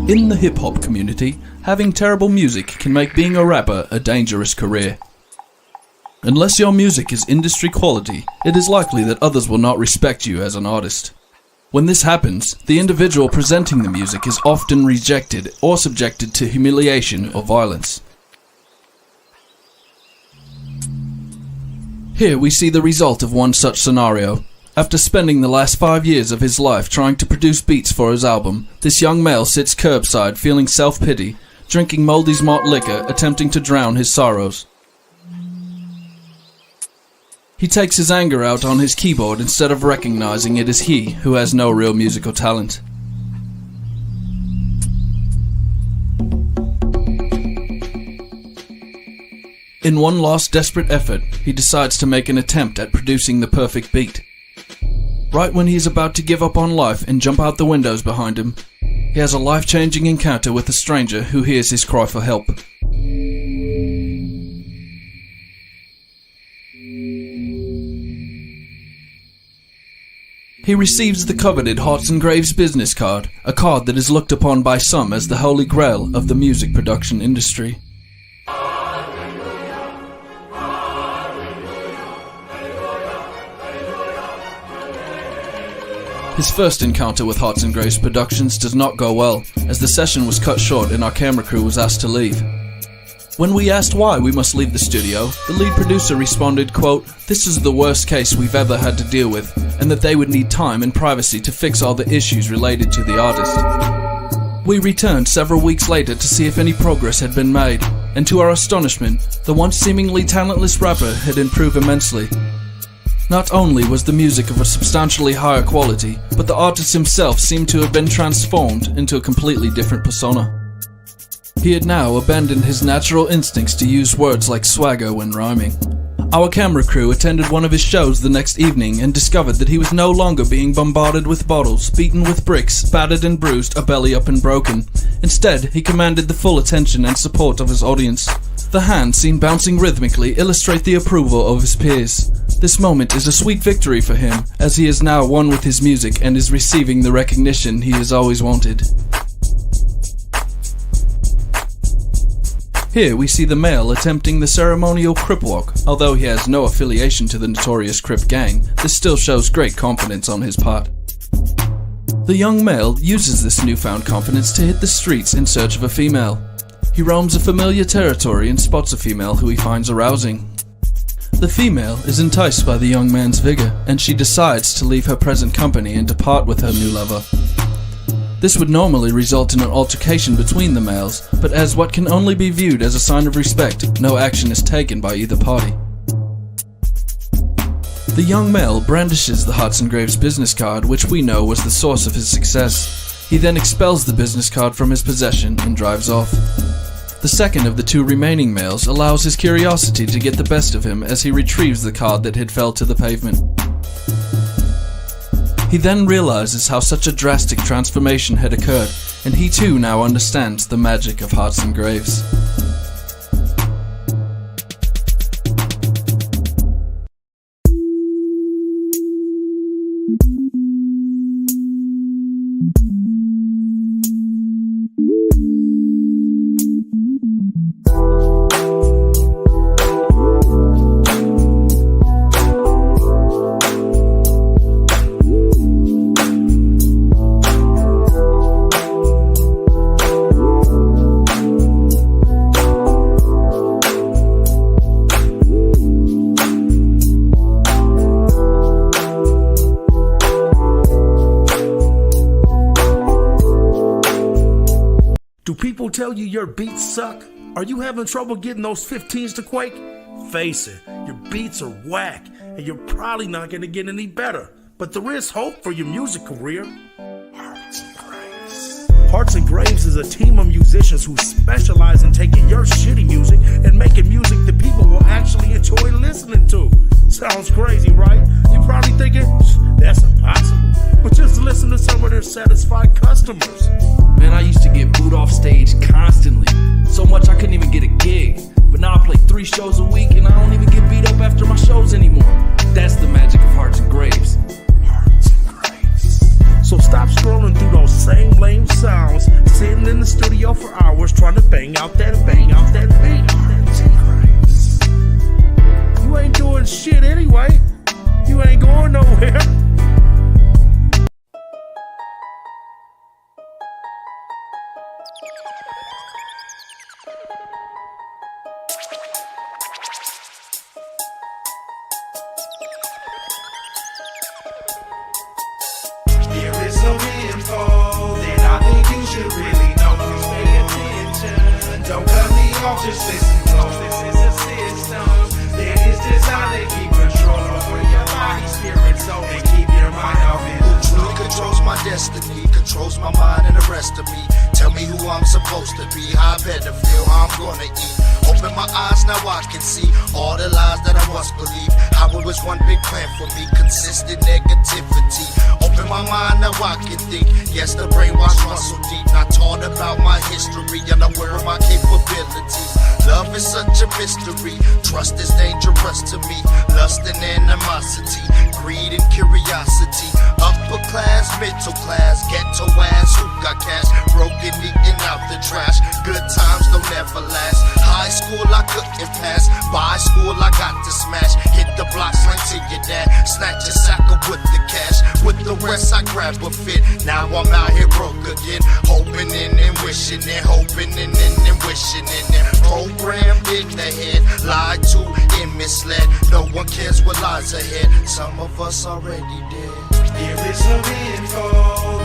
In the hip-hop community, having terrible music can make being a rapper a dangerous career. Unless your music is industry quality, it is likely that others will not respect you as an artist. When this happens, the individual presenting the music is often rejected or subjected to humiliation or violence. Here we see the result of one such scenario. After spending the last 5 years of his life trying to produce beats for his album, this young male sits curbside feeling self-pity, drinking Moldy's malt liquor, attempting to drown his sorrows. He takes his anger out on his keyboard instead of recognizing it is he who has no real musical talent. In one last desperate effort, he decides to make an attempt at producing the perfect beat. Right when he's about to give up on life and jump out the windows behind him, he has a life-changing encounter with a stranger who hears his cry for help. He receives the coveted Hearts and Graves business card, a card that is looked upon by some as the holy grail of the music production industry. His first encounter with Hearts and Graves Productions does not go well, as the session was cut short and our camera crew was asked to leave. When we asked why we must leave the studio, the lead producer responded, quote, "This is the worst case we've ever had to deal with, and that they would need time and privacy to fix all the issues related to the artist." We returned several weeks later to see if any progress had been made, and to our astonishment, the once seemingly talentless rapper had improved immensely. Not only was the music of a substantially higher quality, but the artist himself seemed to have been transformed into a completely different persona. He had now abandoned his natural instincts to use words like swagger when rhyming. Our camera crew attended one of his shows the next evening and discovered that he was no longer being bombarded with bottles, beaten with bricks, battered and bruised, a belly up and broken. Instead, he commanded the full attention and support of his audience. The hands seen bouncing rhythmically illustrate the approval of his peers. This moment is a sweet victory for him, as he is now one with his music and is receiving the recognition he has always wanted. Here we see the male attempting the ceremonial Crip walk. Although he has no affiliation to the notorious Crip gang, this still shows great confidence on his part. The young male uses this newfound confidence to hit the streets in search of a female. He roams a familiar territory and spots a female who he finds arousing. The female is enticed by the young man's vigor, and she decides to leave her present company and depart with her new lover. This would normally result in an altercation between the males, but as what can only be viewed as a sign of respect, no action is taken by either party. The young male brandishes the Hearts and Graves business card, which we know was the source of his success. He then expels the business card from his possession and drives off. The second of the two remaining males allows his curiosity to get the best of him as he retrieves the card that had fell to the pavement. He then realizes how such a drastic transformation had occurred, and he too now understands the magic of Hearts and Graves. Tell you your beats suck? Are you having trouble getting those 15s to quake? Face it, your beats are whack, and you're probably not going to get any better. But there is hope for your music career. Hearts and Graves is a team of musicians who specialize in taking your shitty music and making music that people will actually enjoy listening to. Sounds crazy, right? You're probably thinking, that's impossible. But just listen to some of their satisfied customers. Man, I used to get booed off stage constantly. So much I couldn't even get a gig. But now I play 3 shows a week and I don't even get beat up after my shows anymore. That's the magic of Hearts and Graves. So stop scrolling through those same lame sounds, sitting in the studio for hours trying to bang out that beat. You ain't doing shit anyway. You ain't going nowhere. Just listen close, this is a system that is designed to keep control over your body, spirit, soul, and keep your mind off it. Who truly controls my destiny, controls my mind and the rest of me. Tell me who I'm supposed to be, how I better feel, how I'm gonna eat. Open my eyes, now I can see all the lies that I once believed. How it was one big plan for me, consistent negativity. Open my mind, now I can think. Yes, the brainwash runs so deep. Not taught about my history, unaware of my capabilities. Love is such a mystery. Trust is dangerous to me. Lust and animosity, greed and curiosity. Upper class, middle class, ghetto ass who got cash, broken, eating out the trash. Good times don't ever last. High school I couldn't pass, by school I got to smash. Hit the block, slang to your dad, snatch a sacker with the cash. With the rest I grab a fit. Now I'm out here broke again, hoping and wishing and hoping and wishing and programmed in the head, lied to and misled. No one cares what lies ahead. Some of us already dead. There is some info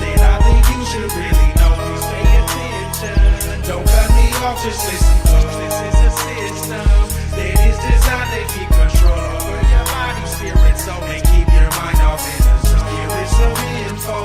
that I think you should really know. Please pay attention. Don't cut me off, just listen close. This is a system that is designed to keep control over your body, spirit, soul, and keep your mind off in the zone. There is some info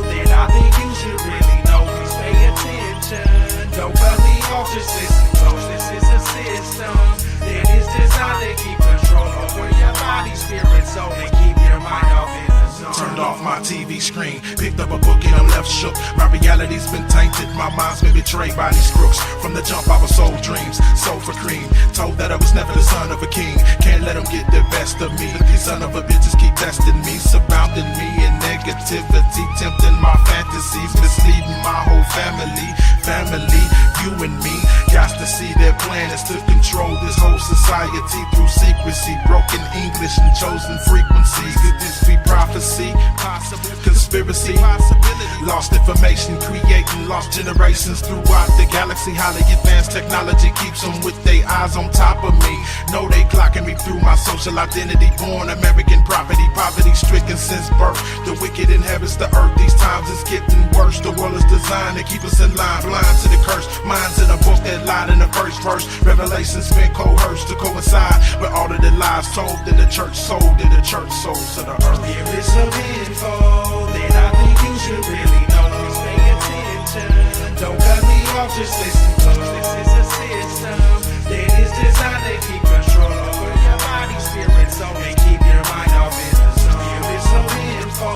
that I think you should really know. Please pay attention. Don't cut me off, just listen close. This is a system that is designed to keep control over your body, spirit, soul, and keep your mind off in the zone. Turned off my TV screen, picked up a book and I'm left shook. My reality's been tainted, my mind's been betrayed by these crooks. From the jump I was sold dreams, sold for cream. Told that I was never the son of a king. Can't let them get the best of me. These son of a bitches keep testing me, surrounding me in negativity. negativity, tempting my fantasies, misleading my whole family. Family, you and me, got to see their plan is to control this whole society through secrecy, broken English and chosen frequencies. Could this be prophecy? Possible. Conspiracy? Possibility. Lost information, creating lost generations throughout the galaxy. Highly advanced technology keeps them with their eyes on top of me. Know they clocking me through my social identity. Born American property, poverty stricken since birth. The wicked inhabits the earth. These times it's getting worse. The world is designed to keep us in line, blind to the curse. Minds in a book that lied in the first verse. Revelations been coerced to coincide with all of the lies told in the church, sold in the church, souls to the earth. There is some info that I think you should really know. Please pay attention. Don't cut me off, just listen close. This is a system that is designed to keep control over your body, spirit, soul, and keep your mind off in the zone. There is some info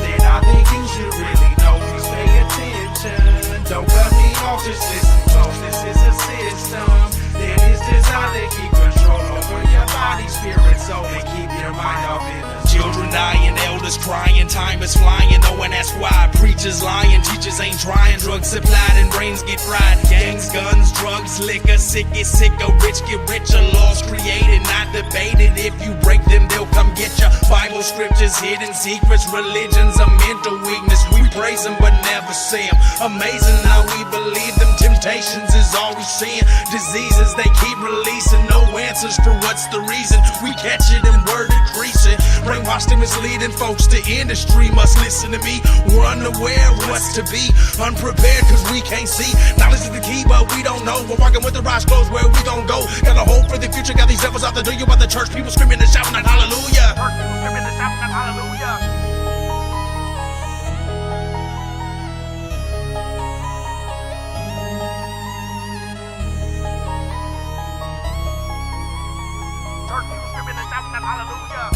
that I think you should really know. Please pay attention. Don't cut me off, just listen close. This is a system that is designed to keep control over your body, spirit, soul, and keep your mind off in the zone. Children dying, elders crying, time is flying, no one asks why. Preachers lying, teachers ain't trying, drugs supplied and brains get fried. Gangs, guns, drugs, liquor, sick get sicker, rich get richer, laws created, not debated. If you break them, they'll come get ya. Bible scriptures, hidden secrets, religions, a mental weakness. We praise them but never see them. Amazing how we believe them. Temptations is all we seeing. Diseases they keep releasing, no answers for what's the reason. We catch it and word increasing. Brainwashed and misleading folks, the industry must listen to me. We're unaware of what's to be, unprepared cause we can't see. Knowledge is the key but we don't know. We're walking with the eyes closed, where we gon' go? Got a hope for the future, got these devils out the door. You about the church, people screaming and shouting out hallelujah. Church people screaming and shouting out hallelujah.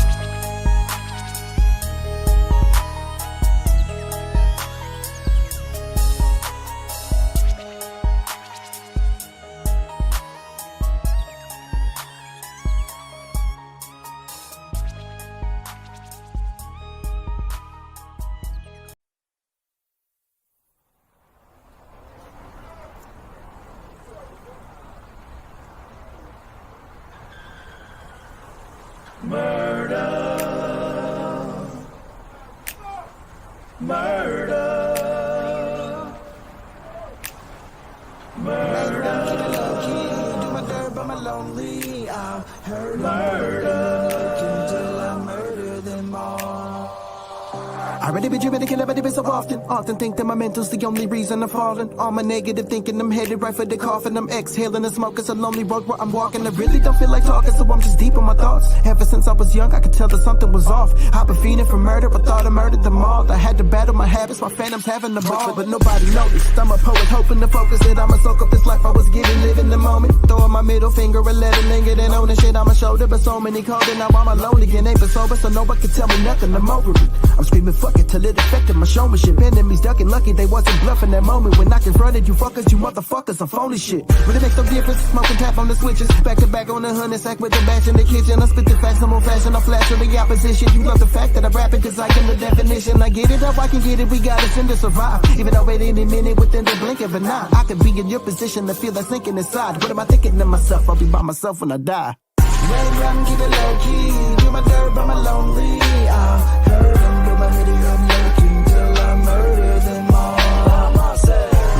I already been driven to kill everybody so often think that my mental's the only reason I'm falling. All my negative thinking, I'm headed right for the coffin. I'm exhaling the smoke, it's a lonely road where I'm walking. I really don't feel like talking, so I'm just deep in my thoughts. Ever since I was young, I could tell that something was off. I've been fiending for murder, I thought I murdered them all. I had to battle my habits, my phantoms having the ball, but nobody noticed. I'm a poet, hoping to focus it. I'ma soak up this life I was given, living the moment. Throwing my middle finger and let it linger, then owning shit on my shoulder. But so many cold, and now I'm alone again. Ain't been sober, so no one can tell me nothing. I'm over it. I'm screaming fuck it till it affected my showmanship. Enemies ducking, lucky they wasn't bluffing that moment when I confronted you fuckers. You motherfuckers, I'm phony shit. But it makes no difference. Smoking tap on the switches, back to back on the 100 sack with the bash in the kitchen. I spit the facts, no more fashion. I flash on the opposition. You love the fact that I rap it, cause I am the definition. I get it up, I can get it. We gotta send to survive. Even though at any minute within the blink of an eye, I could be in your position to feel that sinking inside. What am I thinking to myself? I'll be by myself when I die. Red rum, keep it low key. Do my dirt, but I'm lonely. I heard them, but my hoodie up lurking till I murder them all.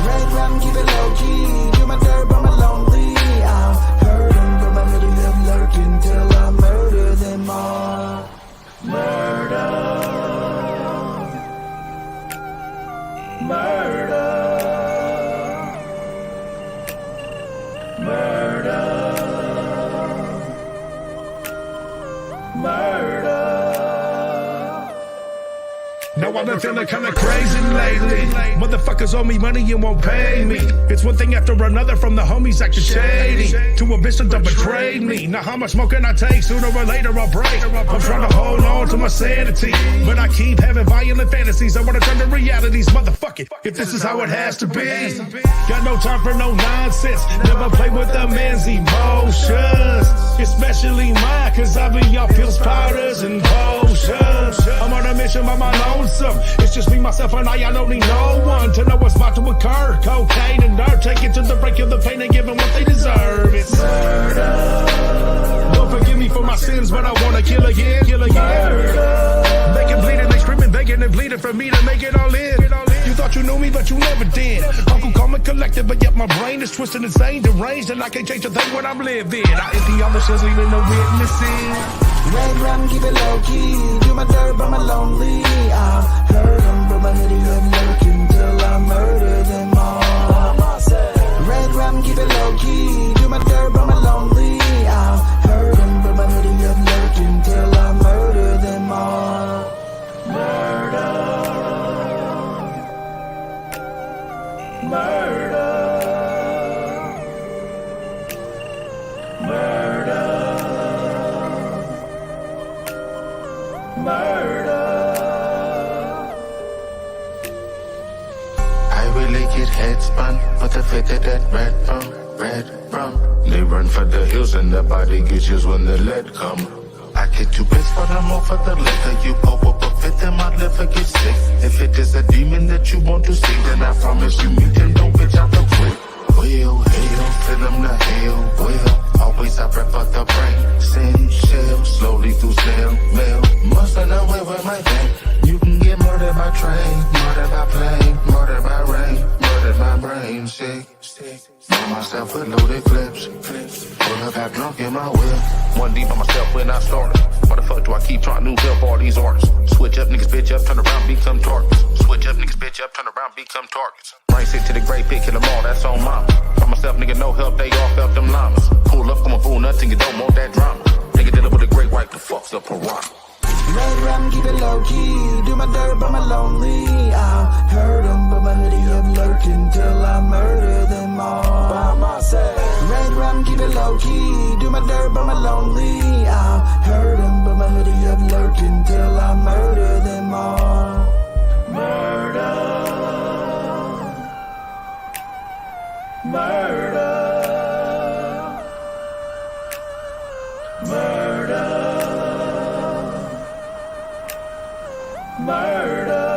Red rum, keep it low key. Do my dirt, but I'm lonely. I heard them, but my hoodie up lurking till I murder them all. Murder. Murder. Murder. Murder. Now I've been feeling kinda crazy lately. Motherfuckers owe me money and won't pay me. It's one thing after another from the homies acting shady to a bitch that betrayed me. Now how much more can I take? Sooner or later I'll break. I'm trying to hold on to my sanity, but I keep having violent fantasies. I wanna turn to realities, motherfuck it, if this is how it has to be. Got no time for no nonsense. Never play with a man's emotions, especially mine, cause I be off pills, powders, and potions. I'm on a mission by my lonesome. It's just me, myself, and I don't need no one to know what's about to occur. Cocaine and dirt, take it to the break of the pain and give them what they deserve. It's murder. Don't forgive me for my sins, but I wanna kill again, kill again. Murder. They can bleed and they screaming, begging and pleading for me to make it all in. You thought you knew me, but you never did. Uncle call me collected, but yet my brain is twisted, insane, deranged, and I can't change a thing when I'm living. I empty all the shells, leaving no witnesses. Red rum, keep it low key. Do my dirt, but I'm lonely. I've heard them, but my hoodie up lurking till I murder them all. Red rum, keep it low key. Do my dirt, but I'm lonely. I've heard them, but my hoodie up lurking till I murder them all. Murder. Murder. Murder. Murder. I really get head spun, but the fit of that red rum. They run for the hills and the body gets used when the lead come. I get too pissed for them all for the liquor. You pop up a fit, then my liver gets sick. If it is a demon that you want to see, then I promise you meet him, don't bitch out the quick. Well, hell, fill them the hell, well. Always I prefer the brain. Send shell slowly through snail mail. Must have known where with my gang. You can get murdered by train, murdered by plane, murdered by rain, murdered by brain. Sick. By myself with loaded clips. Pull up, got drunk in my whip. One deep by myself when I started. Why the fuck do I keep trying to help all these artists? Switch up, niggas bitch up, turn around, become targets. Switch up, niggas bitch up, turn around, become targets. Brain sick to the grave pit, kill them all, that's on mama. By myself, nigga, no help, they all felt them llamas. Pull up, come a fool, nothing, you don't want that drama. Nigga dealing with a great white, the fuck's a piranha. Red rum, keep it low key. Do my dirt, but I'm lonely. I've heard them, but my hoodie up lurking till I murder them all. By myself. Red rum, keep it low key. Do my dirt, but I'm lonely. I've heard them, but my hoodie up lurking till I murder them all. Murder. Murder. Murder. Murder.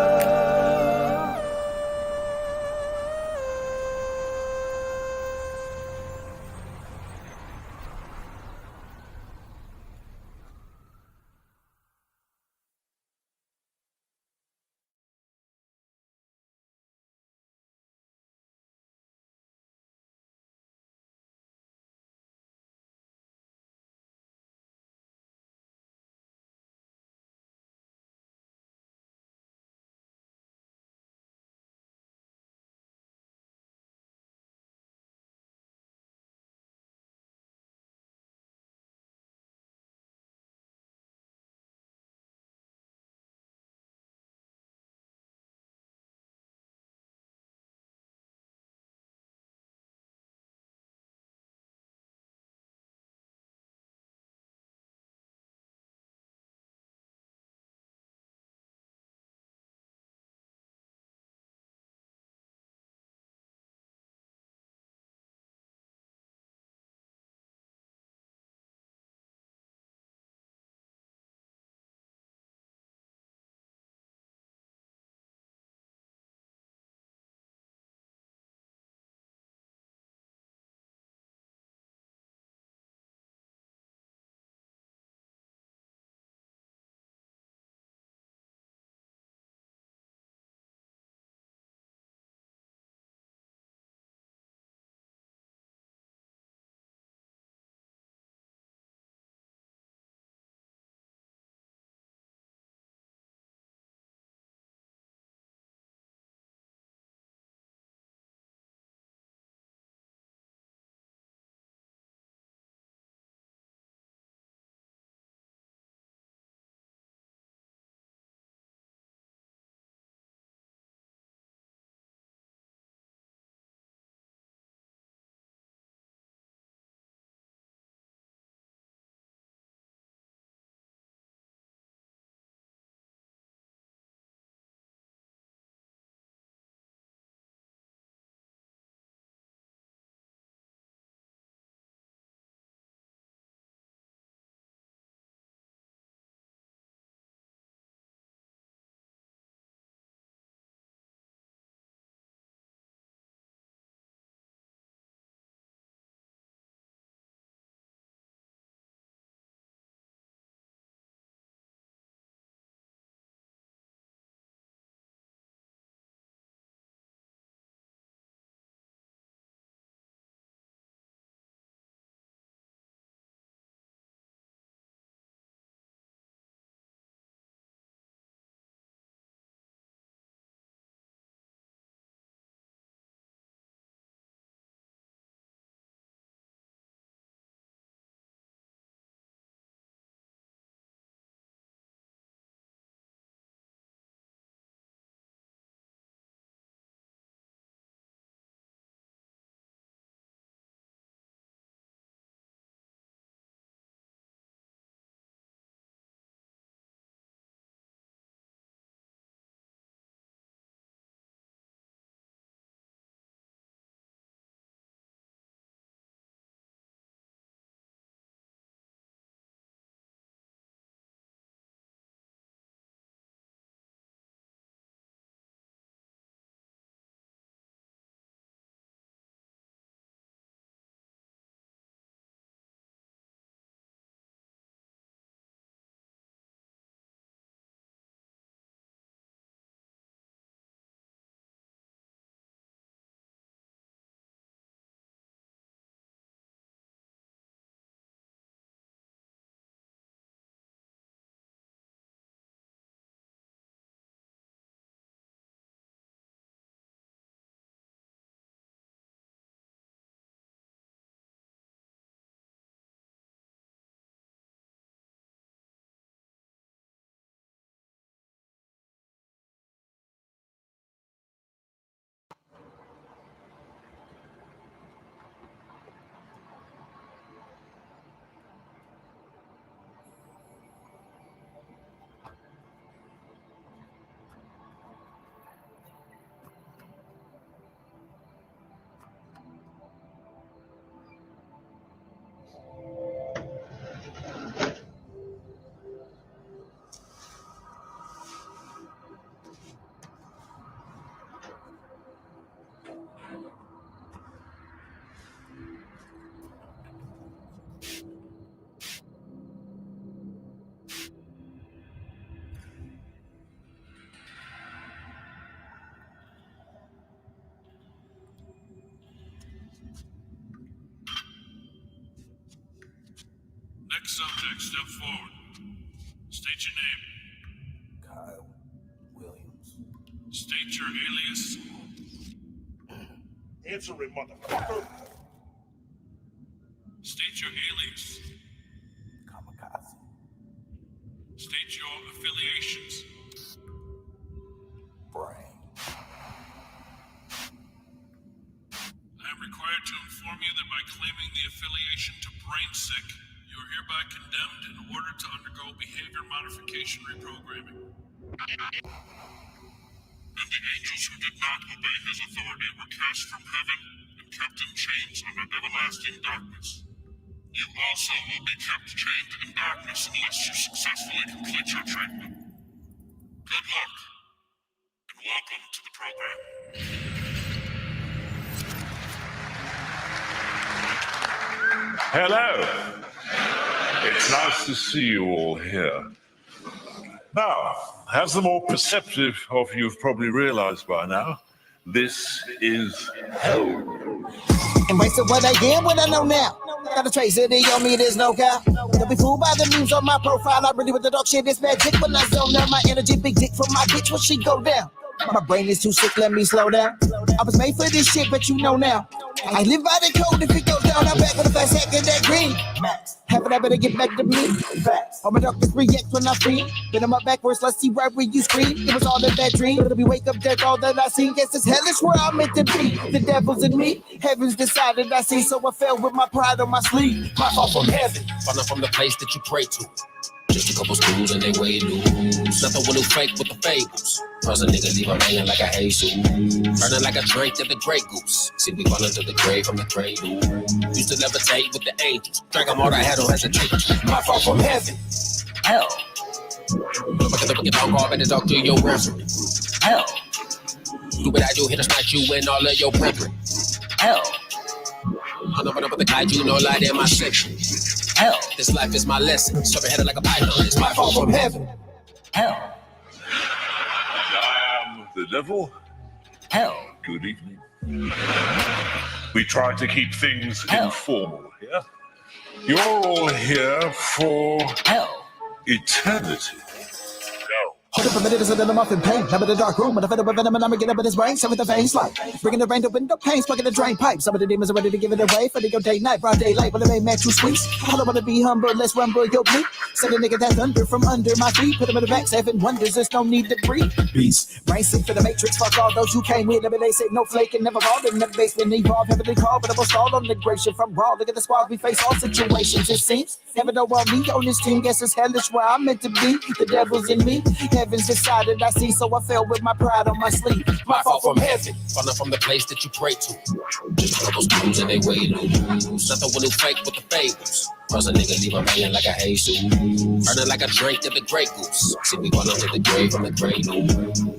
Next subject, step forward. State your name. Kyle Williams. State your alias. Answer it, motherfucker. State your alias. Kamikaze. State your affiliations. Brain. I am required to inform you that by claiming the affiliation to Brain Sick, you are hereby condemned in order to undergo behavior modification reprogramming. And the angels who did not obey his authority were cast from heaven and kept in chains under everlasting darkness. You also will be kept chained in darkness unless you successfully complete your treatment. Good luck, and welcome to the program. Hello. It's nice to see you all here. Now, as the more perceptive of you have probably realized by now, this is hell. Embrace of what I am, what I know now. Got a trace of it on me, there's no doubt. Don't be fooled by the memes on my profile. I really with the dog shit, it's magic when I zone out. My energy, big dick from my bitch when she go down. My brain is too sick, let me slow down. I was made for this shit, but you know now. I live by the code, if it goes down, I'm back with a fast hack of that green. Half of that better get back to me. All my darkness reacts when I scream. Then I'm up backwards, let's see right where you scream. It was all in that dream, it'll be wake up dead, all that I see. Guess this hell is where I'm meant to be. The devil's in me, heaven's decided I see. So I fell with my pride on my sleeve. My fall from heaven. Falling from the place that you pray to. Just a couple screws and they way loose. Nothing will fake with the fables. Cross a nigga, leave him hanging like a Jesus. Burning like a drink to the Grey Goose. See me falling to the grave from the cradle. Used to levitate with the angels. Drag them all I had on hesitate. My fall from heaven. Hell. Look at the wicked dog off and talk to your reverend. Hell. Do what I do, hit a smack you and all of your brethren. Hell. I'm up with the kaiju, no light in my section. Hell, this life is my lesson. Serve headed like a python, it's my fall from heaven. Hell. I am the devil. Hell. Good evening. We try to keep things informal here. You're all here for eternity. Go. Hold up a minute, so that I'm off in pain. I'm in the dark room, and I fed up with venom, and I'm getting up in his brain. Some of the veins like bringing the rain to window panes, plugging the drain pipe. Some of the demons are ready to give it away for the your day night, broad daylight. Well, it ain't man too sweet. I don't wanna be humble, let's rumble your bleep. Send a nigga that thunder from under my feet. Put him in the back, 7 wonders, there's no need to breathe. Beast, brain sick for the matrix. Fuck all those who came with. I mean, they say no flake and never rolled in the basement. Evolve, heavily called, but I was all on the gration from raw. Look at the squad, we face all situations. It seems never know about me on this team. Guess it's hellish where I'm meant to be. The devil's in me, heaven's decided I see, so I fell with my pride on my sleeve. My fall from heaven, falling from the place that you pray to. Just a couple screws and they way loose. Nothing will fake with the fables. Cross a nigga, leave him hanging like a Jesus. Burning like a drink to the Grey Goose. See me fall under the grave from the cradle.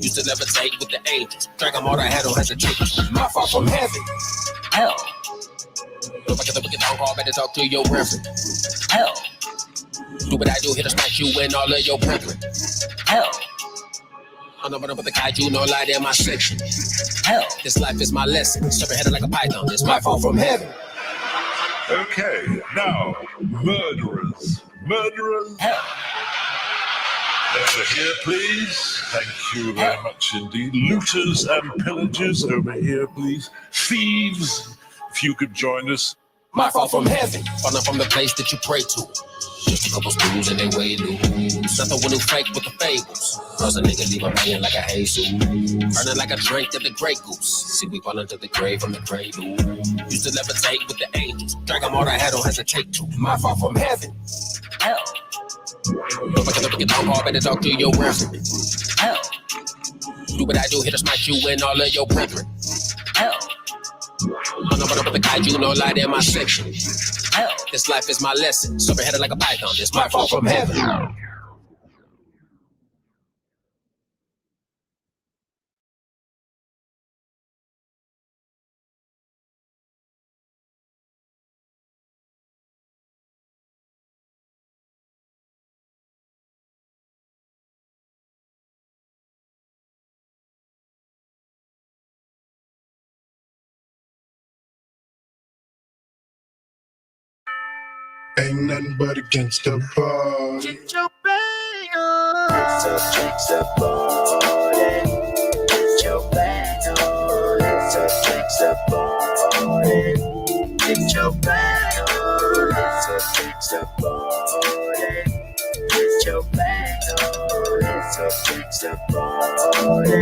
Used to levitate with the angels. Drag them all I had on hesitate. My fall from heaven. Hell. Look back at the wicked dog call, better talk to your reverend. Hell. Do what I do, hit a smack you and all of your brethren. Hell. I'm not with the kaiju, no light in my section. Hell, this life is my lesson. Serve headed like a python, it's my fall from heaven. Okay, now, murderers. Murderers. Hell. Over here, please. Thank you very much indeed. Looters and pillagers, over here, please. Thieves, if you could join us. My fall from heaven, falling from the place that you pray to. Just a couple screws and they way loose. Nothing will fake with the fables. Cross a nigga, leave him hanging like a Jesus. Burning like a drink to the Grey Goose. See we fall into the grave from the cradle. Used to levitate with the angels. Drag them all I had on hesitate to. My fall from heaven. Hell. Look back at the wicked dog call, better talk to your reverend. Hell. Do what I do, hit a smack you and all of your brethren. Hell. I'm not with the kaiju, no light in my section. Hell, this life is my lesson. Serve headed like a python, it's my fall from heaven. Ain't nothing but against the bar. Get your bag on. It's a gangsta party. Get your bag on. It's a gangsta party. Get your bag on. It's a gangsta party. Get your bag on. It's a gangsta party.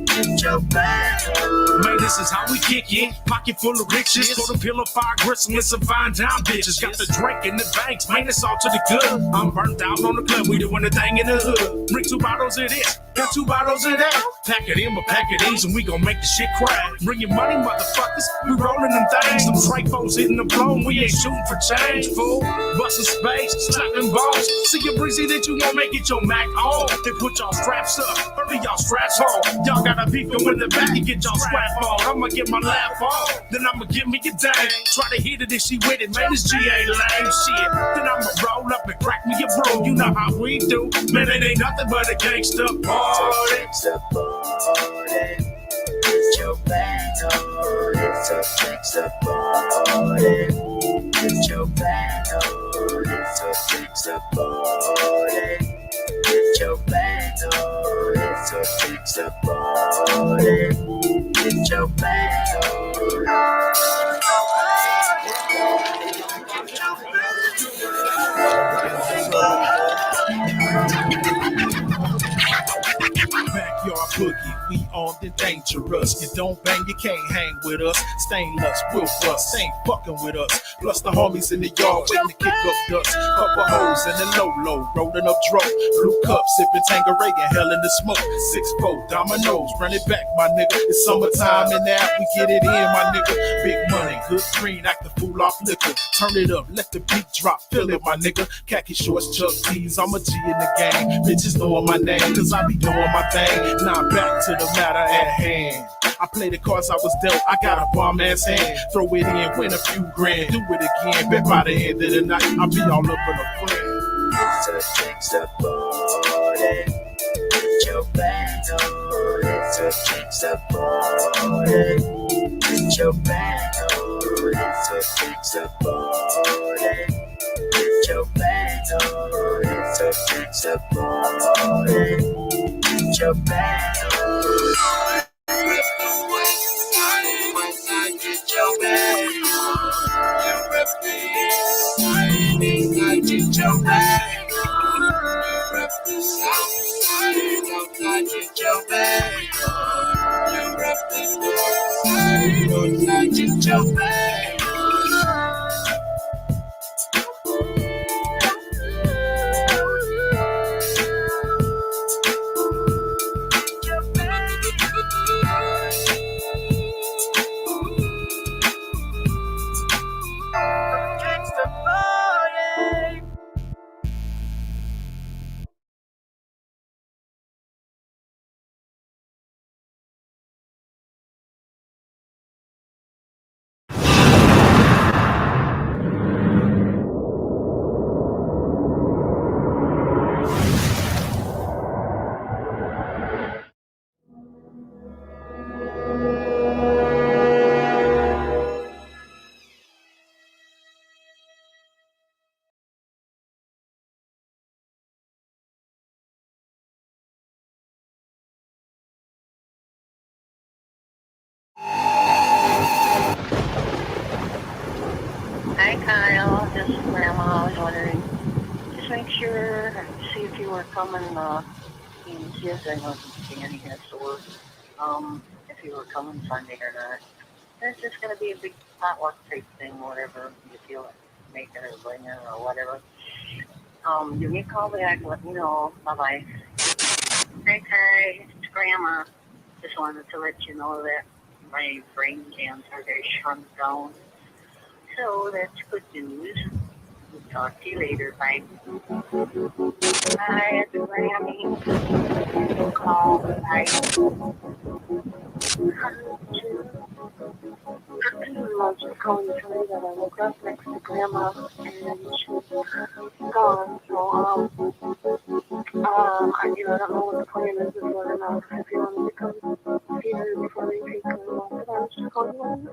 Get your bag on. Man, this is how we kick in. Pocket full of riches. Put a pillow fire gristle and some fine down bitches. Got the drink in the banks, man, it's all to the good. I'm burnt out on the club, we doing the thing in the hood. Bring 2 bottles of this, got 2 bottles of that. Pack it in, but pack it easy, and we gon' make the shit crack. Bring your money, motherfuckers, we rolling them things. Them straight folks hitting the blown, we ain't shooting for change, fool. Bustin' space, slapping balls. See you breezy that you won't make it your Mac on. Then put y'all straps up, hurry y'all straps on. Y'all got a beef in the back and get y'all scrap on. I'ma get my laugh on, then I'ma give me a dang. Try to hit it if she with it, man, this G ain't lame shit. Then I'ma roll up and crack me a brew. You know how we do, man, it ain't nothing but a gangsta party. Gangsta party. Get your bag on. It's a gangsta party. Get your bag on. It's a gangsta party. Get your bag on. It's a gangsta party. Get your bag on. Backyard boogie, we armed and dangerous. You don't bang, you can't hang with us. Stainless, we'll bust, ain't fucking with us. Plus the homies in the yard waiting to kick up dust. Couple hoes in the low, rolling up dro. Blue cup, sipping Tanqueray and hell in the smoke. 6-4 dominoes, run it back, my nigga. It's summertime and now we get it in, my nigga. Big money, good green, act the fool off liquor. Turn it up, let the beat drop, feel it, my nigga. Khaki shorts, Chuck T's, I'm a G in the game. Bitches knowin' my name, cause I be doing my thing. Now back to the matter at hand. I play the cards I was dealt, I got a bomb ass hand. Throw it in, win a few grand, do it again. Bet by the end of the night, I'll be all up in a friend. It's a gangsta party. Get your bag on. It's a gangsta party. Get your bag on. It's a gangsta party. Get your bag on. It's a gangsta party. Get your bag on. Get your bag on. You rep the inside, get your bag on. You rep the south side, outside, get your bag on. You rep the north side, outside, get your bag on. Hi, Kyle. This is Grandma. I was wondering, just make sure, see if you were coming, yes, I know Danny has to work, if you were coming Sunday or not. It's just going to be a big potluck type thing, whatever you feel like making or bringing or whatever. Give me a call back, let me know. Bye-bye. Hey, Kai, it's Grandma. Just wanted to let you know that my brain cans are very shrunk down. So that's good news. We'll talk to you later. Bye. Hi, it's Grammy. Call. Bye. I'm just calling to tell you that I woke up next to Grandma and she's gone. So, I don't know what the plan is with whether or not if you want me to come see her before they take her along. But I'm just calling you.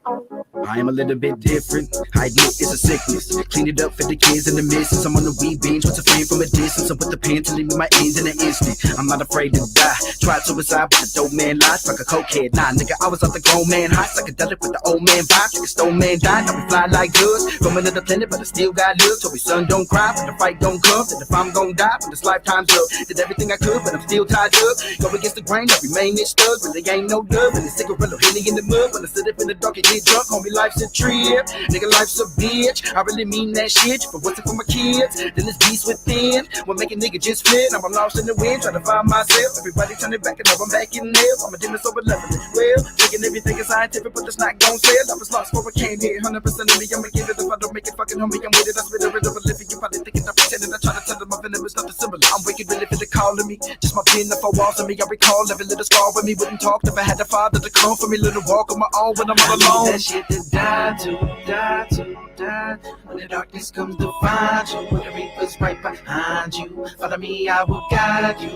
Alright, I am a little bit different. I admit it's a sickness. Clean it up for the kids in the midst. Since I'm on the weed binge, what's a flame from a distance? I'm with the pen to leave me my ends in an instant. I'm not afraid to die. Tried suicide, but the dope man lied. Fuck a cokehead. Nah, nigga, I was off the grown man high. Psychedelic with the old man vibe. Like a stone man died. Now we fly like goods. From another planet, but I still got love. Told me son don't cry, but the fight don't come. That if I'm gon' die, but this lifetime's up. Did everything I could, but I'm still tied up. Go against the grain, I remain this thug. But there ain't no love. And the cigarette Henny in the mud. When I sit up in the dark and get drunk, homie, life's a trip. Nigga, life's a bitch. I really mean that shit. But what's it for my kids? Then it's beast within. What make a nigga just flip? Now I'm lost in the wind, trying to find myself. Everybody turning back and up, I'm back in hell. I'm a demon so benevolent. Well, thinking everything is scientific, but it's not gon' sell. I was lost before I came here. 100% of me, I'ma give it. If I don't make it, fucking homie, I'm with it. I spit a rid of a living. You probably thinking I'm pretending. I try to tell them my venom is nothing similar. I'm waking really for the call of me. Just my pen up for walls of me. I recall every little scar with me. Wouldn't talk if I had the father to come for me. Little walk on my own when I'm all alone. That shit to die to, die to, die. When the darkness comes to find you, when the reaper's right behind you, follow me, I will guide you.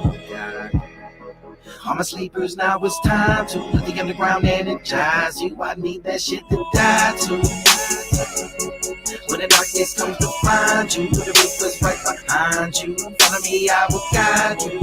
All my sleepers, now it's time to let the underground energize you. I need that shit to die to. When the darkness comes to find you, when the reaper's right behind you, follow me, I will guide you.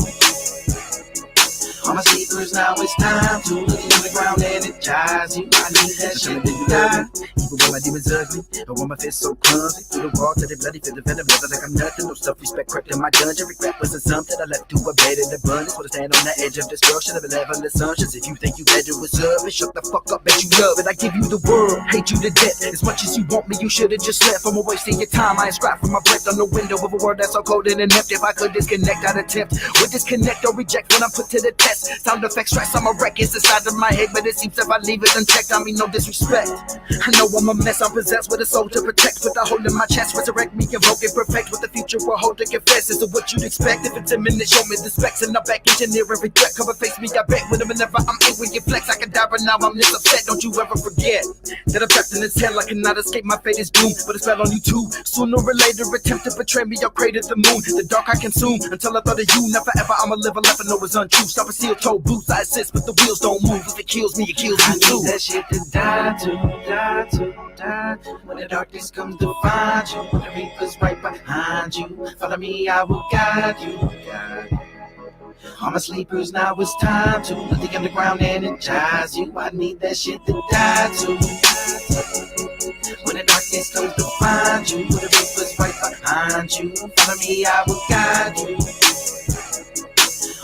All my sleepers, now it's time to let the underground energize you. I need that shit to die. Even when my demons ugly, but when my fists so clumsy, through the wall to the bloody, feel the venom, never like I'm nothing. No self-respect crept in my dungeon. Regret wasn't something I left to a bed in abundance. Wanna stand on the edge of destruction of 11 assumptions. If you think you better deserve it, shut the fuck up, bet you love it. I give you the world, hate you to death. As much as you want me, you should've just left. I'm wasting your time. I ain't scrapped from my breath on the window of a world that's so cold and inept. If I could disconnect, I'd attempt. Would disconnect or reject when I'm put to the test. Sound effects, stress, I'm a wreck. It's inside of my head, but it seems if I leave it unchecked, I mean no disrespect. I know I'm a mess, I'm possessed with a soul to protect. Put the hole in my chest, resurrect me, invoke it, perfect. What the future will hold to confess is what you'd expect. If it's a minute, show me the specs, and I back engineer every threat. Cover face me, I bet whenever I'm angry, you flex. I can die, but now I'm this upset. Don't you ever forget that I'm trapped in this hell. I cannot escape, my fate is doomed, but it's fell on you too. Sooner or later, attempt to betray me, I'll pray to the moon. The dark I consume, until I thought of you. Never ever, I'ma live a life I know is untrue. Stop a steel-toe boots, I assist, but the wheels don't move. If it kills me, it kills me too. I need that shit to die to, die to, die. When the darkness comes to find you, when the reaper's right behind you, follow me, I will guide you. All my sleepers, now it's time to let the underground energize you. I need that shit to die to. When the darkness comes to find you, when the reaper's right behind you, follow me, I will guide you.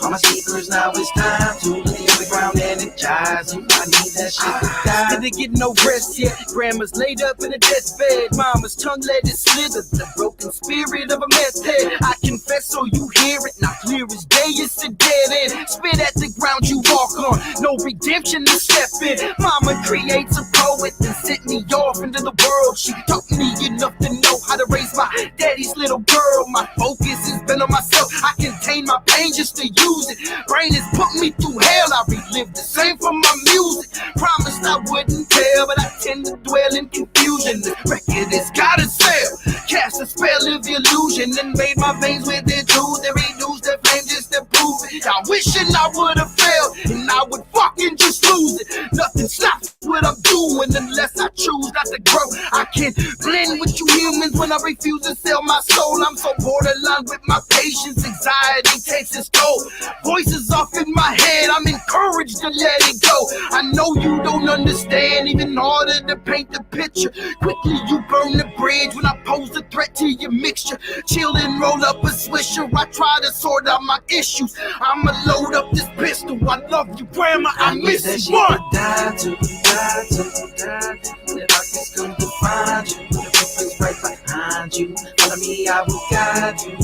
All my sleepers, now it's time to let the underground energize you. I need that shit to die. Didn't get no rest yet. Grandma's laid up in a deathbed. Mama's tongue let it slither. The broken spirit of a meth head. I confess so you hear it. Not clear as day, it's a dead end. Spit at the ground you walk on. No redemption to step in. Mama creates a poet and sent me off into the world. She taught me enough to know how to raise my daddy's little girl. My focus has been on myself. I contain my pain just to use it. Brain has put me through hell. I relive the same from my music. Promised I wouldn't tell, but I tend to dwell in confusion. The record has gotta sell. Cast a spell of illusion and made my veins with their truth. They reduced the flame just to prove it. I wishing I would have failed and I would fucking just lose it. Nothing stops what I'm doing unless I choose not to grow. I can't blend with you humans when I refuse to sell my soul. I'm so borderline with my patience. Anxiety takes its toll. Voices off in my head, I'm encouraged to let it go. I know you don't understand, even harder to paint the picture. Quickly you burn the bridge when I pose a threat to your mixture. Chill and roll up a swisher, I try to sort out my issues. I'ma load up this pistol, I love you grandma, I miss you. One. Die to, die to, die. When the darkness comes to find you, when the reaper's right behind you, follow me, I will guide you.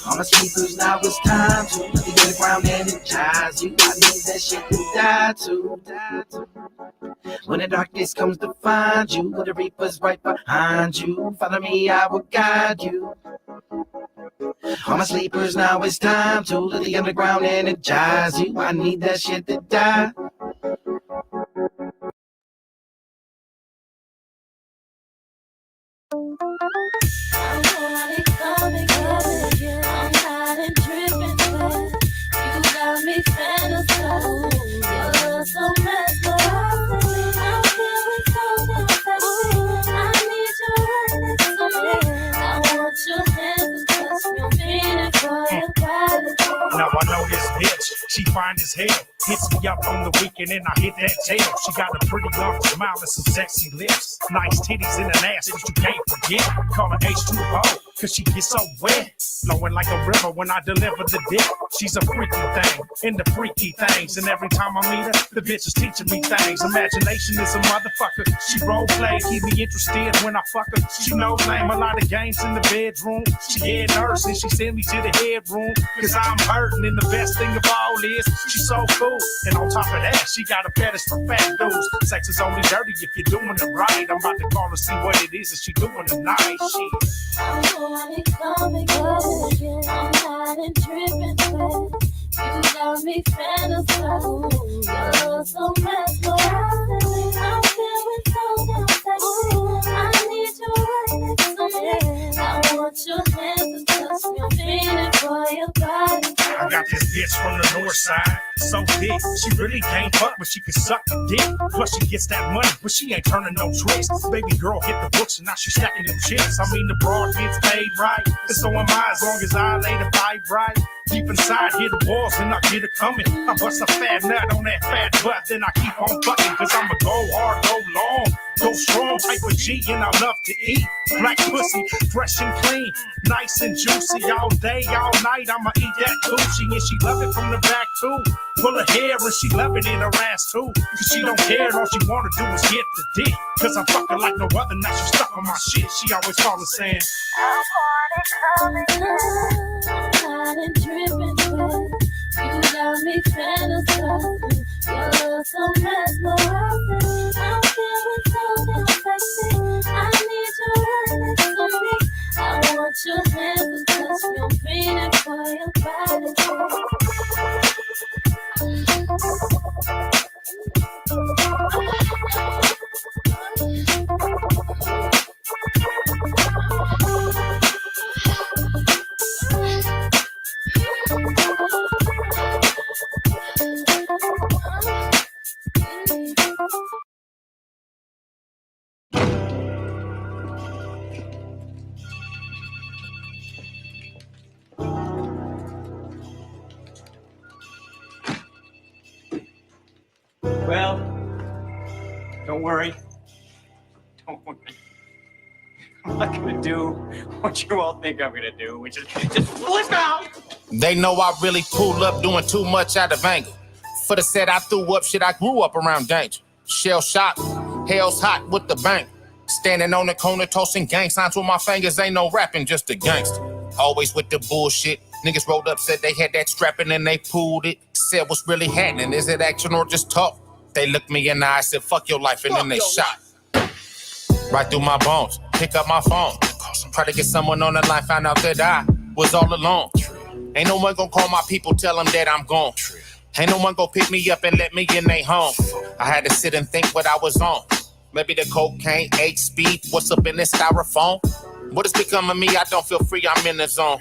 All my sleepers, now it's time to let the underground energize you. I need that shit to die to, die to. When the darkness comes to find you, when the reaper's right behind you, follow me, I will guide you. All my sleepers, now it's time to let the underground energize you. I need that shit to die. Me fantasizing, your love so mesmerizing. I'm here with fine as hell. Hits me up on the weekend and I hit that tail. She got a pretty long smile and some sexy lips. Nice titties and an ass that you can't forget. Call her H2O, cause she gets so wet. Flowing like a river when I deliver the dick. She's a freaky thing, into freaky things. And every time I meet her, the bitch is teaching me things. Imagination is a motherfucker. She role play, keep me interested when I fuck her. She knows name a lot of games in the bedroom. She head nurse and she send me to the headroom. Cause I'm hurting and the best thing of all is she's so cool. And on top of that, she got a fetish for fat dudes. Sex is only dirty if you're doing it right. I'm about to call her, see what it is that she doing tonight. Shit. I'm coming again. I'm not in tripping, but you got me fantasizing. You're so mesmerizing. I'm feeling so damn sexy. I need you right next to me. I want your hands to touch me. I'm feeling for your body. I got this bitch from the north side, so big. She really can't fuck, but she can suck the dick. Plus she gets that money, but she ain't turning no tricks. Baby girl hit the books and now she stacking them chicks. I mean the broad gets paid right, and so am I as long as I lay the pipe right. Deep inside, hear the walls, and I get it coming. I bust a fat nut on that fat butt, then I keep on fucking. Cause I'm a go hard, go long, go strong type of G, and I love to eat. Black pussy, fresh and clean, nice and juicy. All day, all night, I'ma eat that coochie. And she love it from the back too. Full of hair, and she love it in her ass too. Cause she don't care, all she wanna do is get the dick. Cause I'm fucking like no other, now she stuck on my shit. She always calling saying, I'm not in tripping, but you got me fantasizing. You're so mesmerizing. I'm feeling so damn sexy. I need you right next to me. I want your hands to touch me. I'm feeling for your body. Well, don't worry. Don't worry. I'm not gonna do what you all think I'm gonna do, which is just flip out. They know I really pull up doing too much out of anger. For the set I threw up, shit, I grew up around danger. Shell shock, hell's hot with the bank. Standing on the corner tossing gang signs with my fingers, ain't no rapping, just a gangster. Always with the bullshit. Niggas rolled up, said they had that strapping and they pulled it. Said what's really happening, is it action or just talk? They looked me in the eye, said fuck your life, and then they shot. Right through my bones, pick up my phone. Try to get someone on the line, found out that I was all alone. Ain't no one gonna call my people, tell them that I'm gone. Ain't no one gonna pick me up and let me in they home. I had to sit and think what I was on. Maybe the cocaine, 8 speed, what's up in this styrofoam? What has become of me? I don't feel free, I'm in the zone.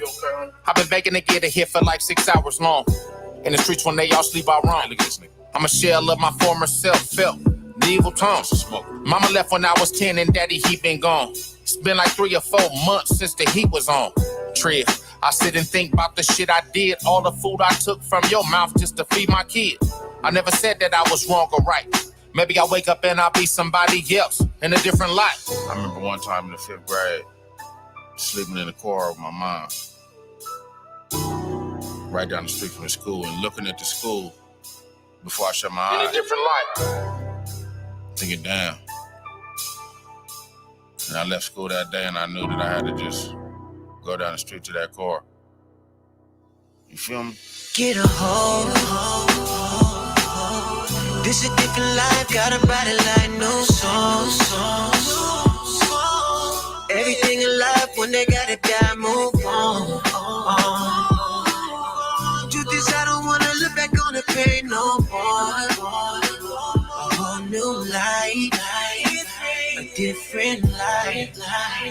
I've been begging to get a hit for like 6 hours long. In the streets when they all sleep out wrong. I'm a shell of my former self, felt the evil tones. Mama left when I was 10 and daddy, he been gone. It's been like 3 or 4 months since the heat was on. Trip, I sit and think about the shit I did. All the food I took from your mouth just to feed my kid. I never said that I was wrong or right. Maybe I'll wake up and I'll be somebody else in a different light. I remember one time in the 5th grade, sleeping in the car with my mom, right down the street from the school, and looking at the school before I shut my eyes. In a different light. Thinking, damn. And I left school that day and I knew that I had to just go down the street to that car. You feel me? Get a hold. This a different life, got a body like no song. Everything in life, when they got it, gotta move on. Truth is, I don't wanna look back on the pain no more. A whole new light, a different light.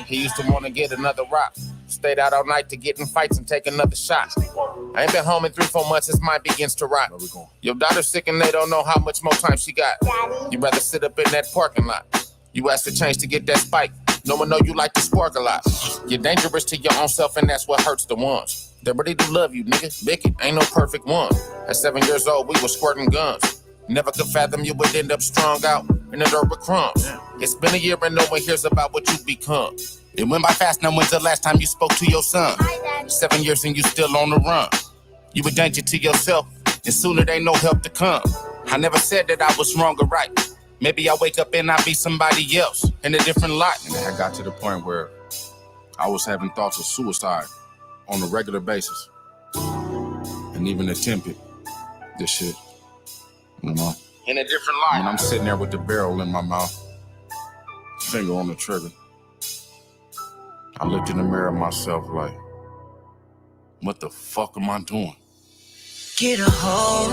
He used to wanna get another rock. Stayed out all night to get in fights and take another shot. I ain't been home in 3-4 months, his mind begins to rot. Your daughter's sick and they don't know how much more time she got. You'd rather sit up in that parking lot. You ask for change to get that spike. No one know you like to spark a lot. You're dangerous to your own self and that's what hurts the ones. They ready to love you, nigga. Bickett ain't no perfect one. At 7 years old, we was squirting guns. Never could fathom you would end up strung out in the dirt with crumbs. It's been a year and no one hears about what you become. It went by fast. Now when's the last time you spoke to your son? 7 years and you still on the run. You a danger to yourself, and sooner there ain't no help to come. I never said that I was wrong or right. Maybe I wake up and I be somebody else in a different light. And I got to the point where I was having thoughts of suicide on a regular basis. And even attempted this shit, you know. In a different light. And I'm sitting there with the barrel in my mouth, finger on the trigger. I looked in the mirror myself like, what the fuck am I doing? Get a hold.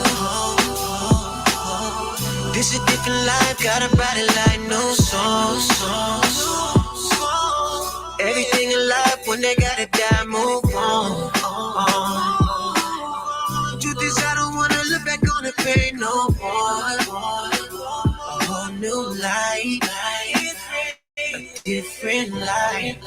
This a different life, got a body like no song. Everything in life, when they gotta die, move on. Truth is, I don't wanna look back on the pain no more. A whole new life, a different life.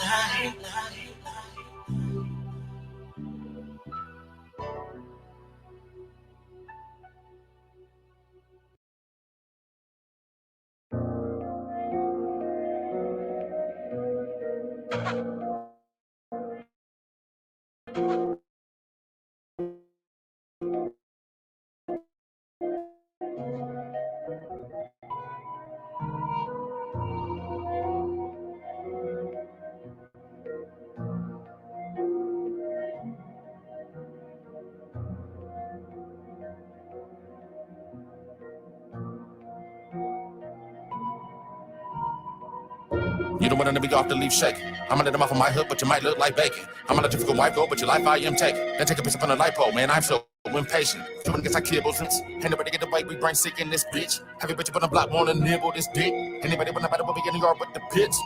You don't want to be off the leaf shaking. I'm gonna let them off of my hook, but you might look like bacon. I'm gonna let you forget wife go, but your life I am taking. Then take a piece up on the light pole, man. I'm so impatient. Doing against our kibbles. Ain't nobody get away, we brain sick in this bitch. Heavy bitch up on the block, wanna nibble this dick. Anybody wanna battle, we'll be in the yard with the pits.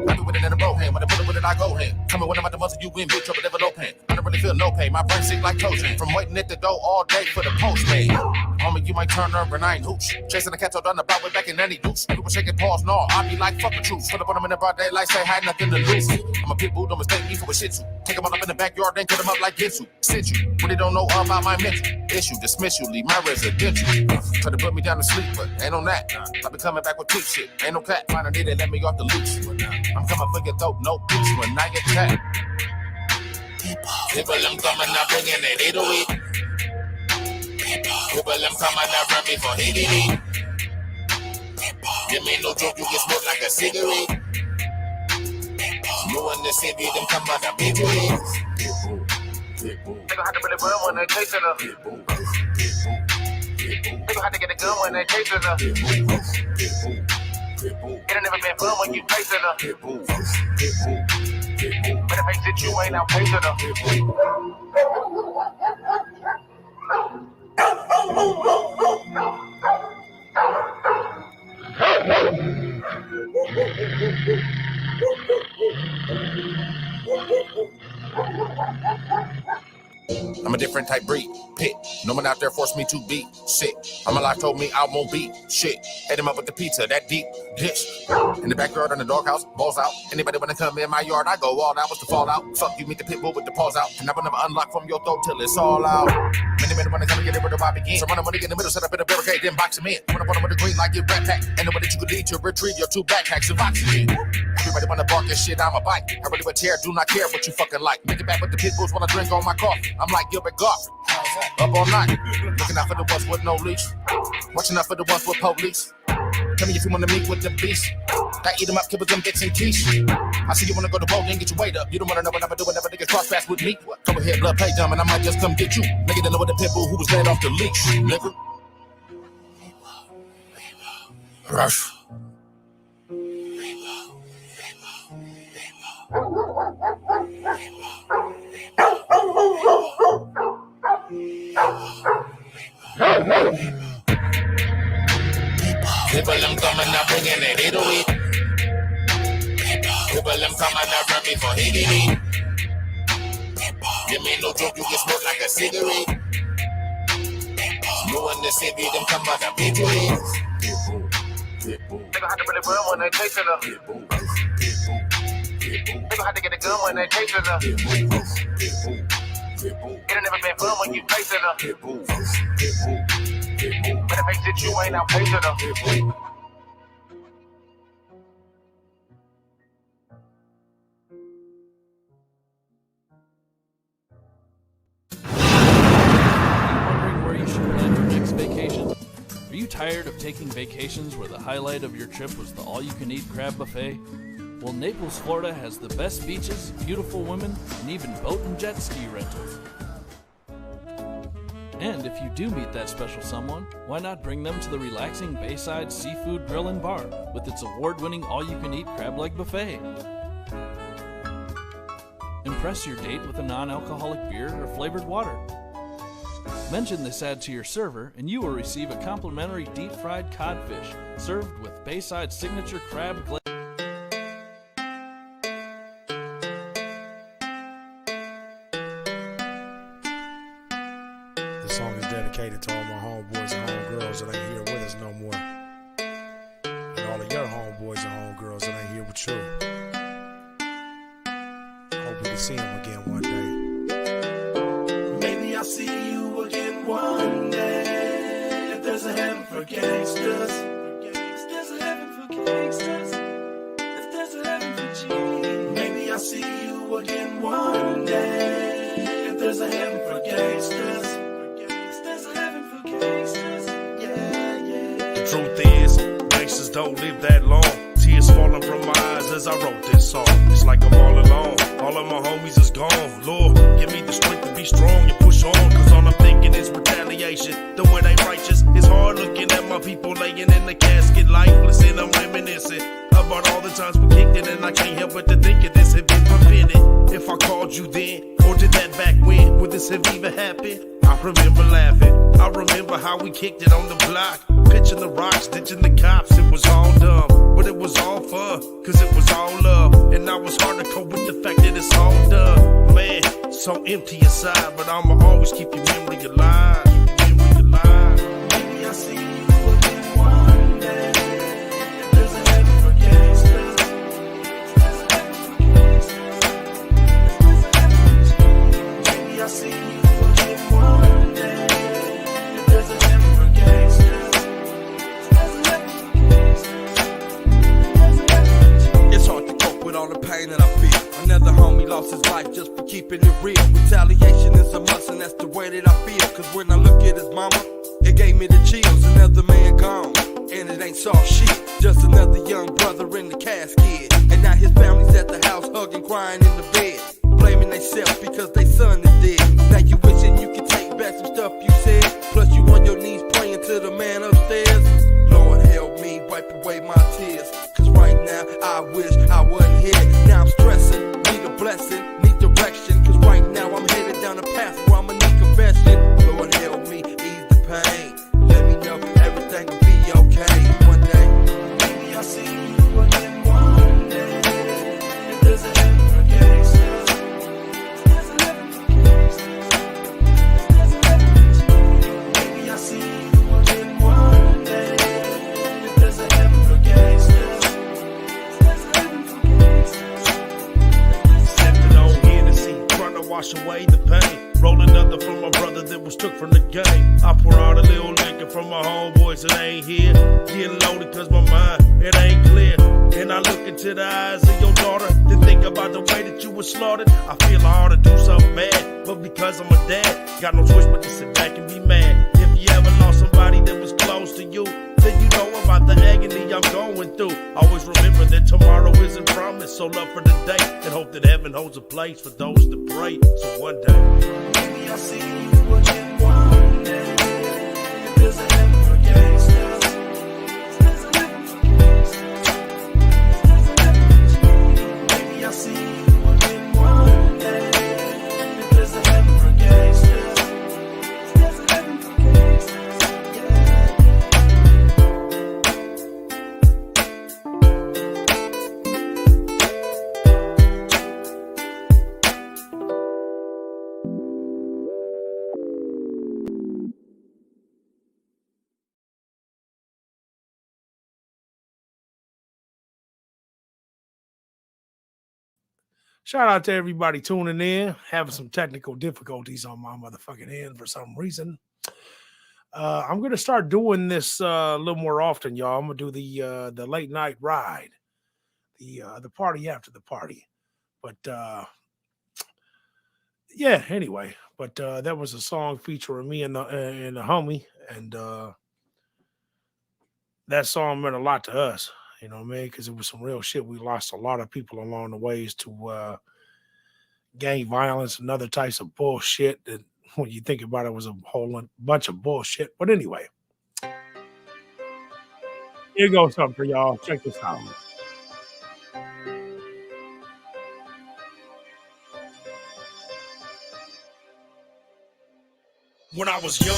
I be with it in a row hand. When I put it with it, I go hand. Tell me when I'm at the muscle, you win, bitch, trouble, never no pain. I don't really feel no pain. My brain sick like coaching. From waiting at the door all day for the postman. Homie, you might turn over and I ain't hooch. Chasing the cats all down the block, way back in any deuce. People shaking paws, no, I be like, fuck the truth. Put up on them in the broad daylight, say hi, nothing to lose. I'm a pit bull, don't mistake me for a shit you. Take them all up in the backyard, then cut them up like Gitsu. Sit you, when they don't know all about my mental issue. Dismiss you, leave my residential. Try to put me down to sleep, but ain't on that. I be coming back with tweet shit. Ain't no cat, find a need to let me off the loose. I'm coming for your throat, no peace when I attack. People, I'm coming, I'm bringing it 808. People, I'm coming, I'm run me for HDD. Give me no joke, you get smoked like a cigarette. You in the city, them come out of big way. They gon' have to really run when they chasing her. They gon' have to get a gun when they chasing her. It ain't never been fun when you facing her. Better face it, you ain't out facing her. I'm a different type breed, pit. No one out there forced me to be sick. I'm alive, told me I won't be shit. Hit him up with the pizza, that deep dish. In the backyard, in the doghouse, balls out. Anybody wanna come in my yard, I go all out. What's the fallout? Fuck you, meet the pit bull with the paws out. And I will never unlock from your throat till it's all out. Many wanna come and get it where the vibe begins. So run a money in the middle, set up in a barricade, then box him in. Run up on him with a green like get rat pack. Ain't no way that you could lead to retrieve your 2 backpacks of oxygen. Everybody wanna bark and shit, I'm a bite. I really would tear, do not care what you fucking like. Make it back with the pit bulls when I drink on my coffee. I'm like Gilbert Gottfried. Up all night, looking out for the ones with no leash. Watching out for the ones with police. Tell me if you wanna meet with the beast. I eat them up, kill them bits and quiche. I see you wanna go to road and get your weight up. You don't wanna know what I'm doing, never niggas cross paths with me. Come ahead, blood play dumb, and I might just come get you. Nigga didn't know what the pit bull who was led off the leash. Nigga. Rush. People, I'm coming, I'm bringing it 808. People, I'm coming, I'm run me for HDD. Give me no joke, you get smoked like a cigarette. You in the city, them come out of big way. They gon' have to really run when they chasing her. They gon' have to get a gun when they chasing her. It'll never been fun when you facing her. Better face it, you ain't out facing her. Wondering where you should plan your next vacation? Are you tired of taking vacations where the highlight of your trip was the all-you-can-eat crab buffet? Well, Naples, Florida has the best beaches, beautiful women, and even boat and jet ski rentals. And if you do meet that special someone, why not bring them to the relaxing Bayside Seafood Grill and Bar with its award-winning all-you-can-eat crab leg buffet? Impress your date with a non-alcoholic beer or flavored water. Mention this ad to your server and you will receive a complimentary deep-fried codfish served with Bayside signature crab glaze. This song is dedicated to all my homeboys and homegirls that ain't here with us no more. And all of your homeboys and homegirls that ain't here with you. Hope we can see them again one day. Maybe I'll see you again one day. If there's a heaven for gangsters, there's a heaven for gangsters. If there's a heaven for G, maybe I'll see you again one day. If there's a heaven for gangsters. The truth is, gangsters don't live that long. Tears falling from my eyes as I wrote this song. It's like I'm all alone. All of my homies is gone. Lord, give me the strength to be strong and push on. Cause all I'm thinking is retaliation. The one ain't righteous. It's hard looking at my people laying in the casket lifeless. And I'm reminiscing about all the times we kicked it. And I can't help but to think of this had been prevented. If I called you then, or did that back when? Would this have even happened? I remember laughing. I remember how we kicked it on the block. Pitching the rocks, ditching the cops. It was all dumb, but it was all fun. Cause it was all love. And now it's hard to cope with the fact that it's all done. Man, so empty inside. But I'ma always keep your memory alive. Keep your memory alive. Maybe I'll see you again one day. There's a heaven for gangsters. There's a heaven for gangsters. There's a heaven for G. Maybe I'll see you again one day. There's a heaven for gangsters. There's a heaven for gangsters. There's a heaven for G. It's hard to cope with all the pain that I feel. Another homie lost his life just for keeping it real. Retaliation is a must and that's the way that I feel. Cause when I look at his mama, it gave me the chills. Another man gone, and it ain't soft shit. Just another young brother in the casket. And now his family's at the house hugging, crying in the bed, blaming themselves because their son is dead. Now you wishing you could take back some stuff you said. Plus you on your knees praying to the man upstairs. Lord help me wipe away my tears. Cause right now I wish I wasn't here. Now I'm stressing, need a blessing, need direction. Cause right now I'm headed down a path where I'ma need confession. Lord help me ease the pain. Let me know everything will be okay one day. Maybe I'll see you again one day. If there's a heaven for gangsters. There's a heaven for gangsters. There's a heaven for G. Maybe I'll see you again one day. If there's a heaven for gangsters. There's a heaven for gangsters. Sipping on Hennessy, trying to wash away the pain. Roll another from my brother that was took from the game. I pour out a little liquor from my homeboys that ain't here. Getting loaded cause my mind, it ain't clear. And I look into the eyes of your daughter, then think about the way that you were slaughtered. I feel I ought to do something bad, but because I'm a dad, got no choice but to sit back and be mad. If you ever lost somebody that was close to you, then you know about the agony I'm going through. Always remember that tomorrow isn't promised, so love for the day and hope that heaven holds a place for those that pray. So one day, maybe I'll see you again one day. There's a heaven for gangsters. There's a heaven for gangsters. There's a heaven for G. Maybe I'll see you again one day. There's a heaven for gangsters. There's a heaven for gangsters. Shout out to everybody tuning in. Having some technical difficulties on my motherfucking end for some reason. I'm gonna start doing this a little more often, y'all. I'm gonna do the late night ride, the party after the party. But yeah, anyway. But that was a song featuring me and the homie, and that song meant a lot to us. You know what I mean? Because it was some real shit. We lost a lot of people along the ways to gang violence and other types of bullshit that, when you think about it, was a whole bunch of bullshit. But anyway, here goes something for y'all. Check this out. When I was young,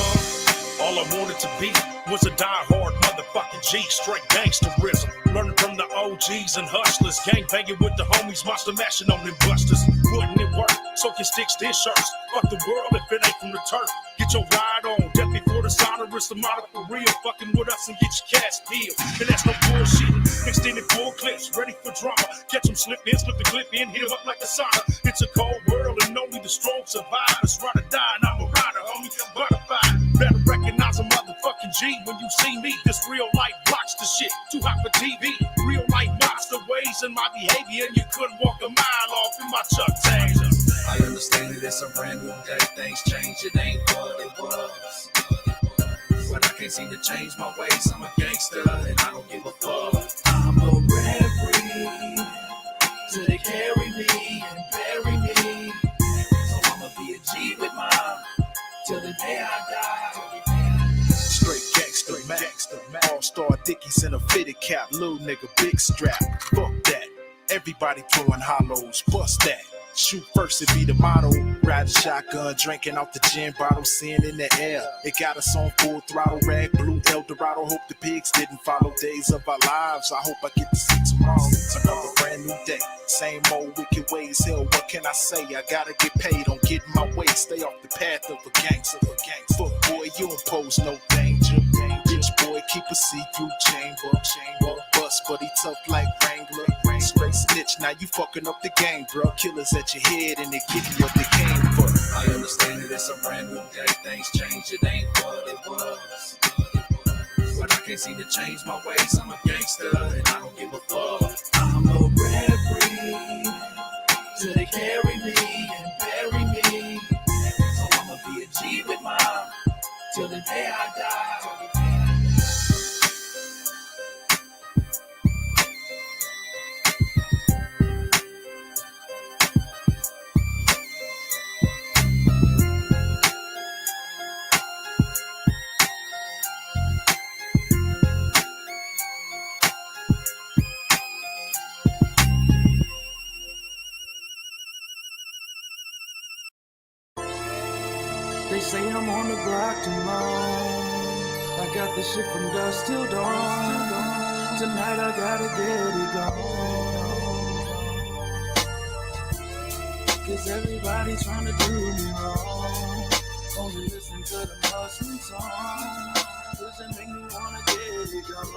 all I wanted to be was a die-hard motherfucking G, straight gangsterism. Learning from the OGs and hustlers, gang banging with the homies, monster mashing on them busters. Wouldn't it work? Soaking sticks, then shirts. Fuck the world if it ain't from the turf. Get your ride on, death before the sonorous, the model for real. Fucking with us and get your cash peeled. And that's no bullshit. Mixed in full clips, ready for drama. Catch them slip in, slip the clip in, hit them up like a sauna. It's a cold world and only the strong survive. It's ride or die, and I'm a rider, homie. Butterfly. Better recognize a motherfucking G when you see me. This real life blocks the shit. Too hot for TV. Real life blocks the ways in my behavior, and you couldn't walk a mile off in my Chuck Taylor. I understand that it's a brand new day. Things change, it ain't what it was. But I can't seem to change my ways. I'm a gangster and I don't give a fuck. I'm a referee till they carry me and bury me. So I'ma be a G with mine till the day I die. Straight gangster, Mac. All-star Dickies in a fitted cap. Little nigga, big strap. Fuck that. Everybody throwing hollows. Bust that. Shoot first, it be the motto. Ride a shotgun, drinking out the gin bottle, seeing in the air. It got us on full throttle, rag blue Eldorado. Hope the pigs didn't follow days of our lives. I hope I get to see tomorrow. It's another brand new day. Same old wicked ways. Hell, what can I say? I gotta get paid. Don't get in my way. Stay off the path of a gangster. Fuck boy, you don't pose no danger. Rich boy, keep a see-through chamber. Bust, but he tough like Wrangler. Straight snitch, now you fucking up the game, bro. Killers at your head and they getting what they came for. I understand that it's a brand new day. Things change, it ain't what it was. But I can't seem to change my ways. I'm a gangster and I don't give a fuck. I'm a referee till they carry me and bury me. So I'ma be a G with mine till the day I die. They say I'm on the block too long. I got this shit from dusk till dawn. Tonight I gotta get it gone. Cause everybody trying to do me wrong. Only listen to the hustling song. Does it make me wanna get it gone?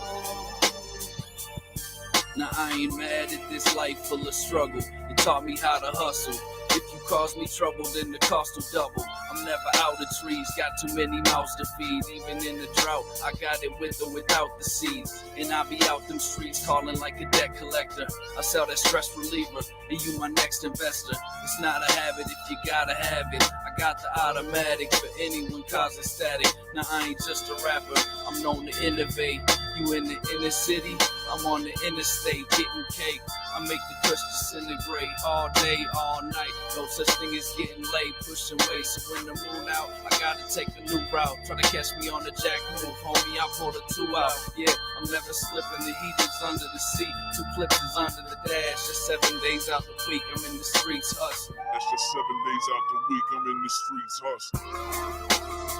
Now I ain't mad at this life full of struggle. It taught me how to hustle. If you cause me trouble, then the cost will double. I'm never out of trees, got too many mouths to feed. Even in the drought, I got it with or without the seeds. And I be out them streets calling like a debt collector. I sell that stress reliever, and you my next investor. It's not a habit if you gotta have it. I got the automatic for anyone causing static. Now I ain't just a rapper, I'm known to innovate. You in the inner city, I'm on the interstate getting cake. I make the kush disintegrate all day, all night. No such thing as getting late, pushing weight. So when the moon out, I gotta take a new route. Try to catch me on the jack move, homie, I pull the 2 out. Yeah, I'm never slipping, the heat is under the seat. 2 clips is under the dash, just 7 days out the week, I'm in the streets hustling. That's just 7 days out the week, I'm in the streets hustling.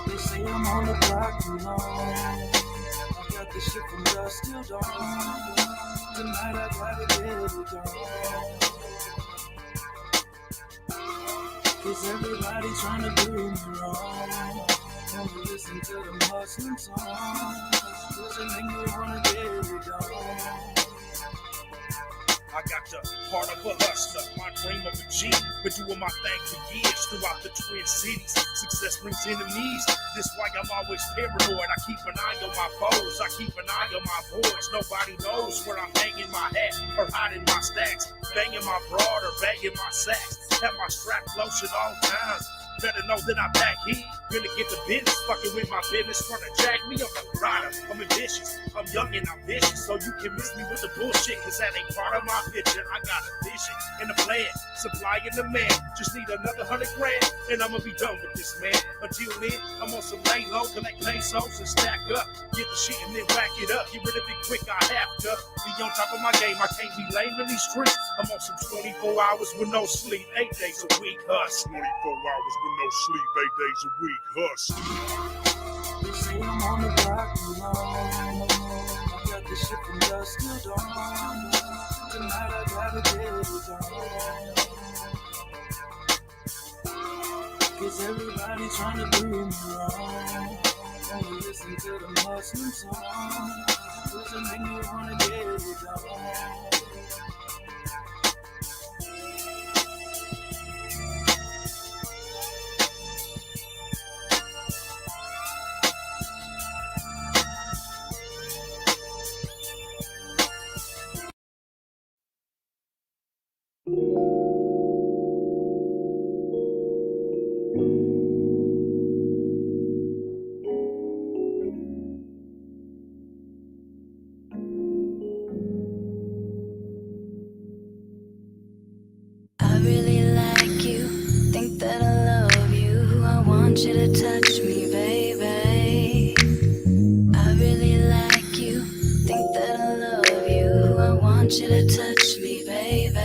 They say I'm on the block too long. I got this shit from dusk till dawn. Tonight I gotta get it gone. Cause everybody trying to do me wrong. Only listen to the hustling song. Doesn't make me wanna get it gone. I got the heart of a hustler, my dream of a G. Been doing my thing for years throughout the Twin Cities. Success brings enemies, this why I'm always paranoid. I keep an eye on my foes, I keep an eye on my boys. Nobody knows where I'm hanging my hat or hiding my stacks. Banging my broad or banging my sacks. Have my strap close at all times. Better know that I'm back here, really get the business. Fucking with my business, trying to jack me. I'm a rider, I'm ambitious, I'm young and I'm vicious. So you can miss me with the bullshit, cause that ain't part of my picture. I got a vision and a plan, supplying the man. Just need another 100 grand, and I'ma be done with this, man. Until then, I'm on some lay low, collect pesos and stack up. Get the shit and then rack it up. Get rid of it quick, I have to be on top of my game. I can't be lame in these streets. I'm on some 24 hours with no sleep, 8 days a week, hush. 24 hours with no sleep, 8 days a week, hush. They say I'm on the block alone. I got this shit from dusk till dawn. Tonight I gotta get it done. Cause everybody's trying to do me wrong. Only listen to the Muslim song. Cause it make me wanna get it done. I really like you, think that I love you. I want you to touch me, baby. I really like you, think that I love you. I want you to touch me, baby.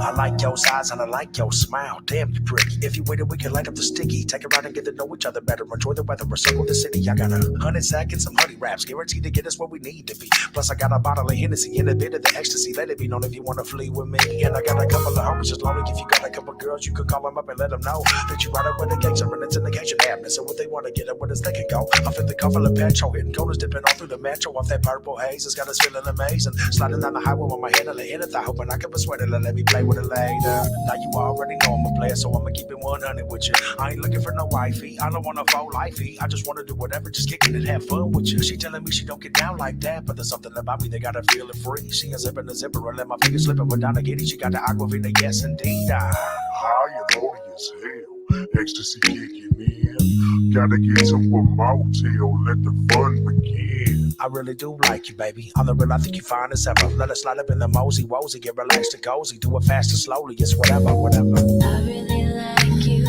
I like your eyes and I like your smile. Damn, you pretty. If you waited, we can light up the sticky. Take a ride and get to know each other better. Enjoy the weather or circle the city. I got 100 sack and some honey wraps, guaranteed to get us where we need to be. Plus, I got a bottle of Hennessy and a bit of the ecstasy. Let it be known if you want to flee with me. And I got a couple of homies just lonely. If you got a couple girls, you could call them up and let them know that you ride up with the gangs and it's indication happening. So what they want to get up with us, they can go. I'm in the car full of petrol, hitting corners, dipping all through the metro off that purple haze. It's got us feeling amazing. Sliding down the highway with my head on the end of the hoping I can persuade her to let me play with it later. Now you already know I'm a player, so I'ma keep it 100 with you. I ain't looking for no wifey, I don't want a full lifey. I just wanna do whatever, just kick it and have fun with you. She telling me she don't get down like that, but there's something about me that gotta feel it free. She ain't zipping the zipper and let my fingers slip it down the giddy. She got the aquavina, yes indeed. High and low as hell, ecstasy kicking in. Gotta get to a motel, let the fun begin. I really do like you, baby. On the real, I think you fine as ever. Let us slide up in the mosey wozy, get relaxed and cozy. Do it fast and slowly, it's whatever, whatever. I really like you,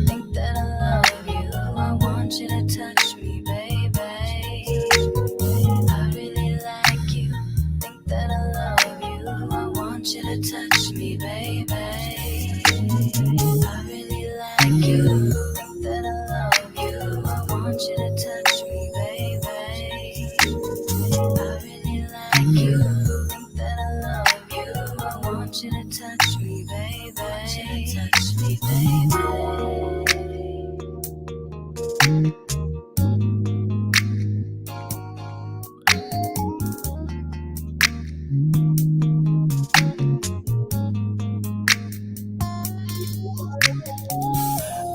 think that I love you. I want you to touch me, baby. I really like you, think that I love you. I want you to touch me, baby. I really like you, think that I love you. I want you to touch me, baby. I really like you, think that I love you. I want you to touch me, baby. Touch me, baby.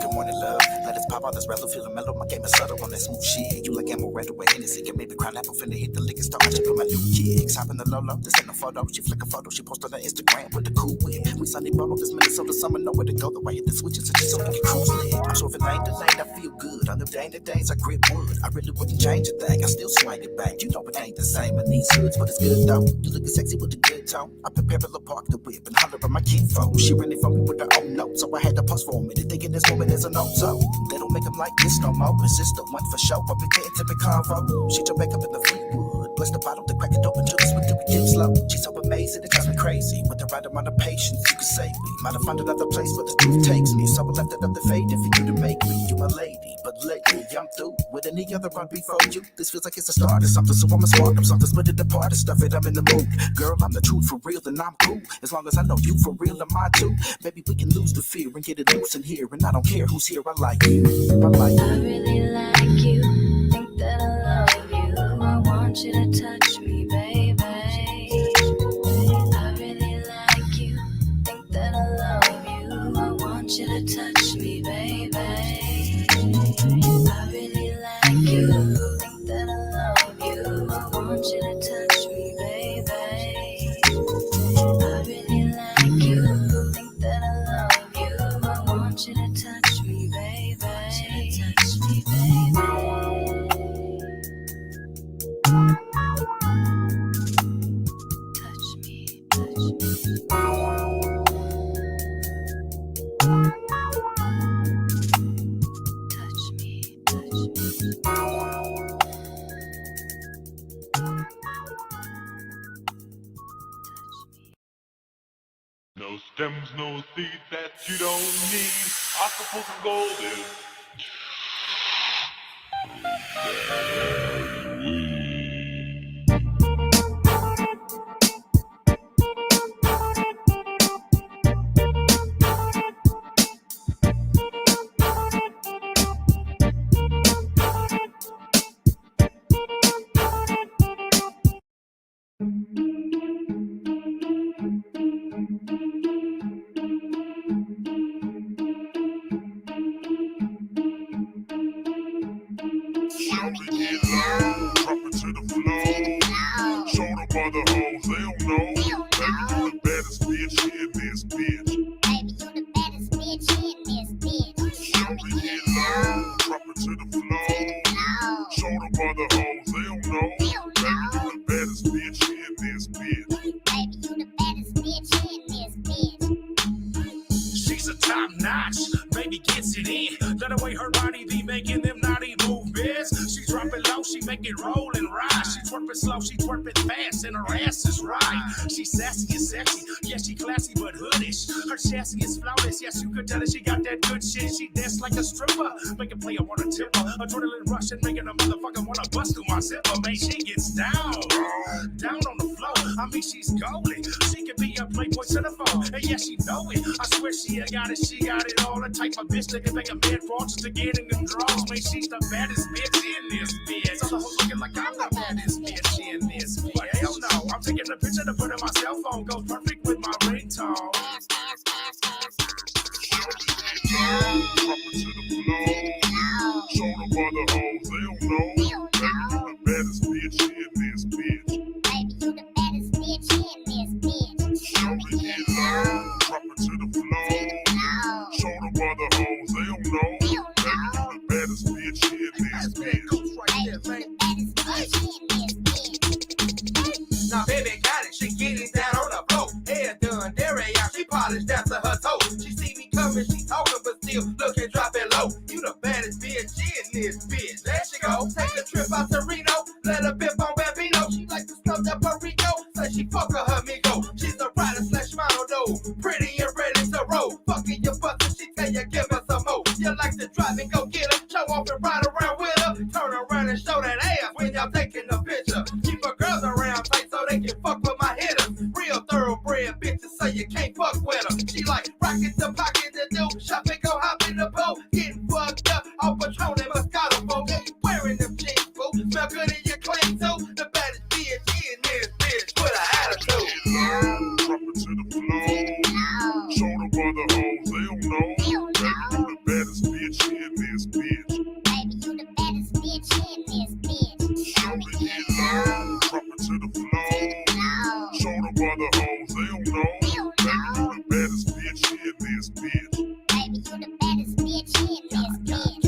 Good morning, love. Let us pop out this rattle, feeling mellow. My game is subtle on that smooth shit. You like amaretto with Hennessy, and maybe crown apple finna hit the liquor store. I should put my new kicks. Hop in the low. This ain't a photo. She flick a photo. She posted on Instagram with the cool whip. We Sunday bottle this Minnesota summer. Nowhere to go. The way hit the switches so we can cruise lit. I'm sure if it ain't delayed, I feel good. On the day to days, I grip wood. I really wouldn't change a thing. I still swing it back. You know it ain't the same in these hoods, but it's good though. You looking sexy with a good tone. I prepare to park the whip and holler at my kinfolk. She running for me with her own notes, so I had to pause for a minute, thinking this woman is a no-so. They don't make them like this no more. Is this the one for show? I've been getting to the convo. She jump back up in the Fleetwood. Bless the bottle, to crack it open, just with the dip slow. She's so amazing, it drives me crazy. With the right amount of patience, you can save me. Might have found another place where the truth takes me. So I left it up the fade for you to make me. You my lady, but lately I'm through with any other run before you. This feels like it's a start of something, so I'ma spark up something. Split it apart and stuff it, I'm in the mood. Girl, I'm the truth for real, then I'm cool. As long as I know you for real, am I too? Maybe we can lose the fear and get it loose in here. And I don't care who's here, I like you. I like you. I really like you, think that I love you. I want you to touch me, baby. think that I love you. I want you to touch me, baby. I really like you. Think that I love you. I want you to touch me, baby. Touch me, baby. No stems, no seeds that you don't need. Octopus and golden. She's a top notch, baby gets it in. Let the way her body be making them naughty movements. She drop it low, she make it roll and ride. She twerp it slow, she twerp it fast, and her ass is right. She sassy and sexy, yeah, she classy but hoodish. Her chassis is flawless, yes, you could tell that she got that good shit. She dance like a stripper, make a player wanna tip her. Adrenaline rush and making a motherfucker wanna bust through my zipper. Man, she gets down on the floor. I mean, she's golden. She could be a playboy centerfold, and yeah, she know it. I swear she got it, she got it all. The type of bitch that can make a man fall just to get in them draws. Man, she's the baddest bitch in this bitch. Other hoes looking like I'm the baddest bitch in this bitch. But hell no, I'm taking a picture to put in my cell phone. Goes perfect with my ringtone. Show them other hoes, they don't know. Baby, you the baddest bitch in this bitch. Baby, you the baddest bitch in this bitch. Show me get low, drop it to the floor. Show them other hoes, they don't know. Baby, you the baddest bitch in this bitch. Now baby got it, she get it down on the floor. Hair done, dairy out, she polished down to her toes. She see me coming, she talking, but still looking, drop it low. You the baddest bitch in this bitch. There she go, take a trip out to Reno, let her bip on Bambino. She like to snuff that burrito, say she fuck her amigo. She's a rider slash model though, pretty and ready to roll. Fucking your butt, so she tell you give her some more. You like to drive and go get her, show off and ride around with her. Turn around and show that ass when y'all taking a picture. Keep her girls around tight so they can fuck with my hitters. Real thoroughbred bitches, so you can't fuck with her. She like rocket the pocket to do, shopping, go hop in the boat, getting fucked up off Patron and Moscato, folks. Wearing them jeans, boo, smell good in your clean too. The baddest bitch in this bitch with an attitude. Drop it to the floor. Show them other hoes, they don't know. Baby, you the baddest bitch in this bitch. Baby, you the baddest bitch in this bitch. Show me get low, drop it to the floor. Show them other hoes, they don't know. Baby, you the baddest bitch in this bitch. Baby, you the baddest bitch in this bitch.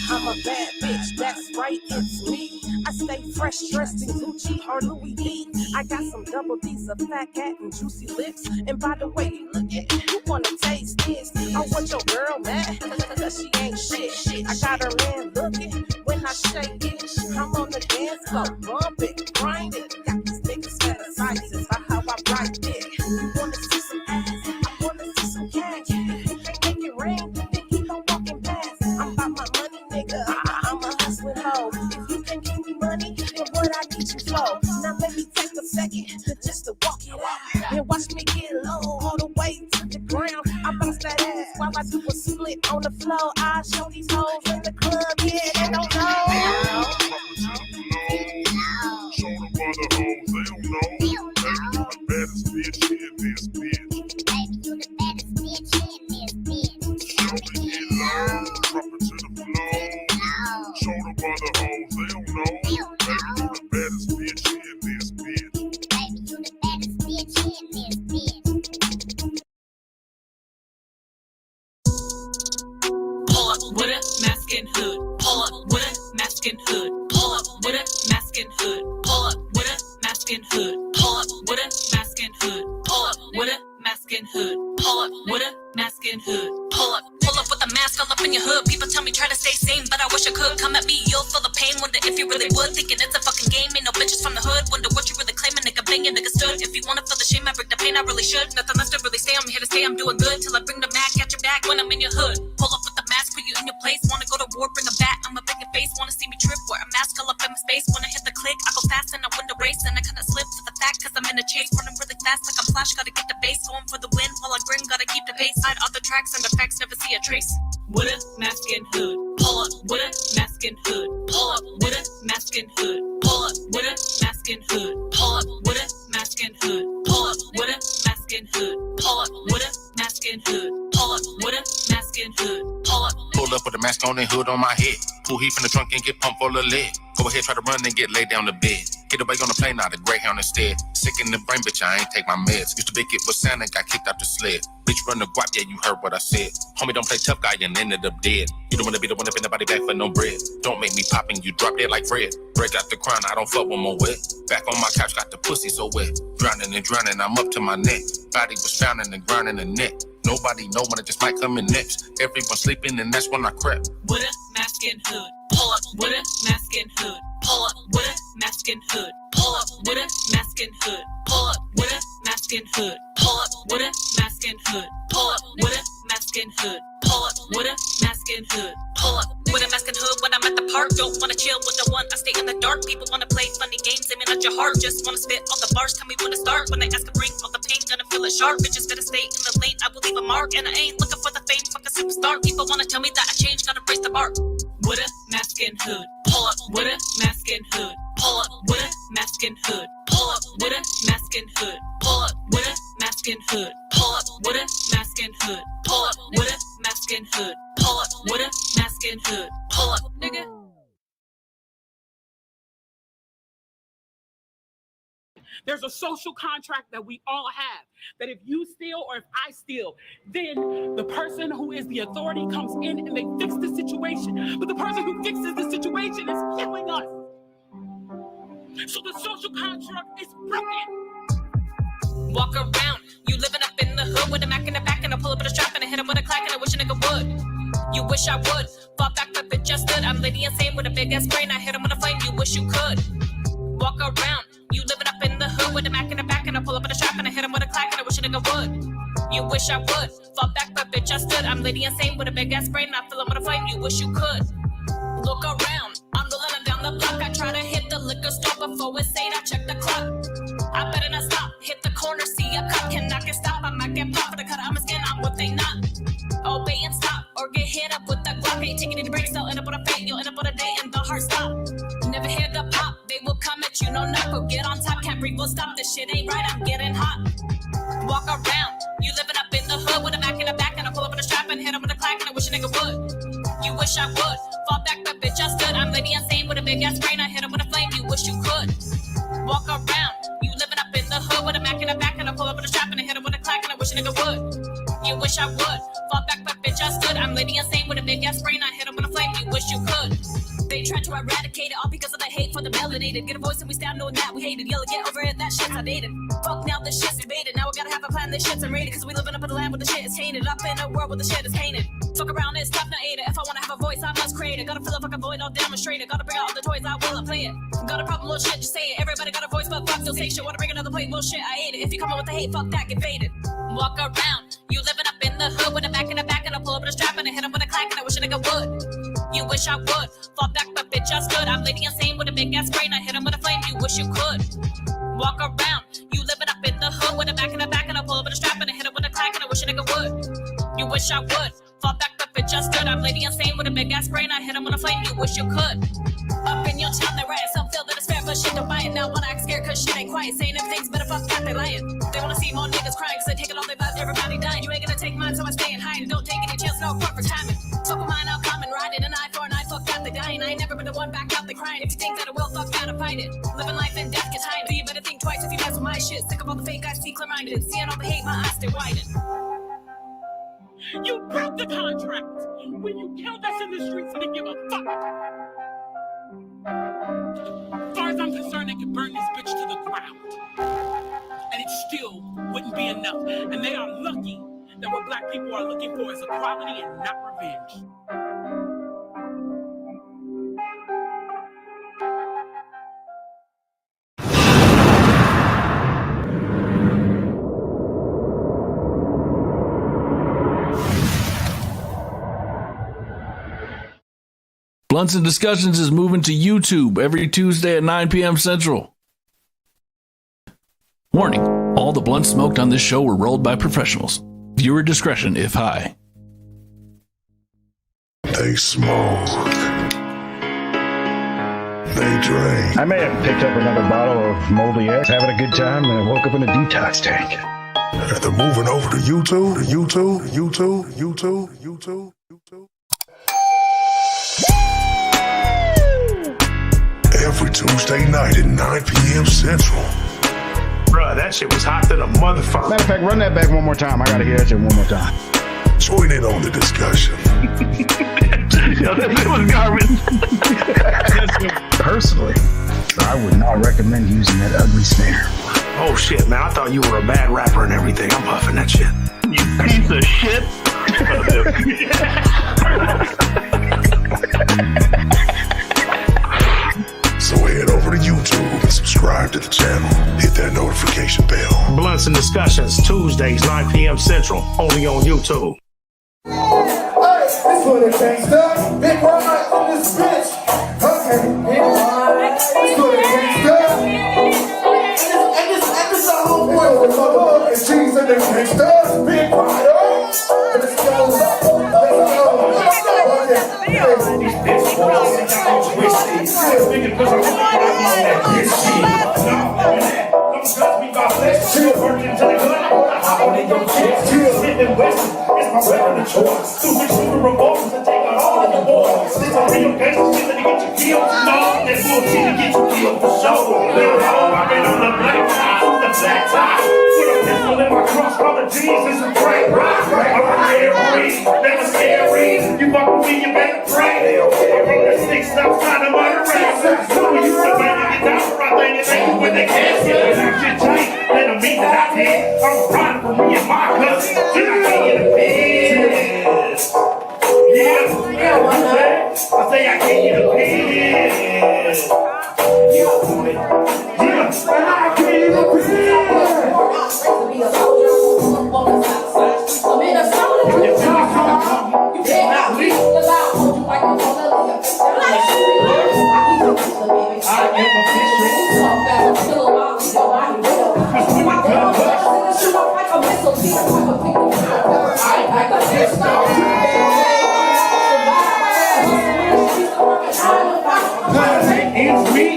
I'm a bad bitch, that's right, it's me. I stay fresh, dressed in Gucci or Louis V. I got some double D's, a fat cat and juicy lips. And by the way you look at it, you wanna taste this. I want your girl mad, cause she ain't shit. I got her man looking when I shake it. I'm on the dance floor, bump it, grind it. Got these niggas fantasizing about how I ride it. You wanna see some ass, I wanna see some cash. If you can't make it rain, then keep on walking past. I'm about my money, nigga, I'm a hustling hoe. If you can give me money, then what I need you for. Now let me take a second just to walk it out. And watch me get low all the way to the ground. I bounce that ass while I do a split on the floor. I show these hoes in the club, yeah, they don't know. Show them other hoes, they don't know. Baby, you the baddest bitch in this bitch. Baby, you the baddest bitch in this bitch. Show me get low, drop it to the floor. Show them other hoes, they don't know. Baby, you the baddest bitch in this bitch. Baby, you the baddest bitch in this bitch. Pull up with a mask and hood. Pull up with a mask and hood. Pull up with a mask and hood. Pull up with a mask and hood. Pull up with a mask and hood. Pull up with a mask and hood. Pull up with a mask and hood. Pull up with a mask all up in your hood. People tell me try to stay sane, but I wish I could. Come at me, you'll feel the pain. Wonder if you really would. Thinking it's a fucking game. Ain't no bitches from the hood. Wonder what you really claiming. Nigga banging, nigga stood. If you wanna feel the shame, I break the pain. I really should. Nothing less to really say. I'm here to stay. I'm doing good till I bring the Mac at your back when I'm in your hood. Pull up with the mask, put you in your place. Wanna go to war, bring a bat. I'ma bring your face. Wanna see me trip? Wear a mask all up in my space. Wanna hit the click? I go fast and I win the race. And I kinda slip to the fact cause I'm in a chase. Running really fast like I'm Flash. Gotta get the base. Going for the win while I grin. Gotta keep the pace. Hide all the tracks and effects. Never see a trace. With a mask and hood. Pull up with a mask and hood. Pull up with a mask and hood. Pull up with a mask and hood. Pull up with a mask and hood. Pull up with a mask and hood. Pull up with a mask and hood. Pull up with a mask and hood. Pull up. Pull up with a mask on and hood on my head. Pull heat from the trunk and get pumped full of lead. Go ahead, try to run and get laid down to bed. Get away on the plane, not a Greyhound instead. Sick in the brain, bitch, I ain't take my meds. Used to be it with Santa, got kicked out the sled. Bitch, run the guap, yeah, you heard what I said. Homie, don't play tough guy and ended up dead. You don't wanna be the one up in the body bag for no bread. Don't make me pop and you drop dead like Fred. Break out the crown, I don't fuck with my wet. Back on my couch, got the pussy so wet. Drowning and drowning, I'm up to my neck. Body was found in the ground in the neck. Nobody know when it just might come in next. Everyone sleeping and that's when I crept. With a mask and hood. Pull up with a mask and hood. Pull up with a mask and hood. Pull up with a mask and hood. Pull up with a mask and hood. Pull up with a mask and hood. Pull up with a mask and hood. Pull up with a mask and hood. Pull up with a mask and hood when I'm at the park. Don't wanna chill with the one. I stay in the dark. People wanna play funny games, aiming at your heart. Just wanna spit all the bars. Tell me when to start. When I ask to bring all the pain, gonna feel it sharp. Bitches better stay in the lane. I will leave a mark, and I ain't looking for the fame. Fuck a superstar. People wanna tell me that I changed. Gotta brace the mark. With a mask and hood. Pull up with a mask and hood. Pull up with a mask and hood. Pull up with a mask and hood. Pull up with a mask and hood. Pull up with a mask and hood. Pull up with a mask and hood. Pull up with a mask and hood. Pull up, nigga. There's a social contract that we all have, that if you steal or if I steal, then the person who is the authority comes in and they fix the situation. But the person who fixes the situation is killing us. So the social contract is broken. Walk around, you living up in the hood with a Mac in the back and I pull up with a strap and I hit him with a clack and I wish a nigga would. You wish I would. Fall back, but it just stood. I'm Lady Insane with a big ass brain. I hit him with a flame. You wish you could. Walk around, you living up in the hood with a Mac in the back and I pull up with a strap and I hit him with a clack and I wish a nigga would. You wish I would. Fall back, but bitch, I stood. I'm Lady Insane with a big ass brain. I fill him with a flame. You wish you could. Look around, I'm rolling down the block. I try to hit the liquor store before it's 8. I check the clock. I better not stop. Hit the corner, see a cut. Can I get stop? I might get popped for the cut of my skin. I'm what they not. Obey and stop or get hit up with the Glock. Ain't taking any breaks. They'll end up with a fate. You'll end up with a day and the heart stop. Never hear the pop. They will come at you. No knuckle. Get on top. Can't breathe. Will stop. This shit ain't right. I'm getting hot. Walk around. You living up in the hood with a Mac in the back and I pull up with a strap and hit him with a clack and I wish a nigga would. You wish I would. Fall back, but bitch, I stood. I'm Lady Insane with a big ass brain. I hit him with a flame. You wish you could. Walk around. You living up in the hood with a Mac in the back and I pull up with a strap and I hit him with a clack and I wish a nigga would. You wish I would. Fall back, but bitch, I stood. I'm Lady Insane with a big ass brain. I hit him with a flame. You wish you could. They tried to eradicate it all because of the hate for the melanated. Get a voice and we stand knowing that we hated. Yellow, get over it, that shit's outdated. Fuck now, this shit's debated. Now we gotta have a plan, this shit's unrated. Cause we living up in the land where the shit is tainted. Up in a world where the shit is painted. Fuck around, it's tough, not ate it. If I wanna have a voice, I must create it. Gotta fill a fucking void, I'll demonstrate it. Gotta bring out all the toys, I will play it. Got a problem, little shit, just say it. Everybody got a voice, but fuck, still say shit. Wanna bring another plate, bullshit, I hate it. If you come up with the hate, fuck that, get faded. Walk around, you living up in the hood with a Mac in the back and I pull up with a strap and I hit him with a clack and I wish a nigga would. You wish I would. Fall back, but bitch, I stood. I'm Lady Insane with a big ass brain. I hit him with a flame. You wish you could. Walk around. You living up in the hood with a Mac in the back and I pull up with a strap and I hit him with a clack and I wish a nigga would. You wish I would. Fall back, but bitch, I stood. I'm Lady Insane with a big ass brain. I hit him with a flame. You wish you could. Up in your town, they riot. Some feel that it's fair, but shit don't buy it. Now wanna act scared cause shit ain't quiet. Saying everything's better, fuck that, they lying. They wanna see more niggas crying cause they taking all they love, everybody dying. You ain't gonna take mine, so I stay and hide. Don't take any chance, no corporate timing. Fuck with mine, I'll come and ride it. An eye for an eye, fuck that, they dying. I I ain't never been the one back out there crying. If you think that I will, fuck, gotta fight it. Living life and death can hide it. So you better think twice if you mess with my shit. Sick of all the fake guys, see clear-minded. Seeing all the hate, my eyes stay widen. You broke the contract when you killed us in the streets and didn't give a fuck. As far as I'm concerned, they could burn this bitch to the ground. And it still wouldn't be enough. And they are lucky that what black people are looking for is equality and not revenge. Blunts and Discussions is moving to YouTube every Tuesday at 9 p.m. Central. Warning, all the blunts smoked on this show were rolled by professionals. Viewer discretion if high. They smoke. They drink. I may have picked up another bottle of moldy X, having a good time, and I woke up in a detox tank. And they're moving over to YouTube. Every Tuesday night at 9 p.m. Central. Bruh, that shit was hot to the motherfucker. Matter of fact, run that back one more time. I gotta hear that shit one more time. Join in on the discussion. Yo, that was garbage. Personally, I would not recommend using that ugly snare. Oh shit, man, I thought you were a bad rapper and everything. I'm huffing that shit. You piece of shit. So head over to YouTube and subscribe to the channel. Hit that notification bell. Blunts and Discussions, Tuesdays, 9 p.m. Central, only on YouTube. Hey, this for the gangsta. Big ride on this bitch. Okay, big ride. This for the gangsta. And this a homeboy with my mug and cheese and the gangsta. Big ride. And let's go. Let's go. These bitch boys and y'all twisted. Still thinking because I'm on that bitch shit. Don't judge me by flesh. Chill, working to the gun. I put a hop on in your chest. Chill, sitting western. It's my weapon of choice. Stupid shooter revolvers to take out all of your boys. This a real gangster shit to get you killed. No, that bullshit to get you killed for sure. Little home, I've been on the black tie, the black tie. With a pistol in my cross, call the Jesus and pray. I'm a rare breed, never scary. You fuck with me, you better pray. I'm from the 6 stop trying to murder rats. So we used to bang and get down for our thing and they with the casket. And that shit change, let them mean that I did. I'm riding for me and my cousin. Till I get in the biz. Yeah, you say? I say I get you the biz. Yeah, and I get you the biz. I'm in a zone. You cannot leave. I am official. It's me.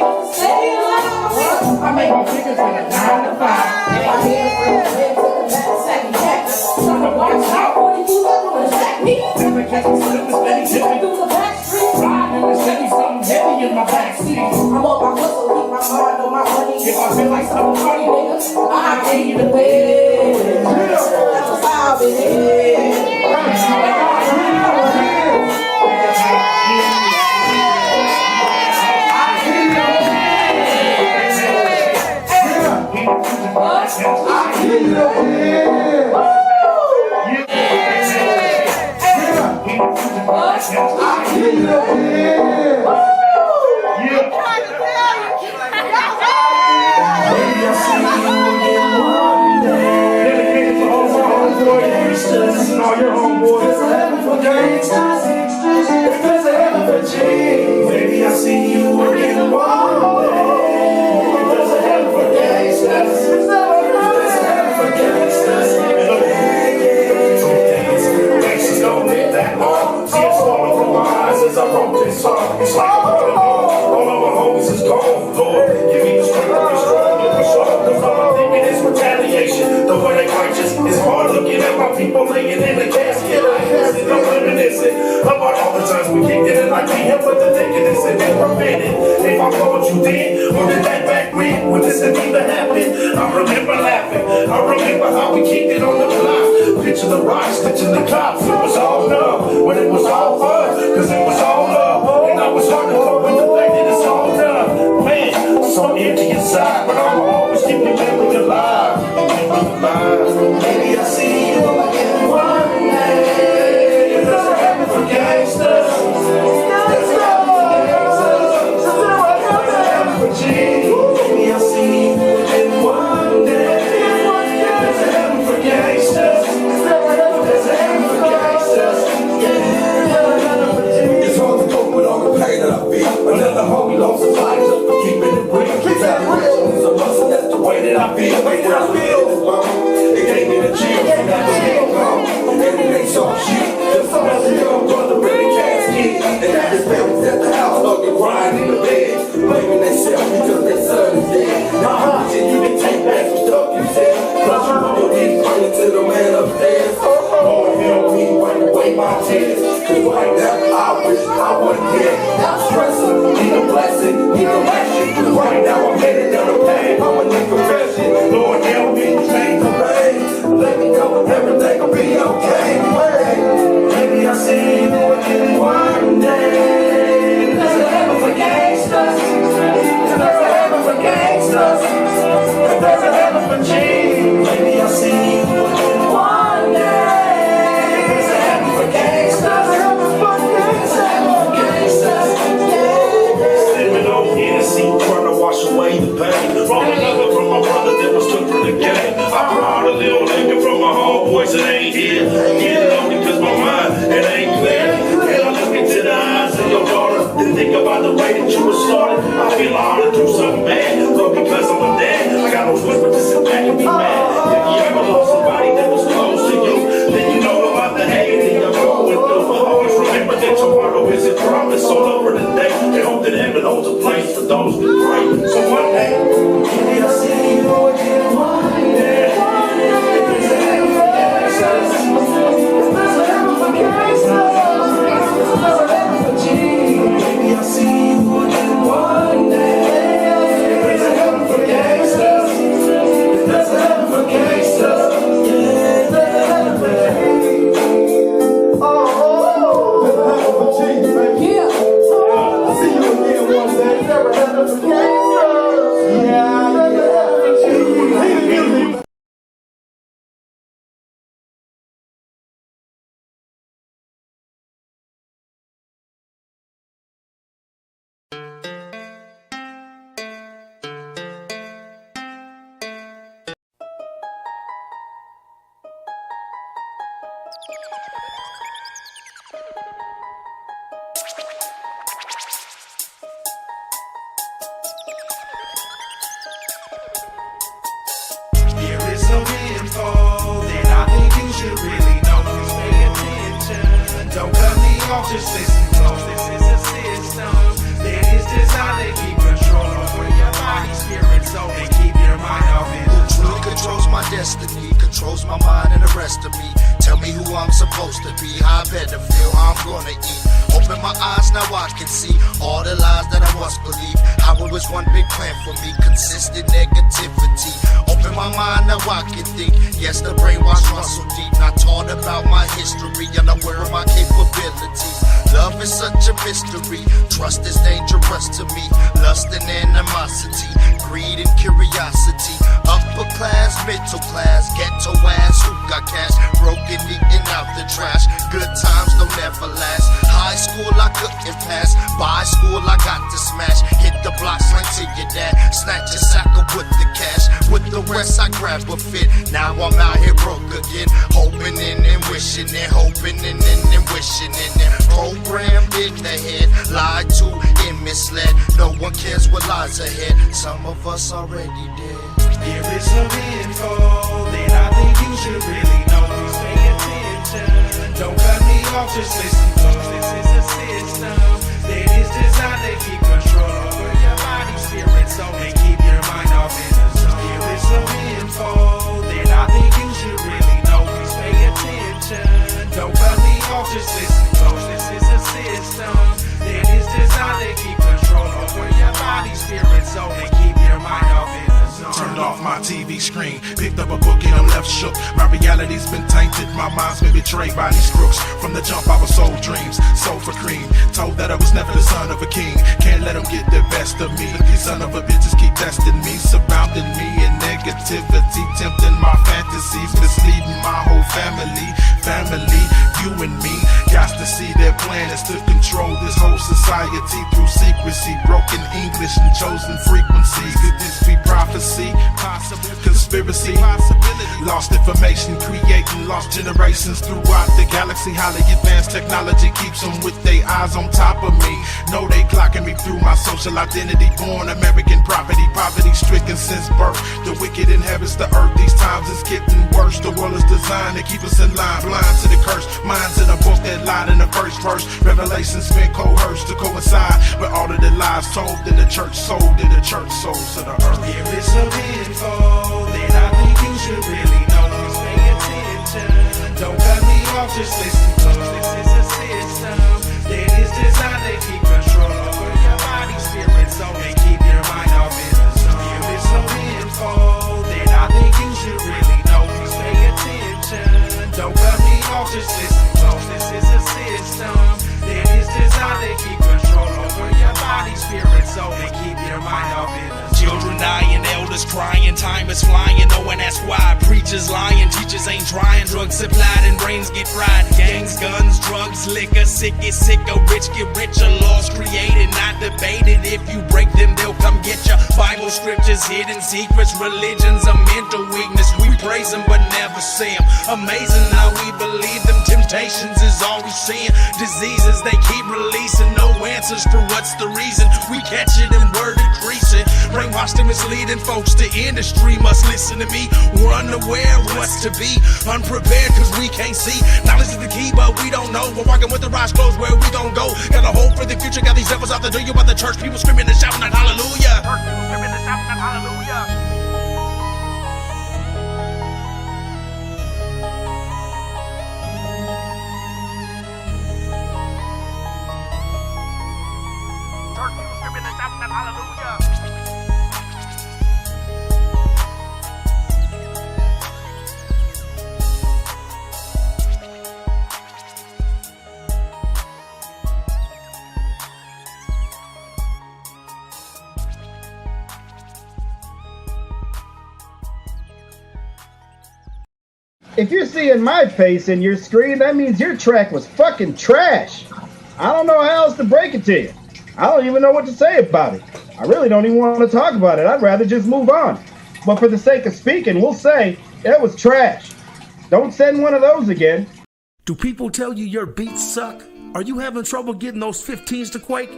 I make my figures in a 9 to 5. If I hear it from the head to the back, second back. Son of one shot, 42, I'm gonna sack me. Never catch me slipping, steady dipping through the back street. Riding and steady, something heavy in my backseat. I'm on my hustle, keep my mind on my money. If I feel like something funny, nigga, I gave you the bed. That's how it is. Maybe I see you again one day. There's a heaven for gangsters. There's a heaven for gangsters. Gangsters don't live that long. Tears falling from my eyes as I wrote this song. It's like a broken home. All of my homies is gone. Lord, give me the strength to be strong and push on. Cause all I'm thinking is retaliation. The way they righteous is hard looking at my people laying in the casket. I can't stop reminiscing about all the times we kicked it in like can't help but to think of this and then prevent it. If I told you then, or did that back when this didn't even happen? I remember laughing, I remember how we kicked it on the block. Pitching the rocks, stitching the cops, it was all love, when it was all fun, cause it was all love. And I was hard to cope with the fact that it's all done. Man, so empty inside, but I'ma always keep the memory alive. Maybe I see you again one day. There's a heaven for gangsters. There's a heaven for gangsters. There's a heaven for G. Maybe I see you again one day. There's a heaven for gangsters. There's a heaven for gangsters. It's hard to cope with all the pain that I feel. Another homie lost his life just for keeping it real. Keep that real. It's a muscle, that's the way that I feel. It gave me the chills, and that was still gone. And it ain't so shit. Just another young brother in the casket. And now his family's at the house, hugging, crying in the bed, blaming themselves because their son is dead. Now how much you can take back some stuff you said? Plus you put your knees praying to the man upstairs. Lord help me wipe away my tears. Cause right now I wish I wasn't here. I'm stressing, need a blessing, need a action. Cause right now I'm headed down the path. I'm a new confession. Lord help me change the rain. Let me go, everything will be okay. Maybe I'll see you again one day. There's a heaven for gangsters. There's a heaven for gangsters. There's a heaven for G. Maybe I'll see you again one day. There's a heaven for gangsters. There's a heaven for gangsters. Sipping on Hennessy, trying to wash away the pain. Wrong another from my brother that was took from the game. I brought a little nigga from my homeboys that ain't here. Get lonely cause my mind, it ain't clear. And I look into the eyes of your daughter and think about the way that you were started. I feel honored to do something bad, but because I'm a dad, I got no choice but to sit back and be mad. If you ever lost somebody that was close to you, then you know about the hate that you're going through. Always remember that tomorrow isn't promised. So over today, and hope that heaven holds a place for those that pray. So one day, maybe I'll see you again one day. There's a heaven for gangsters. There's a heaven for gangsters. There's a heaven for G. Maybe I'll see you again one day. There's a heaven for gangsters. There's a heaven for gangsters. Yeah, there's a heaven for G. Oh, there's a heaven for G, baby. Yeah. I'll see you again one day. There's a heaven for gangsters. Yeah, there's a heaven for G. Here is some info that I think you should really know. Please pay attention. Don't cut me off, just listen close. This is a system that is designed to keep control over your body, spirit, soul, and keep your mind off it. Who truly controls my destiny, controls my mind and the rest of me. Tell me who I'm supposed to be, how I better feel, how I'm gonna eat. Open my eyes, now I can see all the lies that I once believed. How it was one big plan for me, consistent negativity. Open my mind, now I can think. Yes, the brainwash runs so deep. Not taught about my history, unaware of my capabilities. Love is such a mystery. Trust is dangerous to me. Lust and animosity, greed and curiosity. Upper class, middle class, ghetto ass who got cash. Broken, eating out the trash. Good times don't never last. High school I couldn't pass. By school I got to smash. Hit the block, slang to your dad. Snatch a sack up with the cash. With the rest I grab a fit. Now I'm out here broke again. Hoping and wishing and hoping and wishing and programmed in the head. Lied to and misled. No one cares what lies ahead. Some of us already dead. Here is some info that I think you should really know. Please pay attention. Don't cut me off, just listen close. This is a system that is designed to keep control over your body, spirit, soul, and keep your mind off in the zone. Here is some info that I think you should really know. Please pay attention. Don't cut me off, just listen close. This is a system that my TV screen. Picked up a book and I'm left shook. My reality's been tainted, my mind's been betrayed by these crooks. From the jump I was sold dreams, sold for cream. Told that I was never the son of a king. Can't let them get the best of me. These son of a bitches keep testing me, surrounding me in negativity, tempting my fantasies, misleading my whole family. Family, you and me, got to see their plan is to control this whole society through secrecy, broken English and chosen frequencies. Could this be prophecy? Possible. Conspiracy? Possibility. Lost information, creating lost generations throughout the galaxy. Highly advanced technology keeps them with their eyes on top of me. Know they clocking me through my social identity. Born American property, poverty stricken since birth. The wicked inhabits the earth. These times it's getting worse. The world is designed to keep us in line, blind to the curse. Minds in a book that lied in the first verse. Revelations been coerced to coincide with all of the lies told in the church, sold in the church, souls of the earth. There is some info that I think you should really know. Please pay attention. Don't cut me off, just listen close. This is a system that is designed to keep control over your body, spirit, soul, and keep your mind off in the zone. There is some info that I think you should really know. Please pay attention. Don't cut me off, just listen close. This is a system that is designed to keep control over your body, spirit, soul, and keep your mind off in the zone. Children dying, elders crying, time is flying, no one asks why. Preachers lying, teachers ain't trying, drugs supplied and brains get fried. Gangs, guns, drugs, liquor, sick get sicker, rich get richer. Laws created, not debated. If you break them, they'll come get ya. Bible scriptures, hidden secrets, religions, a mental weakness. We praise them but never see them. Amazing how we believe them. Temptations is all we seeing. Diseases they keep releasing, no answers for what's the reason. We catch it and word decreasing. Brainwashed and misleading folks, the industry must listen to me. We're unaware of what's to be, unprepared cause we can't see. Knowledge is the key but we don't know. We're walking with the eyes closed, where we gon' go? Got a hope for the future, got these devils out the door. You by the church, people screaming and shouting out hallelujah. Church people screaming and shouting out hallelujah. Church people screaming and shouting out hallelujah. If you're seeing my face in your screen, that means your track was fucking trash. I don't know how else to break it to you. I don't even know what to say about it. I really don't even want to talk about it. I'd rather just move on. But for the sake of speaking, we'll say it was trash. Don't send one of those again. Do people tell you your beats suck? Are you having trouble getting those 15s to quake?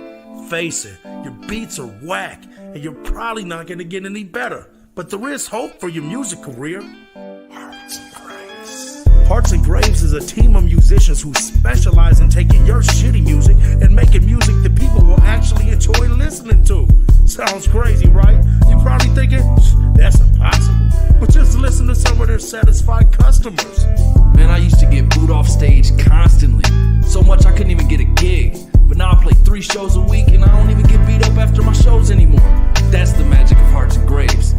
Face it, your beats are whack, and you're probably not going to get any better. But there is hope for your music career. Hearts and Graves is a team of musicians who specialize in taking your shitty music and making music that people will actually enjoy listening to. Sounds crazy, right? You're probably thinking, that's impossible. But just listen to some of their satisfied customers. Man, I used to get booed off stage constantly. So much I couldn't even get a gig. But now I play 3 shows a week and I don't even get beat up after my shows anymore. That's the magic of Hearts and Graves.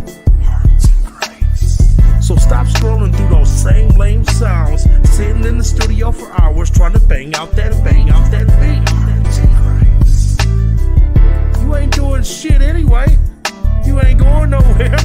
So stop scrolling through those same lame sounds, sitting in the studio for hours trying to bang out that beat. You ain't doing shit anyway. You ain't going nowhere.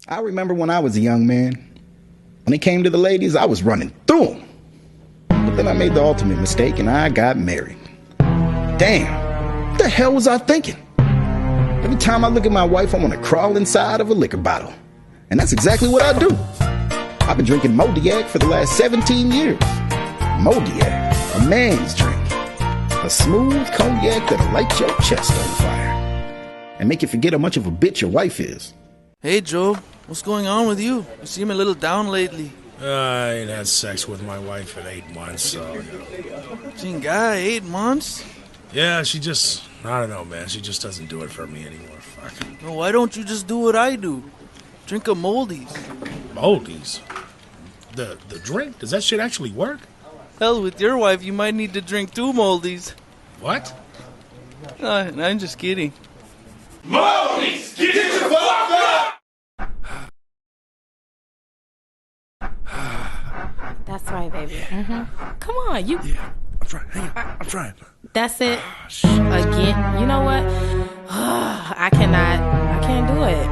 I remember when I was a young man, when it came to the ladies, I was running through them. But then I made the ultimate mistake and I got married. Damn, what the hell was I thinking? Every time I look at my wife, I want to crawl inside of a liquor bottle. And that's exactly what I do. I've been drinking Modiac for the last 17 years. Modiac, a man's drink. A smooth cognac that'll light your chest on fire and make you forget how much of a bitch your wife is. Hey, Joe. What's going on with you? You seem a little down lately. I ain't had sex with my wife in 8 months, so... Chinga, 8 months? Yeah, she just... I don't know, man. She just doesn't do it for me anymore. Fuck. No, why don't you just do what I do? Drink a Moldies. Moldies? The drink? Does that shit actually work? Hell, with your wife, you might need to drink 2 Moldies. What? I'm just kidding. Moldies! Get the fuck up! That's right, baby. Mm-hmm. Come on, you. Yeah, I'm trying. Hang on. I'm trying. That's it. Again. You know what? I can't do it.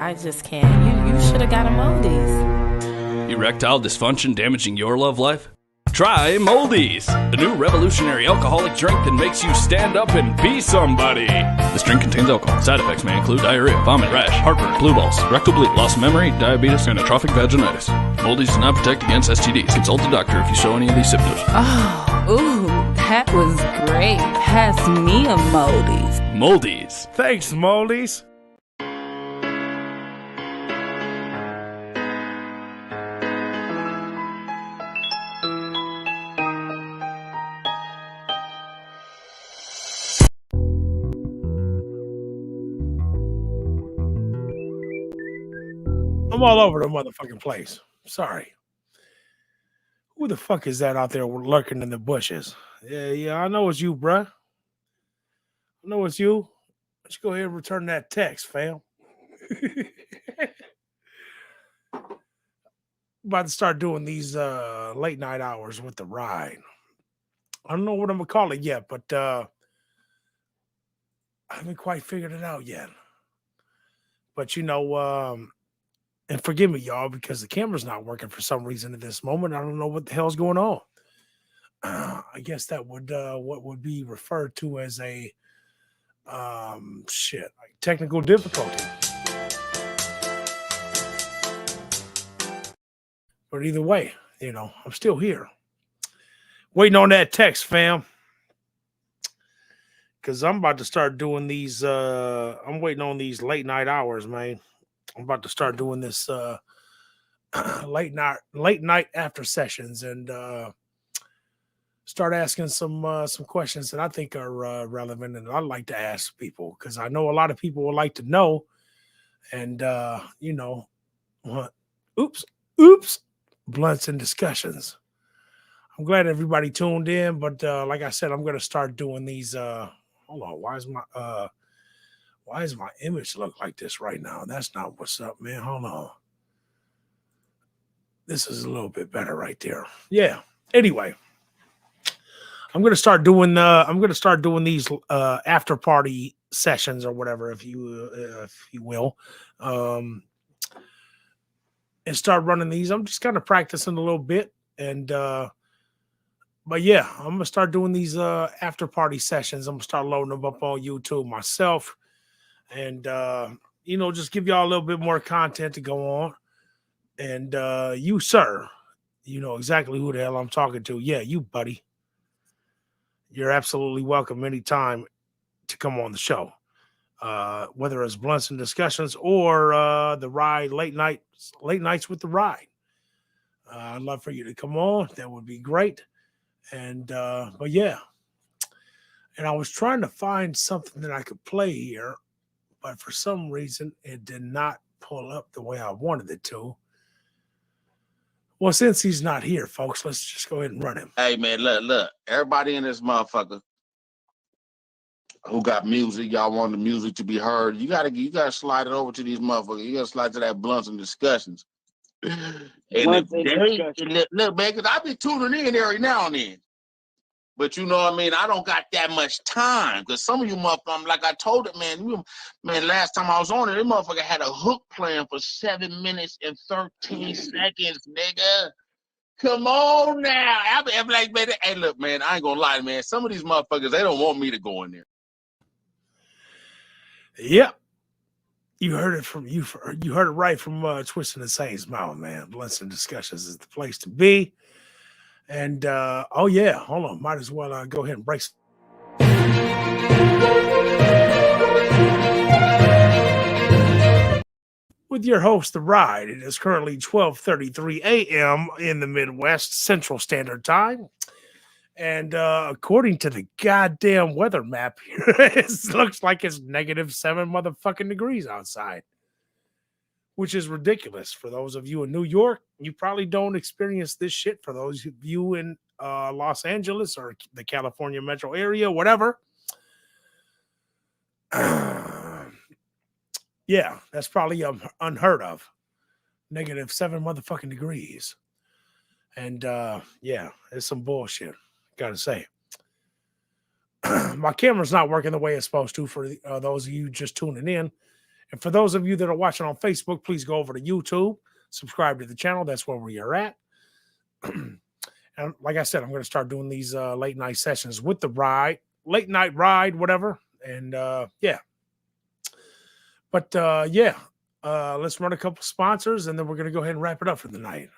I just can't. You should have got a Moldies. Erectile dysfunction damaging your love life? Try Moldies, the new revolutionary alcoholic drink that makes you stand up and be somebody. This drink contains alcohol. Side effects may include diarrhea, vomit, rash, heartburn, blue balls, rectal bleed, loss of memory, diabetes, and atrophic vaginitis. Moldies does not protect against STDs. Consult a doctor if you show any of these symptoms. Ooh, that was great. Pass me a Moldies. Moldies. Thanks, Moldies. I'm all over the motherfucking place. Sorry. Who the fuck is that out there lurking in the bushes? Yeah, I know it's you, bruh. I know it's you. Let's go ahead and return that text, fam. About to start doing these late night hours with the ride. I don't know what I'm gonna call it yet, but I haven't quite figured it out yet. But you know, and forgive me, y'all, because the camera's not working for some reason at this moment. I don't know what the hell's going on. I guess that would what would be referred to as a like technical difficulty. But either way, you know, I'm still here. Waiting on that text, fam. Because I'm about to start doing these I'm waiting on these late night hours, man. I'm about to start doing this late night after sessions and start asking some questions that I think are relevant and I'd like to ask people because I know a lot of people would like to know. And you know, oops, blunts and discussions. I'm glad everybody tuned in, but like I said, I'm gonna start doing these. Hold on, why does my image look like this right now? That's not what's up, man. Hold on. This is a little bit better right there. Yeah. Anyway, I'm gonna start doing these after party sessions or whatever, if you will, and start running these. I'm just kind of practicing a little bit, and but yeah, I'm gonna start doing these after party sessions. I'm gonna start loading them up on YouTube myself. And, you know, just give y'all a little bit more content to go on. And you, sir, you know exactly who the hell I'm talking to. Yeah, you, buddy. You're absolutely welcome anytime to come on the show. Whether it's Blunts and Discussions or the ride, late nights with the ride. I'd love for you to come on. That would be great. And, but yeah. And I was trying to find something that I could play here. But for some reason, it did not pull up the way I wanted it to. Well, since he's not here, folks, let's just go ahead and run him. Hey, man, look. Everybody in this motherfucker who got music, y'all want the music to be heard, you gotta slide it over to these motherfuckers. You gotta slide to that Blunts and Discussions. And look, man, because I be tuning in every now and then. But you know what I mean? I don't got that much time because some of you motherfuckers, like I told it, man, last time I was on it, this motherfucker had a hook playing for 7 minutes and 13 seconds, nigga. Come on now. I'm like, man, hey, look, man, I ain't gonna lie, man. Some of these motherfuckers, they don't want me to go in there. Yep. You heard it from you heard it right from Twisting the Saint's mouth, man. Blunts and Discussions is the place to be. And oh yeah, hold on. Might as well go ahead and break. With your host, The Ride. It is currently 12:33 a.m. in the Midwest Central Standard Time. And according to the goddamn weather map here, it looks like it's -7 motherfucking degrees outside, which is ridiculous. For those of you in New York, you probably don't experience this shit. For those of you in Los Angeles or the California metro area, whatever. Yeah, that's probably unheard of. -7 motherfucking degrees. And yeah, it's some bullshit, gotta say. My camera's not working the way it's supposed to for those of you just tuning in. And for those of you that are watching on Facebook, please go over to YouTube, subscribe to the channel. That's where we are at. And like I said, I'm going to start doing these late night sessions with the ride, late night ride, whatever. And yeah. But yeah, let's run a couple sponsors and then we're going to go ahead and wrap it up for the night.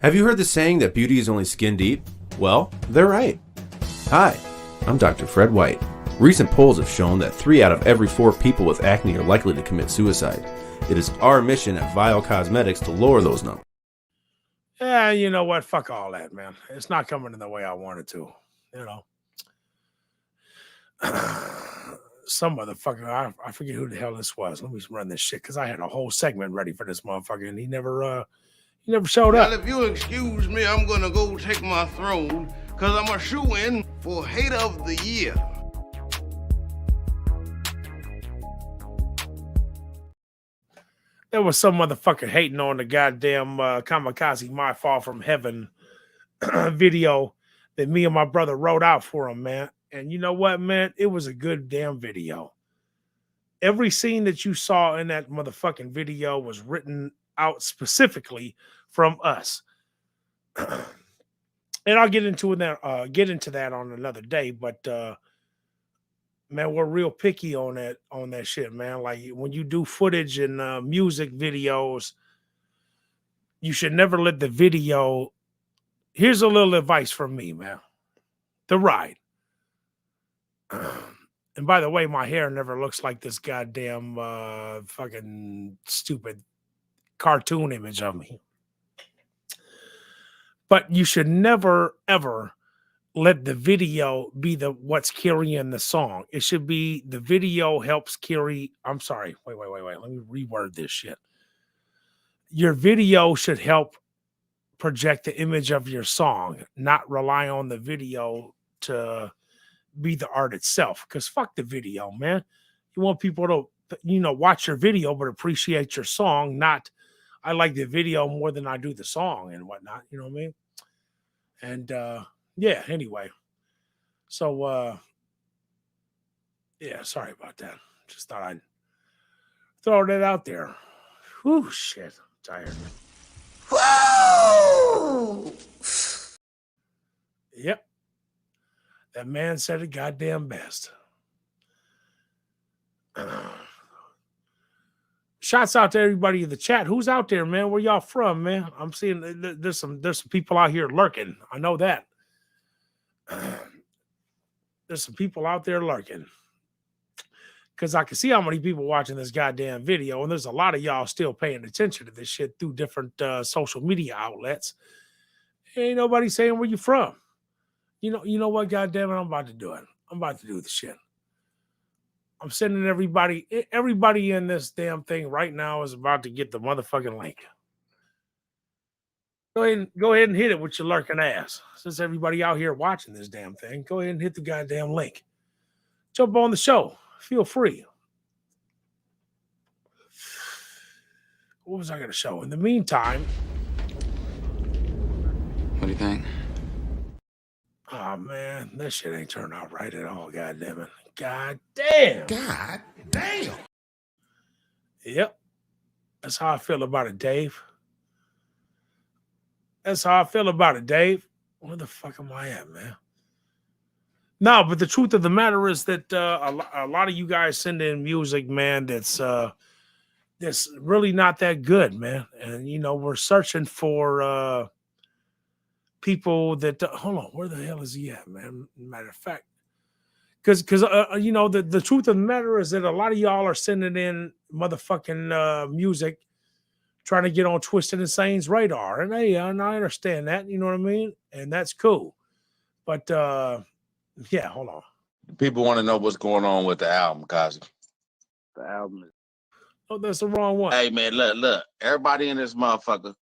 Have you heard the saying that beauty is only skin deep? Well, they're right. Hi, I'm Dr. Fred White. Recent polls have shown that 3 out of every 4 people with acne are likely to commit suicide. It is our mission at Vial Cosmetics to lower those numbers. Yeah, you know what? Fuck all that, man. It's not coming in the way I want it to. You know. Some motherfucker, I forget who the hell this was. Let me run this shit because I had a whole segment ready for this motherfucker and he never showed up. Well, if you excuse me, I'm gonna go take my throne because I'm a shoo-in for Hate of the Year. There was some motherfucker hating on the goddamn Kamikaze My Fall from Heaven video that me and my brother wrote out for him, man. And you know what, man? It was a good damn video. Every scene that you saw in that motherfucking video was written out specifically from us. And I'll get into that on another day, but man, we're real picky on that shit, man. Like when you do footage and music videos, you should never let the video. Here's a little advice from me, man. The ride. And by the way, my hair never looks like this goddamn fucking stupid cartoon image of me. But you should never, ever let the video be what's carrying the song. It should be the video helps carry. I'm sorry. Wait. Let me reword this shit. Your video should help project the image of your song, not rely on the video to be the art itself. Because fuck the video, man. You want people to, watch your video, but appreciate your song, not I like the video more than I do the song and whatnot. You know what I mean? And yeah, anyway. So yeah, sorry about that. Just thought I'd throw that out there. Whew, shit. I'm tired. Whoa! Yep. That man said it goddamn best. Shouts out to everybody in the chat. Who's out there, man? Where y'all from, man? I'm seeing there's some people out here lurking. I know that. There's some people out there lurking. Because I can see how many people watching this goddamn video, and there's a lot of y'all still paying attention to this shit through different social media outlets. Ain't nobody saying where you from. You know what, goddamn it, I'm about to do it. I'm about to do the shit. I'm sending everybody in this damn thing right now is about to get the motherfucking link. Go ahead and hit it with your lurking ass. Since everybody out here watching this damn thing, go ahead and hit the goddamn link. Jump on the show. Feel free. What was I going to show? In the meantime. What do you think? Oh man, that shit ain't turned out right at all. God damn it. God damn. God damn. Yep. That's how I feel about it, Dave. That's how I feel about it, Dave. Where the fuck am I at, man? No, but the truth of the matter is that a lot of you guys send in music, man, that's really not that good, man. And you know, we're searching for people that hold on, where the hell is he at, man? Matter of fact, because you know, the truth of the matter is that a lot of y'all are sending in motherfucking music trying to get on Twisted Insane's radar. And hey, and I understand that, you know what I mean? And that's cool. But yeah, hold on. People want to know what's going on with the album, Kazi. The album is. Oh, that's the wrong one. Hey man, look. Everybody in this motherfucker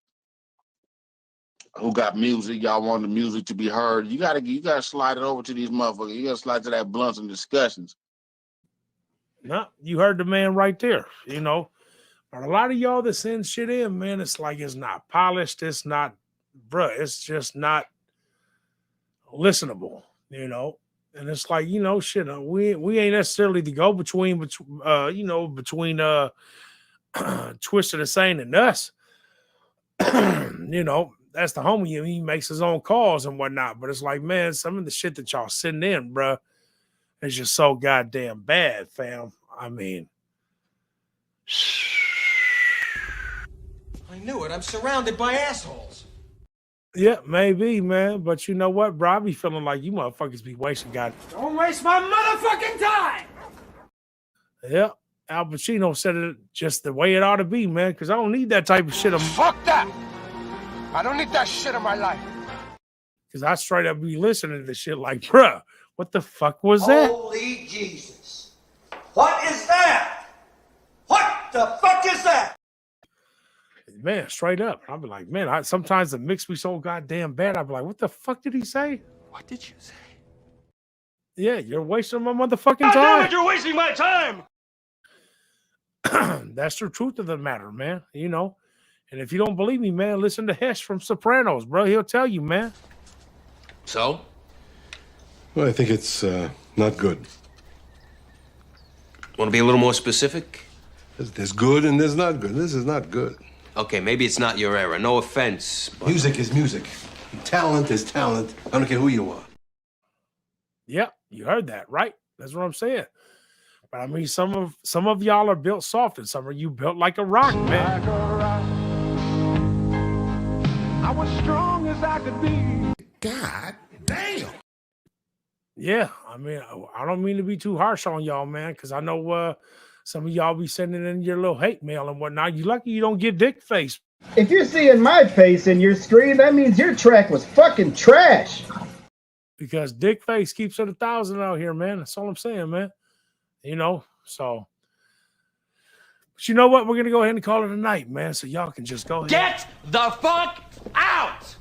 who got music, y'all want the music to be heard. You gotta slide it over to these motherfuckers. You gotta slide to that blunts and discussions. No, you heard the man right there, you know. But a lot of y'all that send shit in, man, it's like it's not polished. It's not, bruh, it's just not listenable, you know. And it's like, you know, shit, we ain't necessarily the go between you know, between Twisted Insane and us. You know, that's the homie. He makes his own calls and whatnot. But it's like, man, some of the shit that y'all sending in, bruh, is just so goddamn bad, fam. I mean, I knew it. I'm surrounded by assholes. yeah, maybe, man. But you know what, bro? I be feeling like you motherfuckers be wasting God. Don't waste my motherfucking time. Yeah, Al Pacino said it just the way it ought to be, man, because I don't need that type of shit. Fuck that. I don't need that shit in my life. Because I straight up be listening to this shit like, bruh, what the fuck was that? Holy Jesus. What is that? What the fuck is that? Man, straight up. I'll be like, man, sometimes the mix be so goddamn bad. I'll be like, what the fuck did he say? What did you say? Yeah, you're wasting my motherfucking God damn time. it, you're wasting my time. That's the truth of the matter, man. You know, and if you don't believe me, man, listen to Hesh from Sopranos, bro. He'll tell you, man. So? Well, I think it's not good. Want to be a little more specific? There's good and there's not good. This is not good. Okay, maybe it's not your era. No offense, but... Music is music. Talent is talent. I don't care who you are. Yep, you heard that, right? That's what I'm saying. But I mean, some of y'all are built soft, and some of you built like a rock, man. Like a rock. I was strong as I could be. God damn. Yeah, I mean, I don't mean to be too harsh on y'all, man, because I know some of y'all be sending in your little hate mail and whatnot. You lucky you don't get dick face. If you're seeing my face in your screen, that means your track was fucking trash. Because dick face keeps it 1,000 out here, man. That's all I'm saying, man. You know, so. But you know what? We're going to go ahead and call it a night, man, so y'all can just go ahead. Get the fuck out!